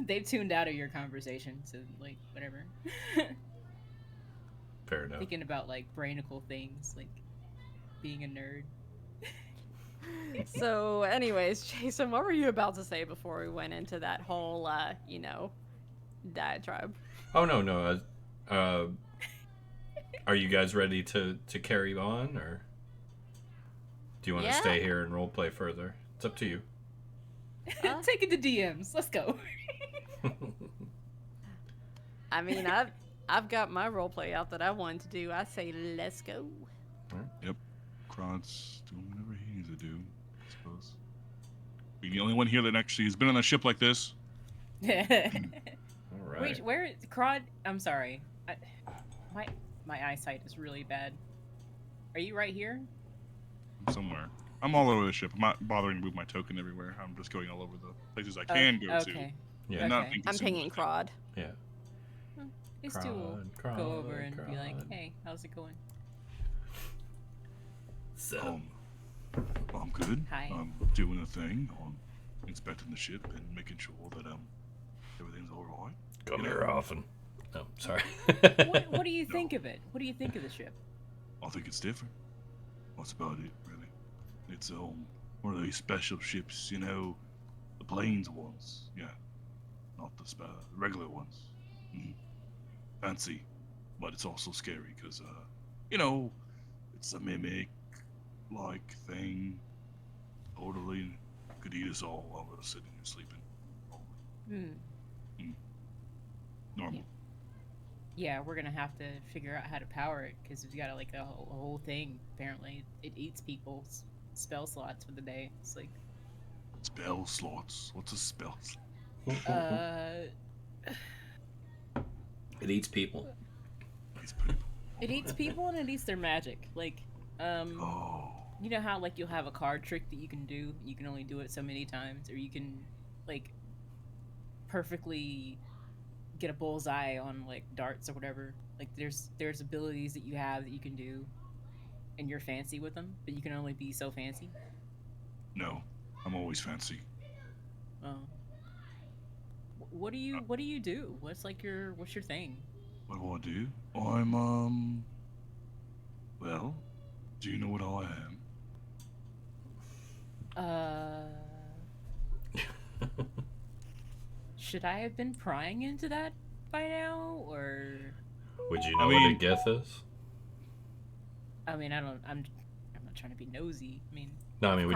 Speaker 2: they've tuned out of your conversation, so like whatever.
Speaker 1: Fair enough.
Speaker 2: Thinking about like brainical things, like being a nerd.
Speaker 4: So, anyways, Jason, what were you about to say before we went into that whole, diatribe?
Speaker 1: Oh no. Are you guys ready to carry on, or do you want to
Speaker 4: Yeah.
Speaker 1: stay here and roleplay further? It's up to you.
Speaker 2: Take it to DMs. Let's go.
Speaker 4: I mean, I've got my roleplay out that I wanted to do. I say, let's go.
Speaker 5: Yep. Kron's doing whatever he needs to do, I suppose. Being the only one here that actually has been on a ship like this.
Speaker 1: All right.
Speaker 2: Wait, where is Crod? I'm sorry. My eyesight is really bad. Are you right here?
Speaker 5: I'm somewhere. I'm all over the ship. I'm not bothering to move my token everywhere. I'm just going all over the places I can go to.
Speaker 2: Okay.
Speaker 1: Yeah.
Speaker 5: And not
Speaker 2: Okay.
Speaker 5: being
Speaker 4: I'm
Speaker 5: consumed
Speaker 4: pinging
Speaker 5: by them.
Speaker 4: Crod.
Speaker 1: Yeah.
Speaker 2: These two will
Speaker 1: Crod,
Speaker 2: go over and be like,
Speaker 1: Crod.
Speaker 2: "Hey, how's it going?"
Speaker 1: So.
Speaker 5: Well, I'm good.
Speaker 2: Hi.
Speaker 5: I'm doing a thing on inspecting the ship and making sure that everything's all right.
Speaker 1: Come here often. Oh, sorry.
Speaker 2: What do you think of it? What do you think of the ship?
Speaker 5: I think it's different. What's about it, really? It's one of these special ships, the planes ones. Yeah, not the regular ones. Fancy, but it's also scary because it's a mimic-like thing. Totally could eat us all while we're sitting here sleeping. Normal.
Speaker 2: Yeah, we're gonna have to figure out how to power it because we've got like a whole thing. Apparently, it eats people's spell slots for the day. It's like
Speaker 5: Spell slots. What's a spell slot?
Speaker 1: It eats people.
Speaker 5: These people.
Speaker 2: It eats people and it eats their magic. Like,
Speaker 5: Oh.
Speaker 2: you know how like you'll have a card trick that you can do. You can only do it so many times, or you can like perfectly get a bullseye on like darts or whatever. Like there's abilities that you have that you can do, and you're fancy with them, but you can only be so fancy.
Speaker 5: No, I'm always fancy.
Speaker 2: Oh. What do you do? What's your thing?
Speaker 5: What do I do? I'm well, do you know what I am?
Speaker 2: Should I have been prying into that by now, or?
Speaker 1: Would you know what a gith is?
Speaker 2: I mean, I'm not trying to be nosy. I mean,
Speaker 1: No, I mean,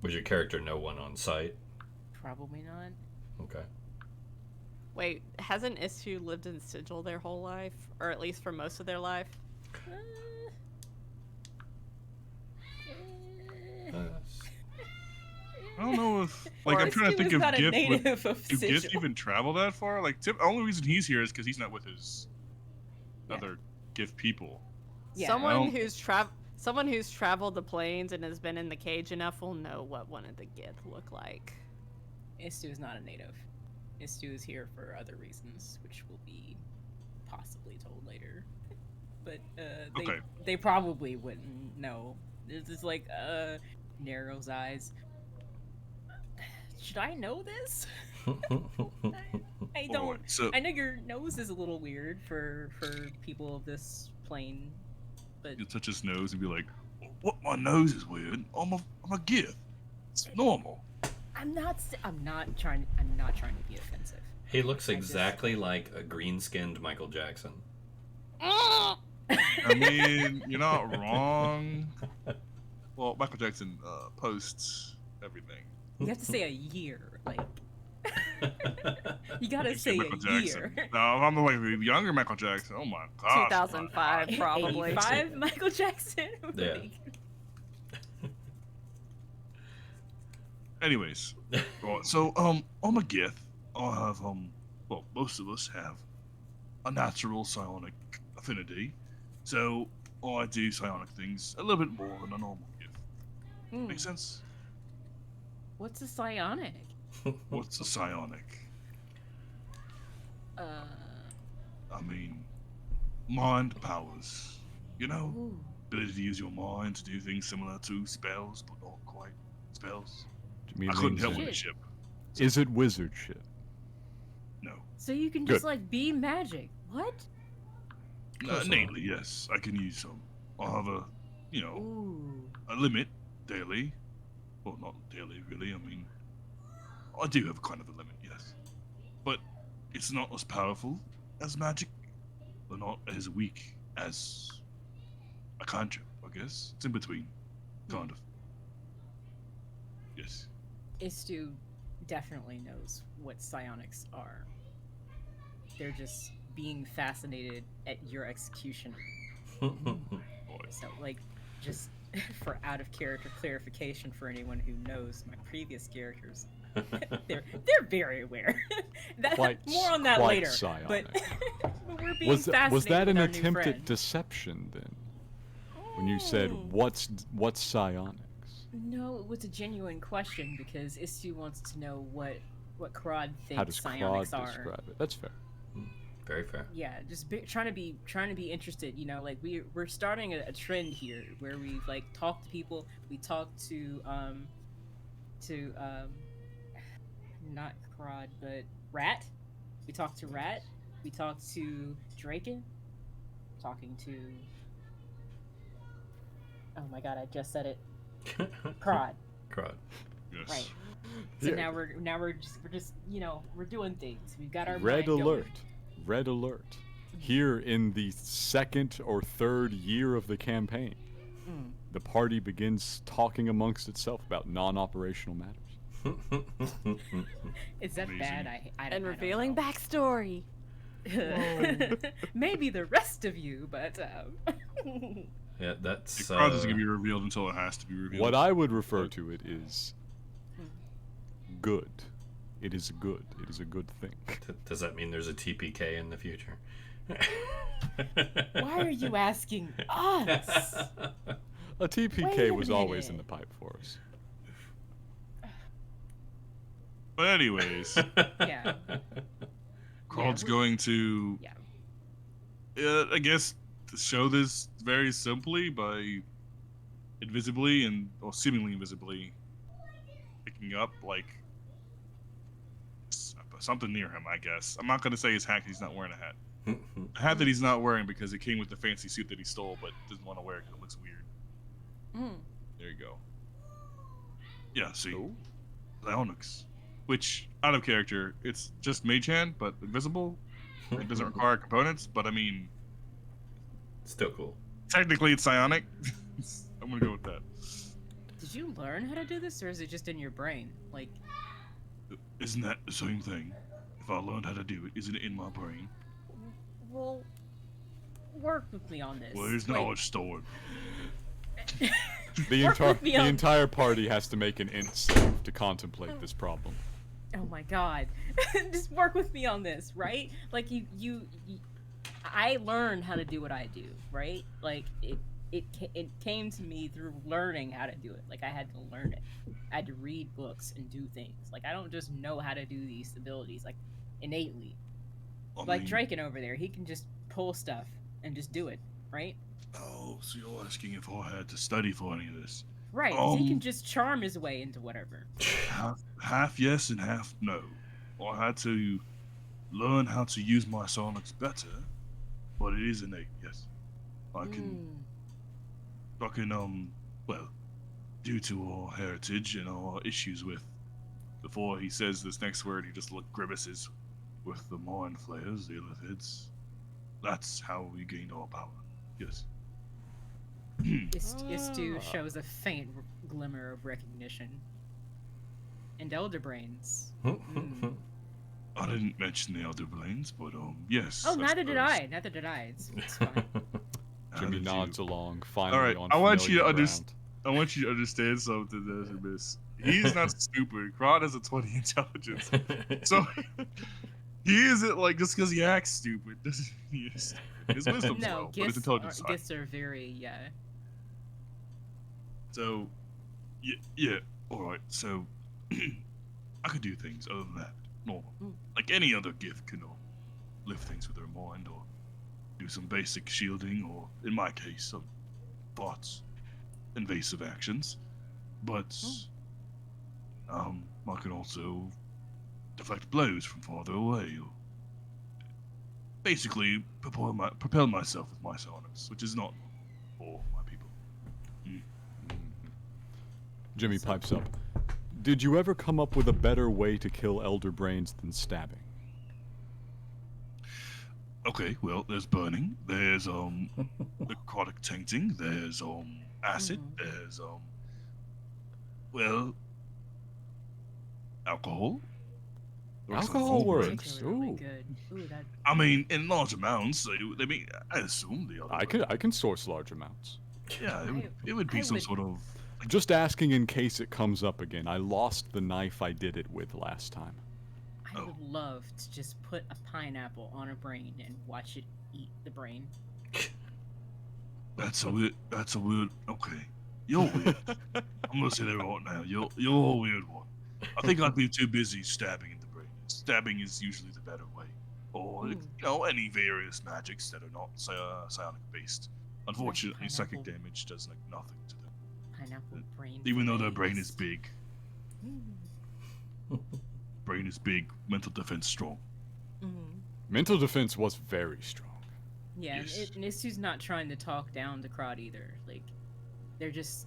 Speaker 1: would your character know one on sight?
Speaker 2: probably not.
Speaker 1: Okay.
Speaker 4: Wait, hasn't Istu lived in Sigil their whole life? Or at least for most of their life?
Speaker 5: I don't know if I'm trying to think
Speaker 2: Istu is
Speaker 5: if
Speaker 2: not a
Speaker 5: Gift
Speaker 2: native of
Speaker 5: do Gifts
Speaker 2: Sigil.
Speaker 5: even travel that far? Like, the only reason he's here is because he's not with his
Speaker 2: Yeah.
Speaker 5: other Gift people.
Speaker 2: Yeah.
Speaker 4: Someone
Speaker 5: Well-
Speaker 4: who's traveled the plains and has been in the cage enough will know what one of the Gith look like.
Speaker 2: Istu is not a native. Istu is here for other reasons, which will be possibly told later. But
Speaker 5: Okay.
Speaker 2: they probably wouldn't know. There's just like Narrow's eyes. Should I know this? I don't.
Speaker 5: Alright, so
Speaker 2: I know your nose is a little weird for people of this plane, but
Speaker 5: you touch his nose and be like, "What? My nose is weird. I'm a Gift. It's normal."
Speaker 2: I'm not trying to be offensive.
Speaker 1: He looks exactly like a green-skinned Michael Jackson.
Speaker 5: I mean, you're not wrong. Well, Michael Jackson posts everything.
Speaker 2: You have to say a year, like. You gotta say
Speaker 5: Michael
Speaker 2: a year.
Speaker 5: No, I'm like the younger Michael Jackson. Oh my gosh.
Speaker 4: 2005, probably.
Speaker 2: 85 Michael Jackson.
Speaker 1: Yeah.
Speaker 5: Anyways, so I'm a Gith. I have well, most of us have a natural psionic affinity, so I do psionic things a little bit more than a normal Gith. Make sense?
Speaker 2: What's a psionic?
Speaker 5: What's a psionic? I mean, mind powers. You know,
Speaker 2: Ooh.
Speaker 5: ability to use your mind to do things similar to spells, but not quite spells.
Speaker 3: You mean
Speaker 5: I couldn't help
Speaker 3: wings
Speaker 5: with the
Speaker 2: Shit.
Speaker 5: ship.
Speaker 3: Is it wizard shit?
Speaker 5: No.
Speaker 2: So you can just
Speaker 3: Good.
Speaker 2: like be magic. What?
Speaker 5: Innately, yes. I can use some. I'll have a,
Speaker 2: Ooh.
Speaker 5: a limit daily. Well, not daily, really. I mean, I do have kind of a limit, yes. But it's not as powerful as magic, or not as weak as a cantrip, I guess. It's in between, kind of. Yes.
Speaker 2: Istu definitely knows what psionics are. They're just being fascinated at your execution. So, like, just for out of character clarification for anyone who knows my previous characters, they're very aware. More on that
Speaker 3: quite
Speaker 2: later.
Speaker 3: psionic.
Speaker 2: But we're being
Speaker 3: Was
Speaker 2: fascinated
Speaker 3: that an
Speaker 2: with our new
Speaker 3: attempt
Speaker 2: friend.
Speaker 3: at deception then? When you said what's psionics?
Speaker 2: No, it was a genuine question because Istu wants to know what Krod thinks
Speaker 3: How does
Speaker 2: psionics
Speaker 3: Claude
Speaker 2: are.
Speaker 3: describe it? That's fair.
Speaker 1: Very fair.
Speaker 2: Yeah, just trying to be interested. You know, like we're starting a trend here where we like talk to people. We talk to not Krod but Rat. We talk to Rat. We talk to Draken. Talking to. Oh my god! I just said it. Krod.
Speaker 1: Crud.
Speaker 5: Yes.
Speaker 2: Right. So
Speaker 3: Yeah.
Speaker 2: now we're just we're doing things. We've got our
Speaker 3: Red
Speaker 2: mind
Speaker 3: alert.
Speaker 2: going.
Speaker 3: Red alert. Here in the second or third year of the campaign, the party begins talking amongst itself about non-operational matters.
Speaker 2: Is that
Speaker 5: Amazing.
Speaker 2: bad? I
Speaker 4: And
Speaker 2: don't
Speaker 4: revealing
Speaker 2: know.
Speaker 4: backstory.
Speaker 2: Maybe the rest of you, but
Speaker 1: Yeah, that's
Speaker 5: The crowd isn't going to be revealed until it has to be revealed.
Speaker 3: What I would refer to it is good. It is good. It is a good thing.
Speaker 1: Does that mean there's a TPK in the future?
Speaker 2: why are you asking us?
Speaker 3: A TPK
Speaker 2: Wait a
Speaker 3: was always in
Speaker 2: minute.
Speaker 3: the pipe for us.
Speaker 5: But anyways,
Speaker 2: Yeah.
Speaker 5: Crowd's
Speaker 2: we're-
Speaker 5: going to,
Speaker 2: Yeah.
Speaker 5: I guess, to show this very simply by invisibly or seemingly invisibly picking up, like, something near him, I guess. I'm not going to say his hat 'cause he's not wearing a hat. A hat that he's not wearing because it came with the fancy suit that he stole, but doesn't want to wear it because it looks weird. There you go. Yeah, see? Psionics. Which, out of character, it's just Mage Hand, but invisible. It doesn't require components, but I mean,
Speaker 1: Still cool.
Speaker 5: technically it's psionic. I'm gonna go with that.
Speaker 2: Did you learn how to do this, or is it just in your brain? Like,
Speaker 5: Isn't that the same thing? If I learned how to do it, isn't it in my brain?
Speaker 2: well, work with me on this.
Speaker 5: Where's
Speaker 2: Like,
Speaker 5: knowledge stored?
Speaker 3: The,
Speaker 2: Work with me on-
Speaker 3: entire party has to make an int save to contemplate this problem.
Speaker 2: Oh my god. Just work with me on this, right? Like you I learned how to do what I do, right? Like it came to me through learning how to do it. Like I had to learn it. I had to read books and do things. Like I don't just know how to do these abilities like innately.
Speaker 5: I
Speaker 2: Like
Speaker 5: mean,
Speaker 2: Draken over there, he can just pull stuff and just do it, right?
Speaker 5: Oh, so you're asking if I had to study for any of this?
Speaker 2: Right. He can just charm his way into whatever.
Speaker 5: Half yes and half no. I had to learn how to use my psionics better, but it is innate, yes. I can, well, due to our heritage and our issues with before he says this next word, he just grimaces. With the Mind Flayers, the Illithids, that's how we gained our power. Yes.
Speaker 2: Istu shows a faint glimmer of recognition. And Elder Brains.
Speaker 5: I didn't mention the Elder Brains, but yes.
Speaker 2: Oh, neither did I. Neither did I. It's fine.
Speaker 3: Jimmy nods along, finally
Speaker 5: All right,
Speaker 3: on
Speaker 5: I want you to
Speaker 3: ground.
Speaker 5: I want you to understand something, there, Miss. He's not stupid. Krod has a 20 intelligence, so he isn't like just because he acts stupid doesn't mean he is stupid. His wisdom's low, but his intelligence is high.
Speaker 2: Gifts are very
Speaker 5: So, yeah. All right. So, I could do things other than that. Normal, like any other gift can lift things with their mind or do some basic shielding, or in my case, some thoughts, invasive actions. But I can also deflect blows from farther away, or basically propel myself with my psionics, which is not for my people.
Speaker 3: Jimmy pipes up. Did you ever come up with a better way to kill Elder Brains than stabbing?
Speaker 5: Okay, well, there's burning, there's necrotic tainting, there's acid, there's alcohol.
Speaker 3: Alcohol works. Ooh.
Speaker 2: good. Ooh, that...
Speaker 5: I mean, in large amounts. I assume the other.
Speaker 3: I can source large amounts.
Speaker 5: Yeah, it would be some sort of.
Speaker 3: Just asking in case it comes up again. I lost the knife I did it with last time.
Speaker 2: I would love to just put a pineapple on a brain and watch it eat the brain.
Speaker 5: That's a weird. Okay, you're weird. I'm gonna say that right now. You're a weird one. I think I'd be too busy stabbing in the brain. Stabbing is usually the better way, or any various magics that are not psionic based. Unfortunately, psychic damage does nothing to them.
Speaker 2: Pineapple brain.
Speaker 5: Even though their brain is big. Brain is big, mental defense strong.
Speaker 3: Mental defense was very strong.
Speaker 2: Yeah,
Speaker 5: Yes.
Speaker 2: and Istu's not trying to talk down to Krod either. Like, they're just.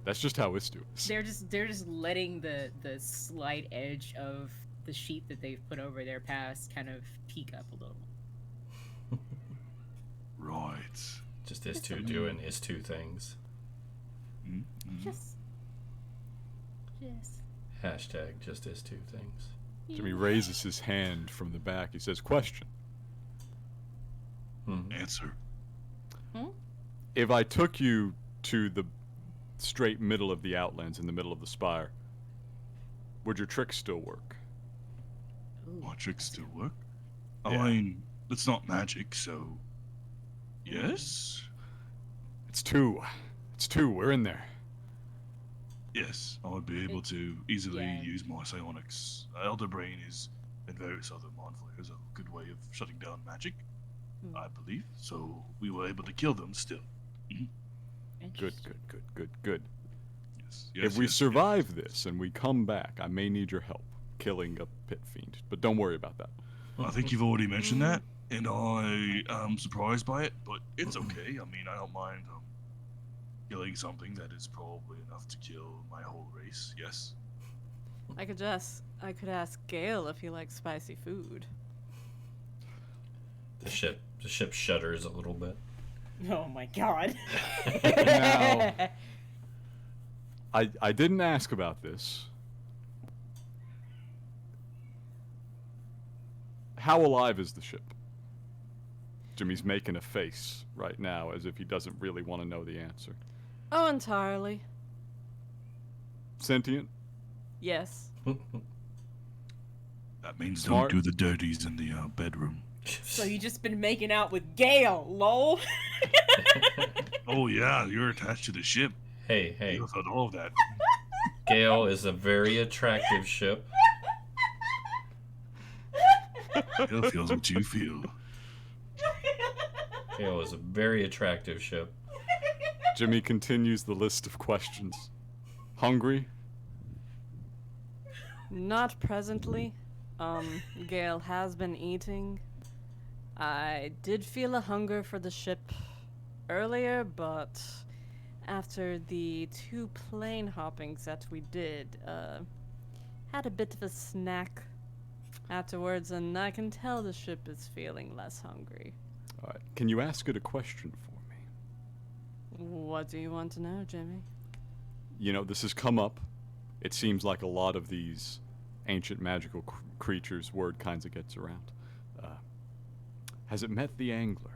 Speaker 3: That's just how Istu is.
Speaker 2: They're just letting the slight edge of the sheet that they've put over their past kind of peek up a little.
Speaker 5: Right.
Speaker 1: Just Istu doing Istu things.
Speaker 2: Just.
Speaker 1: Hashtag just Istu things.
Speaker 3: Jimmy raises his hand from the back. He says, question.
Speaker 5: Answer.
Speaker 3: If I took you to the straight middle of the Outlands, in the middle of the spire, would your trick still work?
Speaker 5: My tricks still work? I mean, it's not magic, so... Yes?
Speaker 3: It's two. We're in there.
Speaker 5: Yes, I would be able to easily use my psionics. Elder Brain and various other mind flayers are a good way of shutting down magic, I believe. So we were able to kill them still.
Speaker 3: Good.
Speaker 5: Yes.
Speaker 3: If we survive this and we come back, I may need your help killing a pit fiend. But don't worry about that.
Speaker 5: I think you've already mentioned that, and I am surprised by it, but it's okay. I mean, I don't mind killing something that is probably enough to kill my whole race. Yes.
Speaker 4: I could ask Gale if he likes spicy food.
Speaker 1: The ship shudders a little bit.
Speaker 2: Oh my god.
Speaker 3: Now, I didn't ask about this. How alive is the ship? Jimmy's making a face right now as if he doesn't really want to know the answer.
Speaker 4: Oh, entirely.
Speaker 3: Sentient?
Speaker 4: Yes.
Speaker 5: That means
Speaker 3: Smart.
Speaker 5: don't do the dirties in the bedroom.
Speaker 2: So you just been making out with Gale, lol.
Speaker 5: Oh yeah, you're attached to the ship.
Speaker 1: Hey.
Speaker 5: You thought all of that.
Speaker 1: Gale is a very attractive ship.
Speaker 5: Gale feels what you feel.
Speaker 1: Gale is a very attractive ship.
Speaker 3: Jimmy continues the list of questions. Hungry?
Speaker 4: Not presently. Gale has been eating. I did feel a hunger for the ship earlier, but after the 2 plane hoppings that we did, had a bit of a snack afterwards, and I can tell the ship is feeling less hungry.
Speaker 3: All right. Can you ask it a question for me?
Speaker 4: What do you want to know, Jimmy?
Speaker 3: You know, this has come up. It seems like a lot of these ancient magical creatures, word kinds of gets around. Has it met the angler?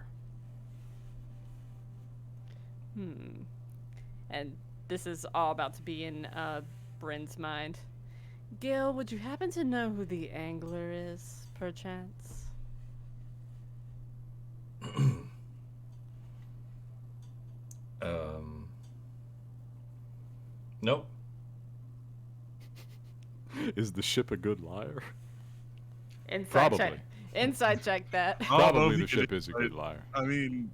Speaker 4: And this is all about to be in Bryn's mind. Gil, would you happen to know who the angler is, perchance?
Speaker 1: Nope.
Speaker 3: Is the ship a good liar?
Speaker 4: Inside
Speaker 3: Probably.
Speaker 4: check. Inside check that.
Speaker 3: Probably the ship is a good liar.
Speaker 5: I mean,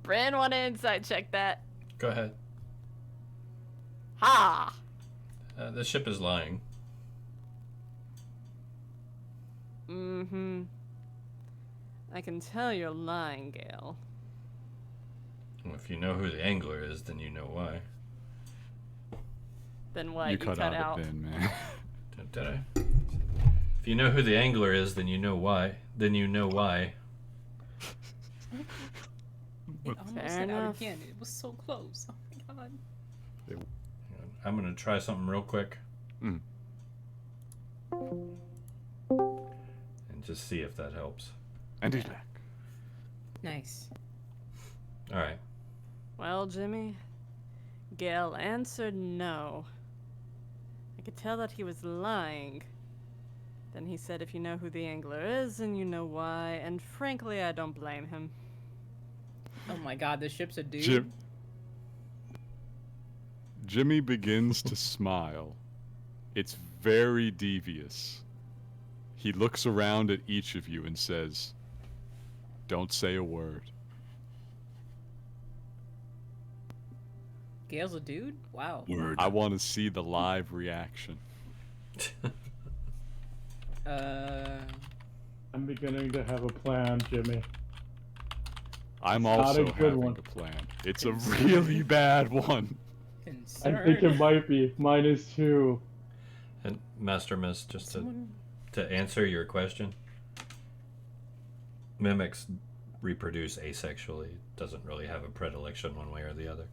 Speaker 4: Bryn, want to inside check that?
Speaker 1: Go ahead.
Speaker 4: Ha!
Speaker 1: The ship is lying.
Speaker 4: Mm-hmm. I can tell you're lying, Gale.
Speaker 1: Well, if you know who the angler is, then you know why.
Speaker 4: Then what?
Speaker 3: You cut out
Speaker 4: out.
Speaker 3: a bin, man.
Speaker 1: Did I? If you know who the angler is, then you know why. Then you know why.
Speaker 2: It almost
Speaker 4: Fair
Speaker 2: said out
Speaker 4: enough.
Speaker 2: again. It was so close. Oh my god.
Speaker 1: I'm gonna try something real quick.
Speaker 3: Mm.
Speaker 1: And just see if that helps.
Speaker 3: And he's back.
Speaker 2: Nice.
Speaker 1: Alright.
Speaker 4: Well, Jimmy, Gale answered no. I could tell that he was lying. Then he said if you know who the angler is, then you know why, and frankly, I don't blame him.
Speaker 2: Oh my god, the ship's a dude.
Speaker 3: Jimmy begins to smile. It's very devious. He looks around at each of you and says, "Don't say a word."
Speaker 2: Gale's a dude? Wow.
Speaker 5: word.
Speaker 3: I want to see the live reaction.
Speaker 7: I'm beginning to have a plan, Jimmy.
Speaker 3: I'm
Speaker 7: Not
Speaker 3: also
Speaker 7: a good
Speaker 3: having
Speaker 7: one.
Speaker 3: a plan. It's a really bad one.
Speaker 7: I
Speaker 2: Concern.
Speaker 7: think it might be. Mine is too.
Speaker 1: And Master Miss, just
Speaker 2: Someone-
Speaker 1: to answer your question, mimics reproduce asexually. Doesn't really have a predilection one way or the other.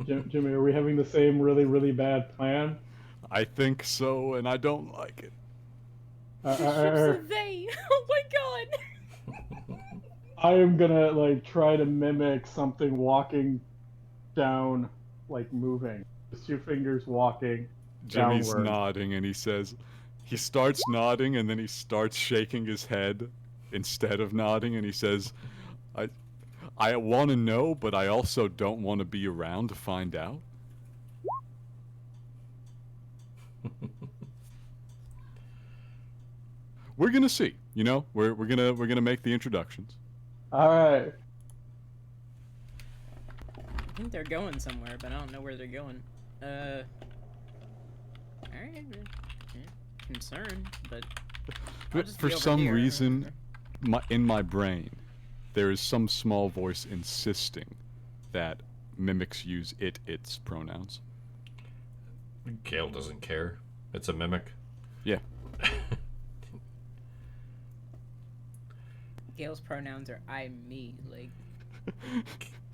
Speaker 7: Jimmy, are we having the same really, really bad plan?
Speaker 3: I think so, and I don't like it.
Speaker 2: The ship's a they. Oh my god.
Speaker 7: I am gonna like try to mimic something walking down, like moving. Just two fingers walking.
Speaker 3: Jimmy's
Speaker 7: Downward.
Speaker 3: nodding, and he starts nodding, and then he starts shaking his head instead of nodding, and he says, I want to know, but I also don't want to be around to find out. We're gonna see. You know, we're gonna make the introductions.
Speaker 7: All right.
Speaker 2: I think they're going somewhere, but I don't know where they're going. Alright. Concerned, but I'll just
Speaker 3: For
Speaker 2: be over
Speaker 3: some
Speaker 2: here.
Speaker 3: reason, in my brain, there is some small voice insisting that mimics use its pronouns.
Speaker 1: Gale doesn't care. It's a mimic.
Speaker 3: Yeah.
Speaker 2: Gale's pronouns are I, me. Like,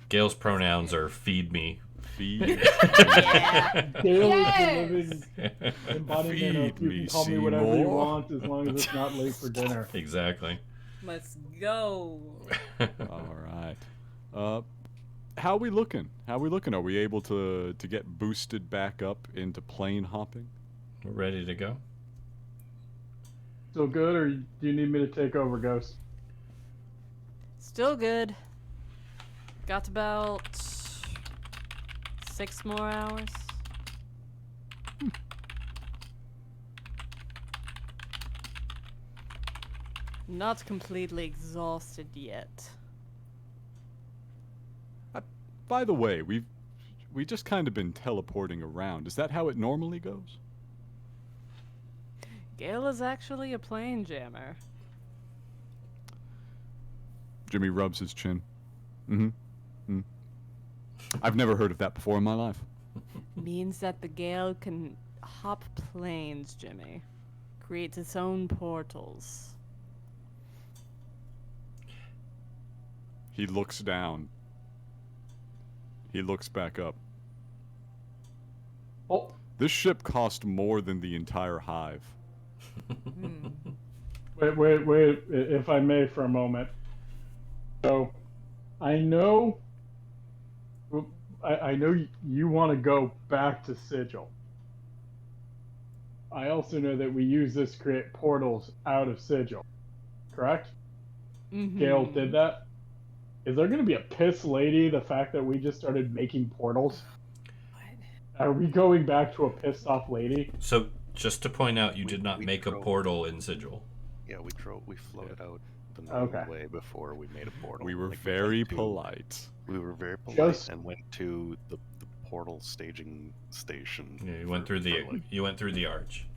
Speaker 1: Gale's pronouns are feed me.
Speaker 3: Feed.
Speaker 4: Yeah.
Speaker 7: Gale
Speaker 4: Yes!
Speaker 7: is the living embodiment of
Speaker 3: Feed
Speaker 7: you
Speaker 3: me,
Speaker 7: can call me whatever you
Speaker 3: Seymour.
Speaker 7: want as long as it's not late for dinner.
Speaker 1: Exactly.
Speaker 2: let's go.
Speaker 3: All right. How we looking? Are we able to get boosted back up into plane hopping?
Speaker 1: We're ready to go.
Speaker 7: Still good, or do you need me to take over, Ghost?
Speaker 4: Still good. Got about 6 more hours. Not completely exhausted yet.
Speaker 3: By the way, we just kind of been teleporting around. Is that how it normally goes?
Speaker 4: Gale is actually a plane jammer.
Speaker 3: Jimmy rubs his chin. I've never heard of that before in my life.
Speaker 4: Means that the Gale can hop planes, Jimmy. Creates its own portals.
Speaker 3: He looks down. He looks back up.
Speaker 7: Oh,
Speaker 3: This ship cost more than the entire hive.
Speaker 7: wait, if I may for a moment. So, I know you want to go back to Sigil. I also know that we use this to create portals out of Sigil. Correct? Gale did that? Is there going to be a piss lady the fact that we just started making portals? What? Are we going back to a pissed off lady?
Speaker 1: So, just to point out, you did not make a portal in Sigil.
Speaker 6: Yeah, we floated out the normal way before we made a portal.
Speaker 3: We were very polite.
Speaker 6: We were very polite and went to the portal staging station.
Speaker 1: Yeah, you went through the arch.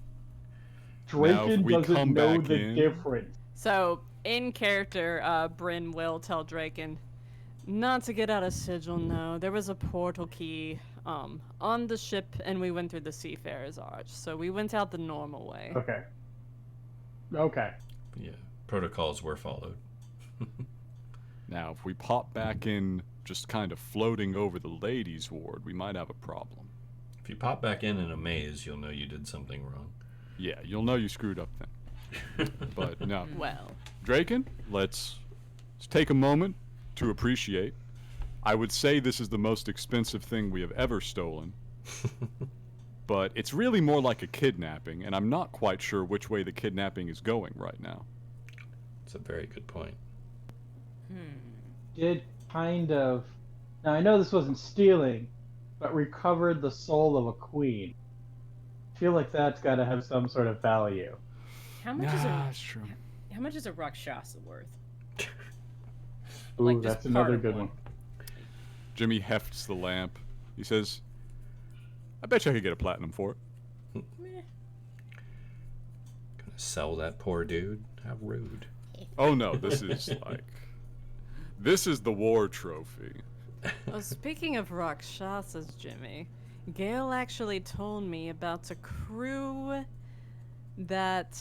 Speaker 7: Draken doesn't know the difference.
Speaker 4: So, in character, Bryn will tell Draken not to get out of Sigil, no. There was a portal key on the ship, and we went through the Seafarer's Arch. So we went out the normal way.
Speaker 7: Okay.
Speaker 1: Yeah, protocols were followed.
Speaker 3: Now, if we pop back in just kind of floating over the ladies' ward, we might have a problem.
Speaker 1: If you pop back in a maze, you'll know you did something wrong.
Speaker 3: Yeah, you'll know you screwed up then. But no.
Speaker 4: Well.
Speaker 3: Draken, let's take a moment to appreciate. I would say this is the most expensive thing we have ever stolen. But it's really more like a kidnapping, and I'm not quite sure which way the kidnapping is going right now.
Speaker 1: It's a very good point.
Speaker 7: Did kind of... Now, I know this wasn't stealing, but recovered the soul of a queen. I feel like that's got to have some sort of value.
Speaker 2: How much
Speaker 3: that's true.
Speaker 2: How much is a Rakshasa worth?
Speaker 7: Ooh,
Speaker 2: Like,
Speaker 7: that's
Speaker 2: just
Speaker 7: another
Speaker 2: part of
Speaker 7: good
Speaker 2: one.
Speaker 7: one.
Speaker 3: Jimmy hefts the lamp. He says, I bet you I could get a platinum for it.
Speaker 1: Gonna sell that poor dude? How rude.
Speaker 3: Oh no, this is like... This is the war trophy.
Speaker 4: Well, speaking of Rakshasas, Jimmy, Gale actually told me about a crew that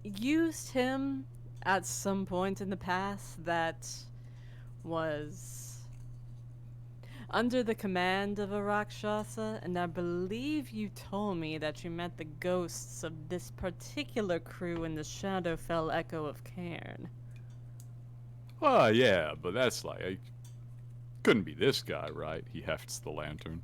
Speaker 4: used him at some point in the past that was under the command of a Rakshasa, and I believe you told me that you met the ghosts of this particular crew in the Shadowfell Echo of Cairn.
Speaker 3: Well, yeah, but that's like... couldn't be this guy, right? He hefts the lantern.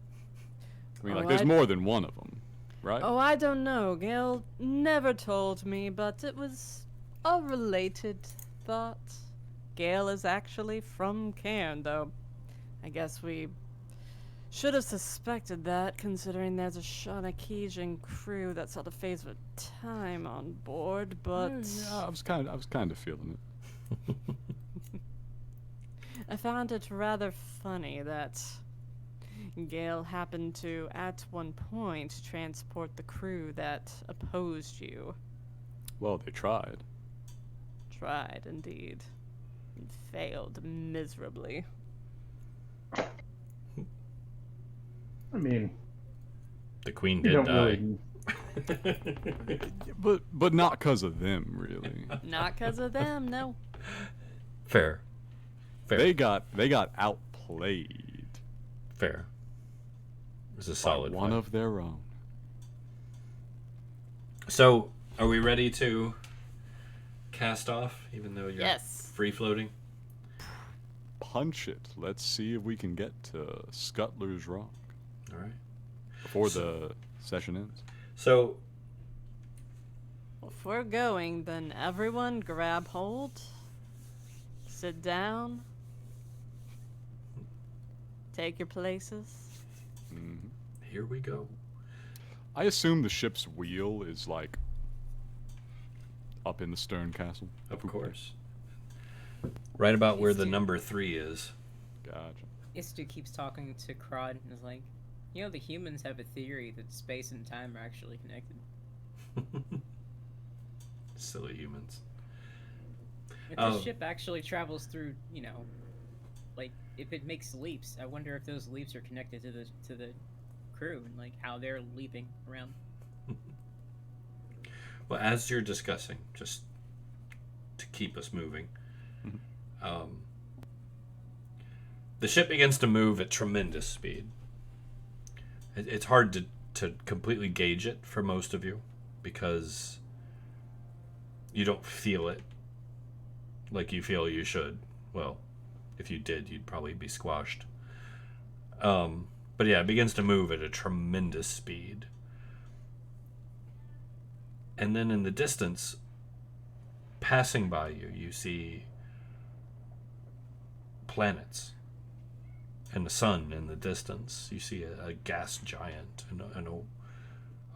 Speaker 3: I mean, there's more than one of them, right?
Speaker 4: Oh, I don't know. Gale never told me, but it was a related thought. Gale is actually from Cairn, though. I guess we should have suspected that, considering there's a Shawnekeesian crew that's had a phase of time on board, but...
Speaker 3: Yeah, I was kind of feeling it.
Speaker 4: I found it rather funny that Gale happened to, at one point, transport the crew that opposed you.
Speaker 3: Well, they tried.
Speaker 4: Tried, indeed. And failed miserably.
Speaker 7: I mean...
Speaker 1: The queen did die.
Speaker 7: Really...
Speaker 3: But not because of them, really.
Speaker 4: Not because of them, no.
Speaker 1: Fair.
Speaker 3: They got outplayed.
Speaker 1: Fair. It was a solid
Speaker 3: one
Speaker 1: fight.
Speaker 3: Of their own.
Speaker 1: So, are we ready to cast off, even though you're free floating?
Speaker 3: Punch it. Let's see if we can get to Scuttler's Rock.
Speaker 1: All right.
Speaker 3: Before the session ends.
Speaker 1: So,
Speaker 4: If we're going, then everyone grab hold, sit down, take your places.
Speaker 3: Mm-hmm.
Speaker 1: Here we go.
Speaker 3: I assume the ship's wheel is like up in the stern castle.
Speaker 1: Of course. Right about where the number 3 is.
Speaker 3: Gotcha.
Speaker 2: Istu keeps talking to Crod and is like, you know, the humans have a theory that space and time are actually connected.
Speaker 1: Silly humans.
Speaker 2: If the ship actually travels through, you know, like, if it makes leaps, I wonder if those leaps are connected to the crew and, like, how they're leaping around.
Speaker 1: Well, as you're discussing, just to keep us moving, the ship begins to move at tremendous speed. It's hard to completely gauge it for most of you because you don't feel it like you feel you should. Well, if you did, you'd probably be squashed. But yeah, it begins to move at a tremendous speed. And then in the distance, passing by you, you see planets and the sun in the distance. You see a gas giant and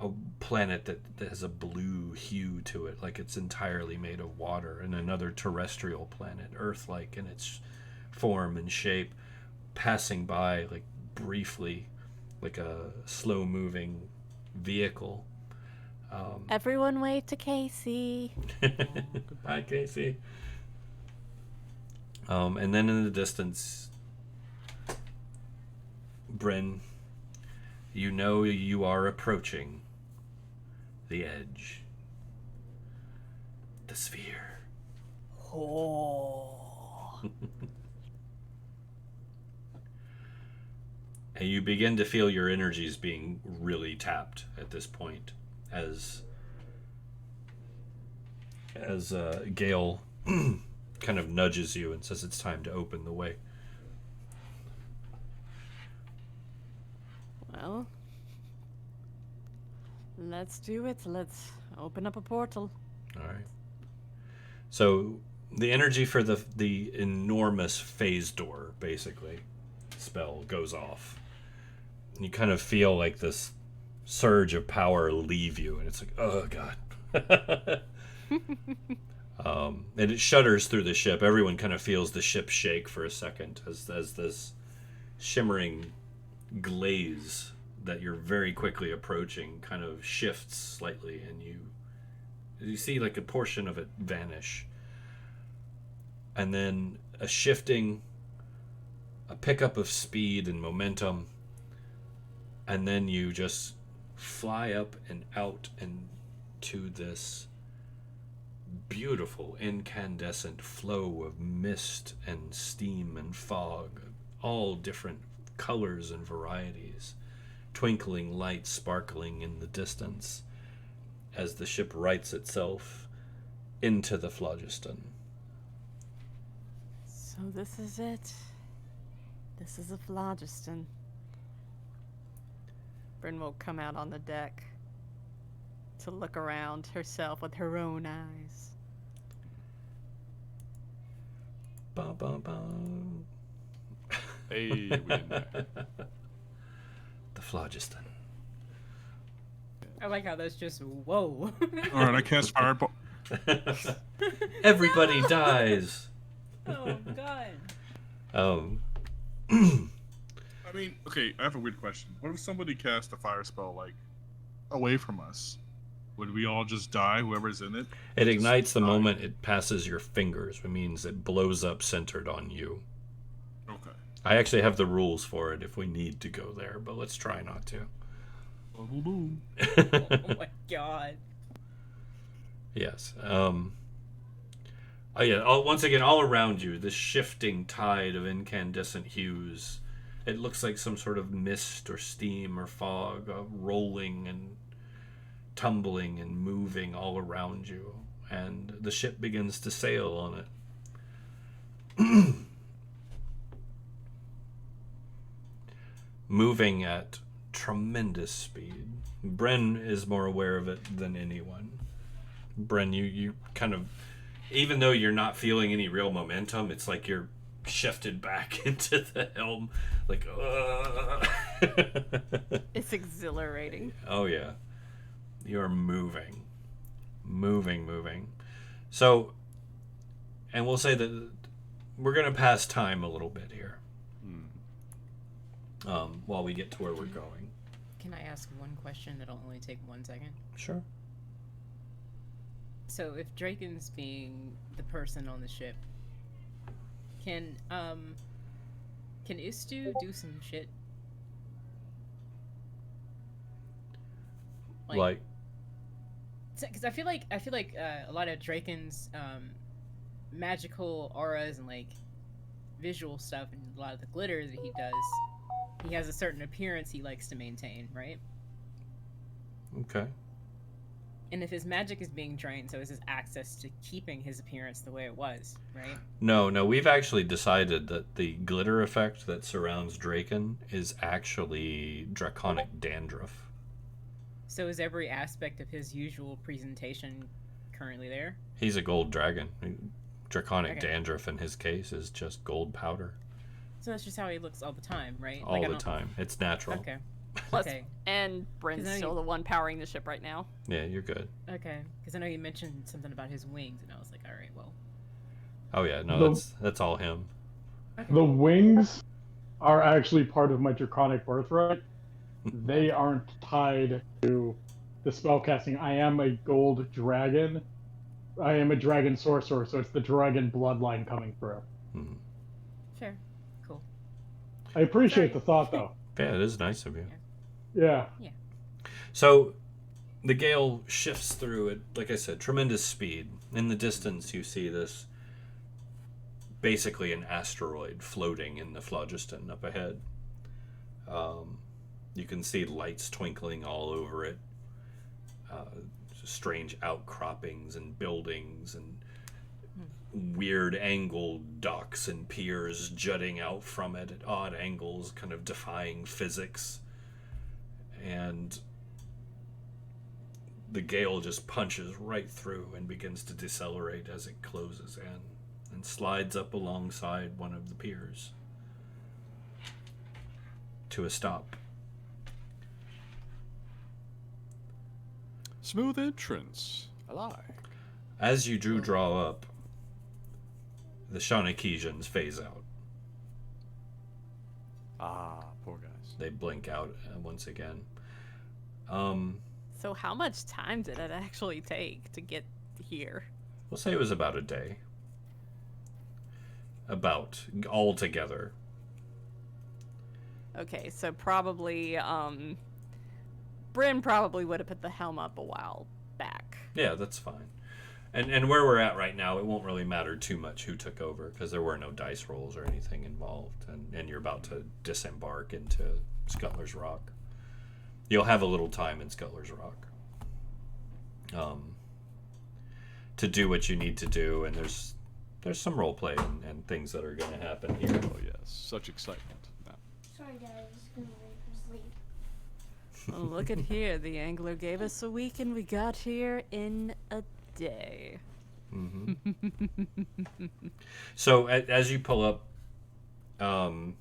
Speaker 1: a planet that has a blue hue to it, like it's entirely made of water, and another terrestrial planet, Earth-like in its form and shape, passing by like briefly, like a slow-moving vehicle.
Speaker 4: Everyone wave to Casey.
Speaker 1: Hi, Casey. And then in the distance, Bryn, you know you are approaching the edge. The sphere.
Speaker 4: Oh.
Speaker 1: And you begin to feel your energies being really tapped at this point as Gale kind of nudges you and says it's time to open the way.
Speaker 4: Well, let's do it. Let's open up a portal.
Speaker 1: All right. So the energy for the enormous phase door, basically, spell goes off. And you kind of feel like this surge of power leave you, and it's like, oh god. And it shudders through the ship. Everyone kind of feels the ship shake for a second as this shimmering glaze that you're very quickly approaching kind of shifts slightly, and you see like a portion of it vanish, and then a pickup of speed and momentum, and then you just fly up and out into this beautiful incandescent flow of mist and steam and fog, all different colors and varieties, twinkling lights sparkling in the distance as the ship rights itself into the phlogiston.
Speaker 4: So this is it. This is a phlogiston. Bryn will come out on the deck to look around herself with her own eyes.
Speaker 1: Bum, bum, bum.
Speaker 3: Hey, we in there.
Speaker 1: The phlogiston.
Speaker 2: I like how that's just whoa.
Speaker 5: All right, I cast fireball.
Speaker 1: Everybody dies.
Speaker 2: Oh god.
Speaker 5: I mean, okay, I have a weird question. What if somebody cast a fire spell like away from us? Would we all just die? Whoever's in it.
Speaker 1: It ignites the moment it passes your fingers, which means it blows up centered on you.
Speaker 5: Okay.
Speaker 1: I actually have the rules for it if we need to go there, but let's try not to.
Speaker 5: Boom.
Speaker 2: Oh my god.
Speaker 1: Yes. Oh yeah. Once again, all around you, this shifting tide of incandescent hues. It looks like some sort of mist or steam or fog, rolling and tumbling and moving all around you, and the ship begins to sail on it. Moving at tremendous speed. Bryn is more aware of it than anyone. Bryn, you kind of, even though you're not feeling any real momentum, it's like you're shifted back into the helm, like
Speaker 4: It's exhilarating.
Speaker 1: Oh yeah, you're moving. So, and we'll say that we're gonna pass time a little bit here, while we get to where we're going.
Speaker 2: Can I ask one question that'll only take 1 second?
Speaker 1: Sure.
Speaker 2: So if Draken's being the person on the ship, can Istu do some shit?
Speaker 1: Like
Speaker 2: because I feel like a lot of Draken's magical auras and like visual stuff and a lot of the glitter that he does, he has a certain appearance he likes to maintain, right?
Speaker 1: Okay.
Speaker 2: And if his magic is being drained, so is his access to keeping his appearance the way it was, right?
Speaker 1: No, we've actually decided that the glitter effect that surrounds Draken is actually draconic dandruff.
Speaker 2: So is every aspect of his usual presentation currently there?
Speaker 1: He's a gold dragon. Draconic dandruff in his case is just gold powder.
Speaker 2: So that's just how he looks all the time, right?
Speaker 1: All the time. It's natural.
Speaker 2: Okay.
Speaker 4: Plus, and Bryn's still the one powering the ship right now.
Speaker 1: Yeah, you're good.
Speaker 2: Okay, because I know you mentioned something about his wings, and I was like, all right, well.
Speaker 1: Oh yeah, no, that's all him.
Speaker 2: Okay.
Speaker 7: The wings are actually part of my draconic birthright. They aren't tied to the spellcasting. I am a gold dragon. I am a dragon sorcerer, so it's the dragon bloodline coming through.
Speaker 1: Mm-hmm.
Speaker 2: Sure. Cool.
Speaker 7: I appreciate the thought, though.
Speaker 1: Yeah, it is nice of you.
Speaker 7: Yeah.
Speaker 1: So, the gale shifts through it, like I said, tremendous speed. In the distance, you see this, basically an asteroid floating in the phlogiston up ahead. You can see lights twinkling all over it. Strange outcroppings and buildings and weird angled docks and piers jutting out from it at odd angles, kind of defying physics. And the gale just punches right through and begins to decelerate as it closes in and slides up alongside one of the piers to a stop.
Speaker 3: Smooth entrance. I like.
Speaker 1: As you do draw up, the Shawnekezans phase out.
Speaker 3: Ah, poor guys.
Speaker 1: They blink out once again.
Speaker 4: So how much time did it actually take to get here?
Speaker 1: We'll say it was about a day. About, all together.
Speaker 4: Okay, so probably, Bryn probably would have put the helm up a while back.
Speaker 1: Yeah, that's fine. And where we're at right now, it won't really matter too much who took over, because there were no dice rolls or anything involved, and you're about to disembark into Scuttler's Rock. You'll have a little time in Scuttler's Rock to do what you need to do, and there's some role play and things that are going to happen here.
Speaker 3: Oh yes, such excitement. Yeah.
Speaker 8: Sorry guys, just gonna wait for sleep.
Speaker 4: Oh, look at here, the angler gave us a week and we got here in a day.
Speaker 1: Mm-hmm. So as you pull up,
Speaker 6: Well,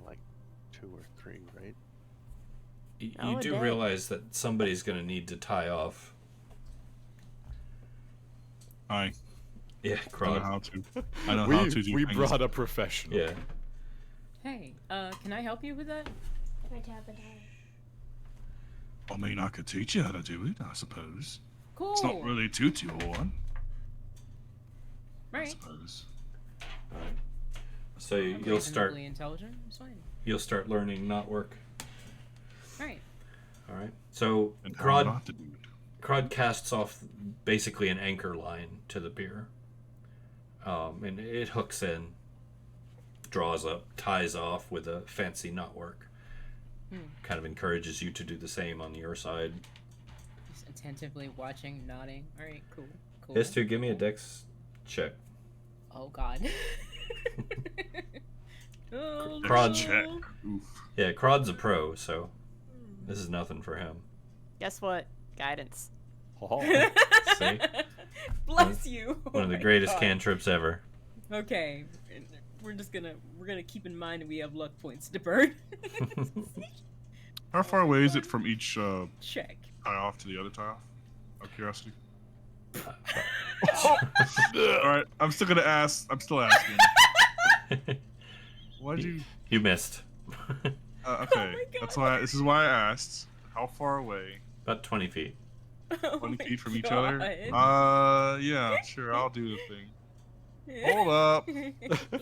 Speaker 6: like 2 or 3, right?
Speaker 1: you do realize that somebody's going to need to tie off.
Speaker 5: Hi.
Speaker 1: Yeah,
Speaker 5: I know
Speaker 1: Krog.
Speaker 5: how to. I know how to do
Speaker 3: We
Speaker 5: things.
Speaker 3: brought a professional.
Speaker 1: Yeah.
Speaker 2: Hey, can I help you with that?
Speaker 8: My tab and
Speaker 5: I mean, I could teach you how to do it, I suppose.
Speaker 2: Cool.
Speaker 5: It's not really too hard. I
Speaker 2: Right.
Speaker 5: suppose.
Speaker 1: So
Speaker 2: I'm
Speaker 1: you'll start.
Speaker 2: reasonably intelligent. It's fine.
Speaker 1: You'll start learning knot work.
Speaker 2: Right.
Speaker 1: All right. So
Speaker 5: And how
Speaker 1: Krod
Speaker 5: not to do it.
Speaker 1: Krod casts off basically an anchor line to the pier, and it hooks in, draws up, ties off with a fancy knot work. Kind of encourages you to do the same on your side.
Speaker 2: Just attentively watching, nodding. All right, cool. Cool.
Speaker 1: Yes, give me a dex check.
Speaker 2: Oh God. Oh,
Speaker 1: Krod
Speaker 2: no.
Speaker 5: Check. Oof.
Speaker 1: Yeah, Krod's a pro, so this is nothing for him.
Speaker 4: Guess what? Guidance.
Speaker 3: Oh,
Speaker 1: See?
Speaker 2: Bless you.
Speaker 1: One of the
Speaker 2: Oh my
Speaker 1: greatest
Speaker 2: God.
Speaker 1: cantrips ever.
Speaker 2: Okay, we're gonna keep in mind we have luck points to burn.
Speaker 5: How far away is it from each
Speaker 2: Check.
Speaker 5: tie off to the other tie off? Out of curiosity. Alright, I'm still gonna ask. I'm still asking. Why'd you.
Speaker 1: You missed.
Speaker 5: Okay,
Speaker 2: my God.
Speaker 5: that's why. This is why I asked. How far away?
Speaker 1: About 20 feet.
Speaker 5: 20 feet from each other?
Speaker 2: God.
Speaker 5: Yeah, sure. I'll do the thing. Hold up.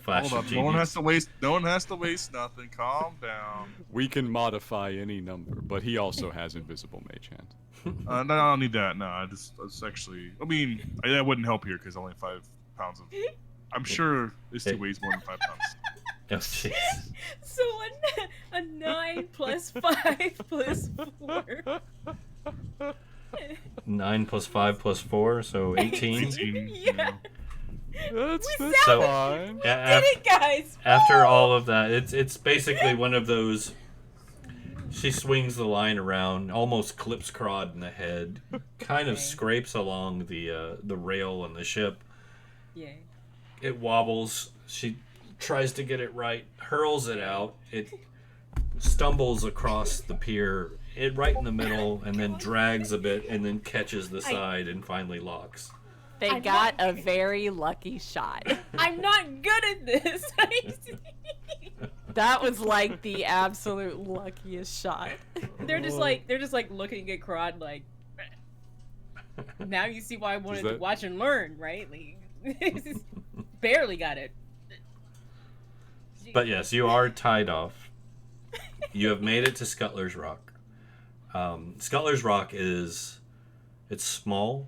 Speaker 1: Flash
Speaker 5: Hold
Speaker 1: of
Speaker 5: up. No one
Speaker 1: genius.
Speaker 5: has to waste. No one has to waste nothing. Calm down.
Speaker 3: We can modify any number, but he also has invisible mage hand.
Speaker 5: No, I don't need that. No, it's actually. I mean, that wouldn't help here because only 5 pounds of. I'm sure this two weighs more than 5 pounds.
Speaker 1: Oh, jeez.
Speaker 2: So a 9 plus 5 plus 4.
Speaker 1: 9 plus 5 plus 4, so 18.
Speaker 2: Yeah.
Speaker 3: That's
Speaker 1: So,
Speaker 3: fine.
Speaker 2: Did it, guys?
Speaker 1: After all of that, it's basically one of those. She swings the line around, almost clips Crod in the head, kind of scrapes along the rail on the ship.
Speaker 2: Yeah.
Speaker 1: It wobbles. She tries to get it right, hurls it out. It stumbles across the pier, right in the middle, and then drags a bit, and then catches the side and finally locks.
Speaker 4: They got a very lucky shot.
Speaker 2: I'm not good at this.
Speaker 4: That was like the absolute luckiest shot.
Speaker 2: They're just like looking at Crod like. Now you see why I wanted to watch and learn, right? Like, barely got it.
Speaker 1: But yes, you are tied off. You have made it to Scuttler's Rock. Scuttler's Rock it's small,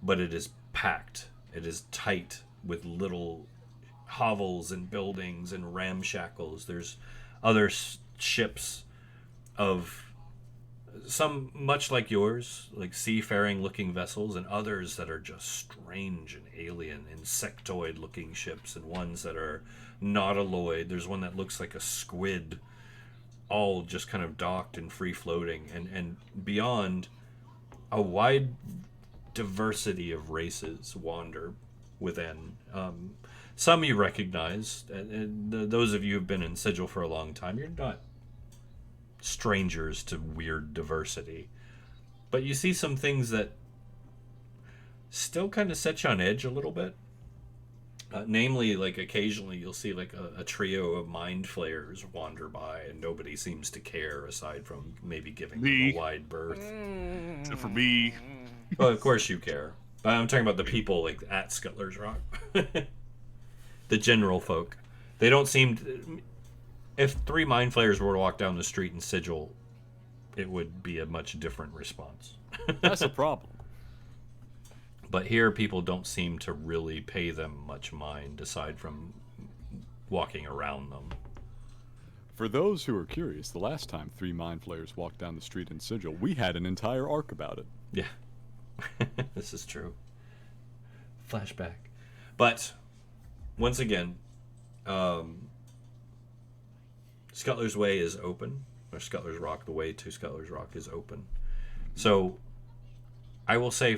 Speaker 1: but it is packed. It is tight with little hovels and buildings and ramshackles. There's other ships of some much like yours, like seafaring looking vessels, and others that are just strange and alien, insectoid looking ships, and ones that are nautiloid. There's one that looks like a squid, all just kind of docked and free floating, and beyond, a wide diversity of races wander within. Some you recognize, and those of you who've been in Sigil for a long time, you're not strangers to weird diversity. But you see some things that still kind of set you on edge a little bit. Namely, like occasionally you'll see like a trio of mind flayers wander by, and nobody seems to care aside from maybe giving them a wide berth.
Speaker 5: Except for me.
Speaker 1: Well, of course you care. But I'm talking about the people like at Scuttler's Rock. The general folk. They don't seem to... If 3 mind flayers were to walk down the street in Sigil, it would be a much different response.
Speaker 3: That's a problem.
Speaker 1: But here, people don't seem to really pay them much mind, aside from walking around them.
Speaker 3: For those who are curious, the last time 3 mind flayers walked down the street in Sigil, we had an entire arc about it.
Speaker 1: Yeah. This is true. Flashback. But, once again, Scuttler's Way is open. Or Scuttler's Rock, the way to Scuttler's Rock is open. So, I will say...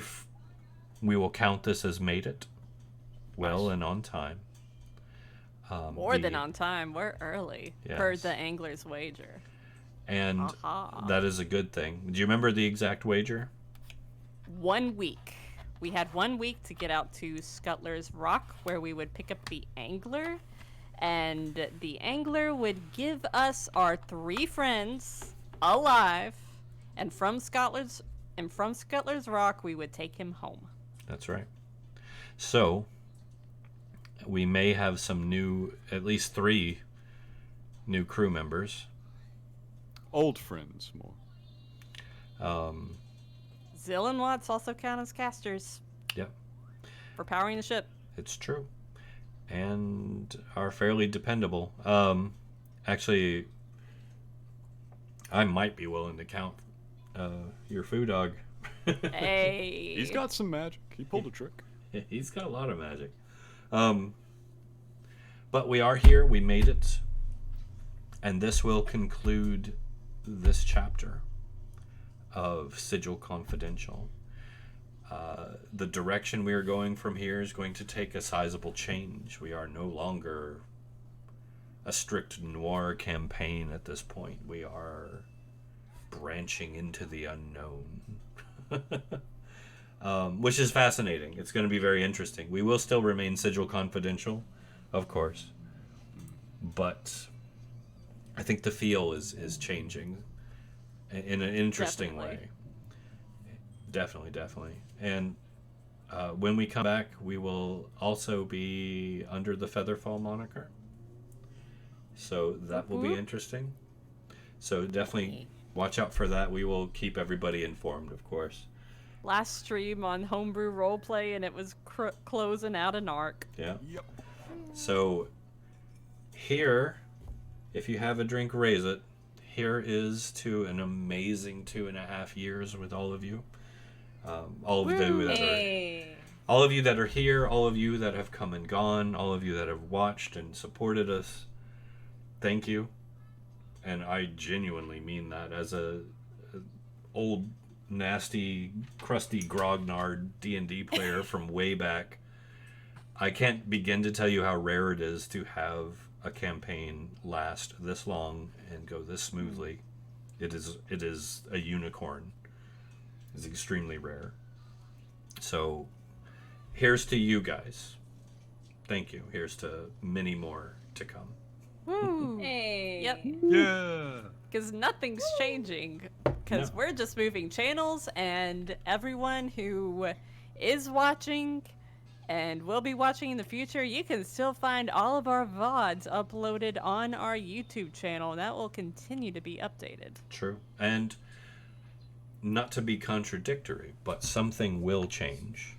Speaker 1: we will count this as made it well and on time.
Speaker 4: More than on time. We're early per the angler's wager.
Speaker 1: And that is a good thing. Do you remember the exact wager?
Speaker 4: 1 week. We had 1 week to get out to Scuttler's Rock, where we would pick up the angler, and the angler would give us our 3 friends alive, and from Scuttler's Rock, we would take him home.
Speaker 1: That's right. So, we may have some new, at least 3 new crew members.
Speaker 3: Old friends, more.
Speaker 4: Zill and Watts also count as casters.
Speaker 1: Yep.
Speaker 4: For powering the ship.
Speaker 1: It's true. And are fairly dependable. Actually, I might be willing to count your foo dog.
Speaker 4: Hey.
Speaker 3: He's got some magic. He pulled a trick.
Speaker 1: He's got a lot of magic. But we are here. We made it. And this will conclude this chapter of Sigil Confidential. The direction we are going from here is going to take a sizable change. We are no longer a strict noir campaign at this point. We are branching into the unknown. Which is fascinating. It's going to be very interesting. We will still remain Sigil Confidential, of course. But I think the feel is changing in an interesting way. Definitely. And when we come back, we will also be under the Featherfall moniker. So that will be interesting. So definitely watch out for that. We will keep everybody informed, of course.
Speaker 4: Last stream on Homebrew Roleplay, and it was closing out an arc.
Speaker 1: Yeah. Yep. So here, if you have a drink, raise it. Here is to an amazing 2.5 years with all of you. All of you that are here, all of you that have come and gone, all of you that have watched and supported us. Thank you. And I genuinely mean that as a old, nasty, crusty, grognard D&D player from way back. I can't begin to tell you how rare it is to have a campaign last this long and go this smoothly. It is a unicorn. It's extremely rare. So here's to you guys. Thank you. Here's to many more to come.
Speaker 4: Woo!
Speaker 2: Hey.
Speaker 4: Yep.
Speaker 5: Yeah.
Speaker 4: Because nothing's changing. Because we're just moving channels, and everyone who is watching and will be watching in the future, you can still find all of our VODs uploaded on our YouTube channel, and that will continue to be updated.
Speaker 1: True. And not to be contradictory, but something will change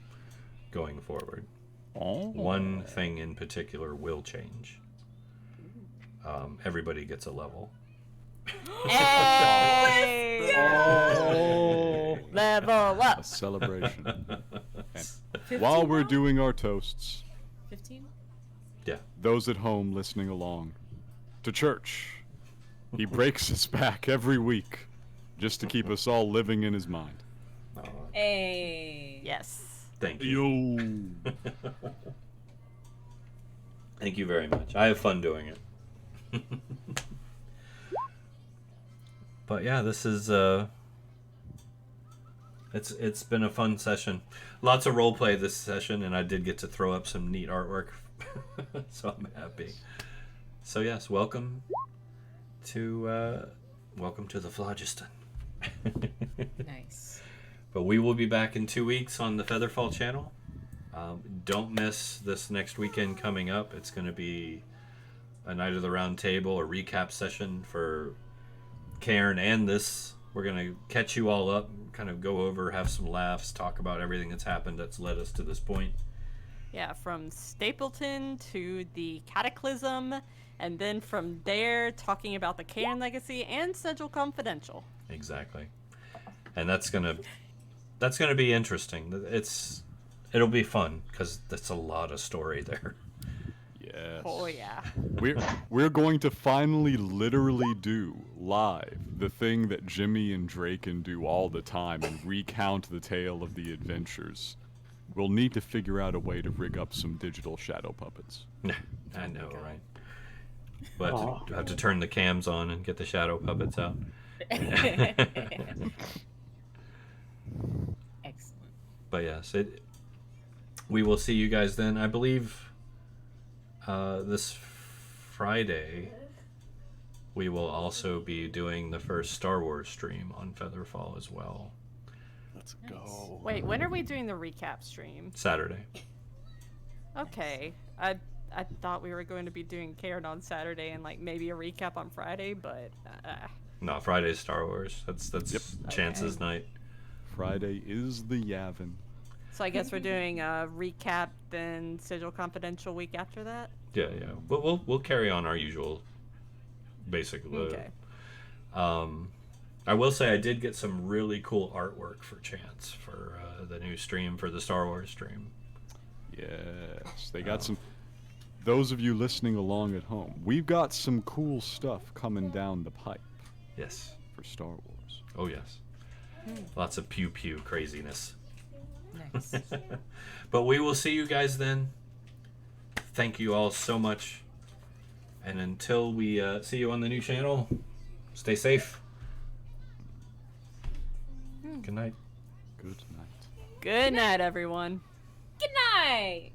Speaker 1: going forward. One thing in particular will change. Everybody gets a level.
Speaker 4: Hey! Level up!
Speaker 3: A celebration. And
Speaker 2: 15
Speaker 3: while we're
Speaker 2: now?
Speaker 3: doing our toasts,
Speaker 2: 15?
Speaker 1: Yeah.
Speaker 3: those at home listening along, to church, he breaks his back every week just to keep us all living in his mind.
Speaker 2: Hey.
Speaker 4: Yes.
Speaker 1: Thank you.
Speaker 5: Yo.
Speaker 1: Thank you very much. I have fun doing it. But yeah, this is it's been a fun session. Lots of roleplay this session, and I did get to throw up some neat artwork. So I'm happy. So yes, welcome to the Phlogiston.
Speaker 2: Nice.
Speaker 1: But we will be back in 2 weeks on the Featherfall channel. Don't miss this next weekend coming up. It's going to be a Night of the Round Table, a recap session for Cairn and this. We're going to catch you all up, kind of go over, have some laughs, talk about everything that's happened that's led us to this point.
Speaker 4: Yeah, from Stapleton to the Cataclysm, and then from there talking about the Cairn Legacy and Sigil Confidential.
Speaker 1: Exactly. And that's gonna be interesting. It'll be fun because that's a lot of story there.
Speaker 3: Yes.
Speaker 4: Oh yeah.
Speaker 3: We're going to finally literally do live the thing that Jimmy and Draken do all the time and recount the tale of the adventures. We'll need to figure out a way to rig up some digital shadow puppets.
Speaker 1: I know, right? But have to turn the cams on and get the shadow puppets out.
Speaker 2: Excellent.
Speaker 1: But yes, we will see you guys then. I believe this Friday we will also be doing the first Star Wars stream on Featherfall as well.
Speaker 6: Let's go.
Speaker 4: Wait, when are we doing the recap stream?
Speaker 1: Saturday.
Speaker 4: Okay. I thought we were going to be doing Cairn on Saturday and like maybe a recap on Friday, but
Speaker 1: No, Friday's Star Wars. That's Chance's night.
Speaker 3: Friday is the Yavin.
Speaker 4: so I guess we're doing a recap then Sigil Confidential week after that.
Speaker 1: Yeah. But we'll carry on our usual basic.
Speaker 4: Okay.
Speaker 1: I will say I did get some really cool artwork for Chance for the new stream, for the Star Wars stream.
Speaker 3: Yes, they got some. Those of you listening along at home, we've got some cool stuff coming down the pipe.
Speaker 1: Yes.
Speaker 3: For Star Wars.
Speaker 1: Oh yes. Lots of pew pew craziness.
Speaker 2: Nice.
Speaker 1: But we will see you guys then. Thank you all so much. And until we see you on the new channel, stay safe. Good night.
Speaker 3: Good night.
Speaker 4: Good night, everyone.
Speaker 2: Good night.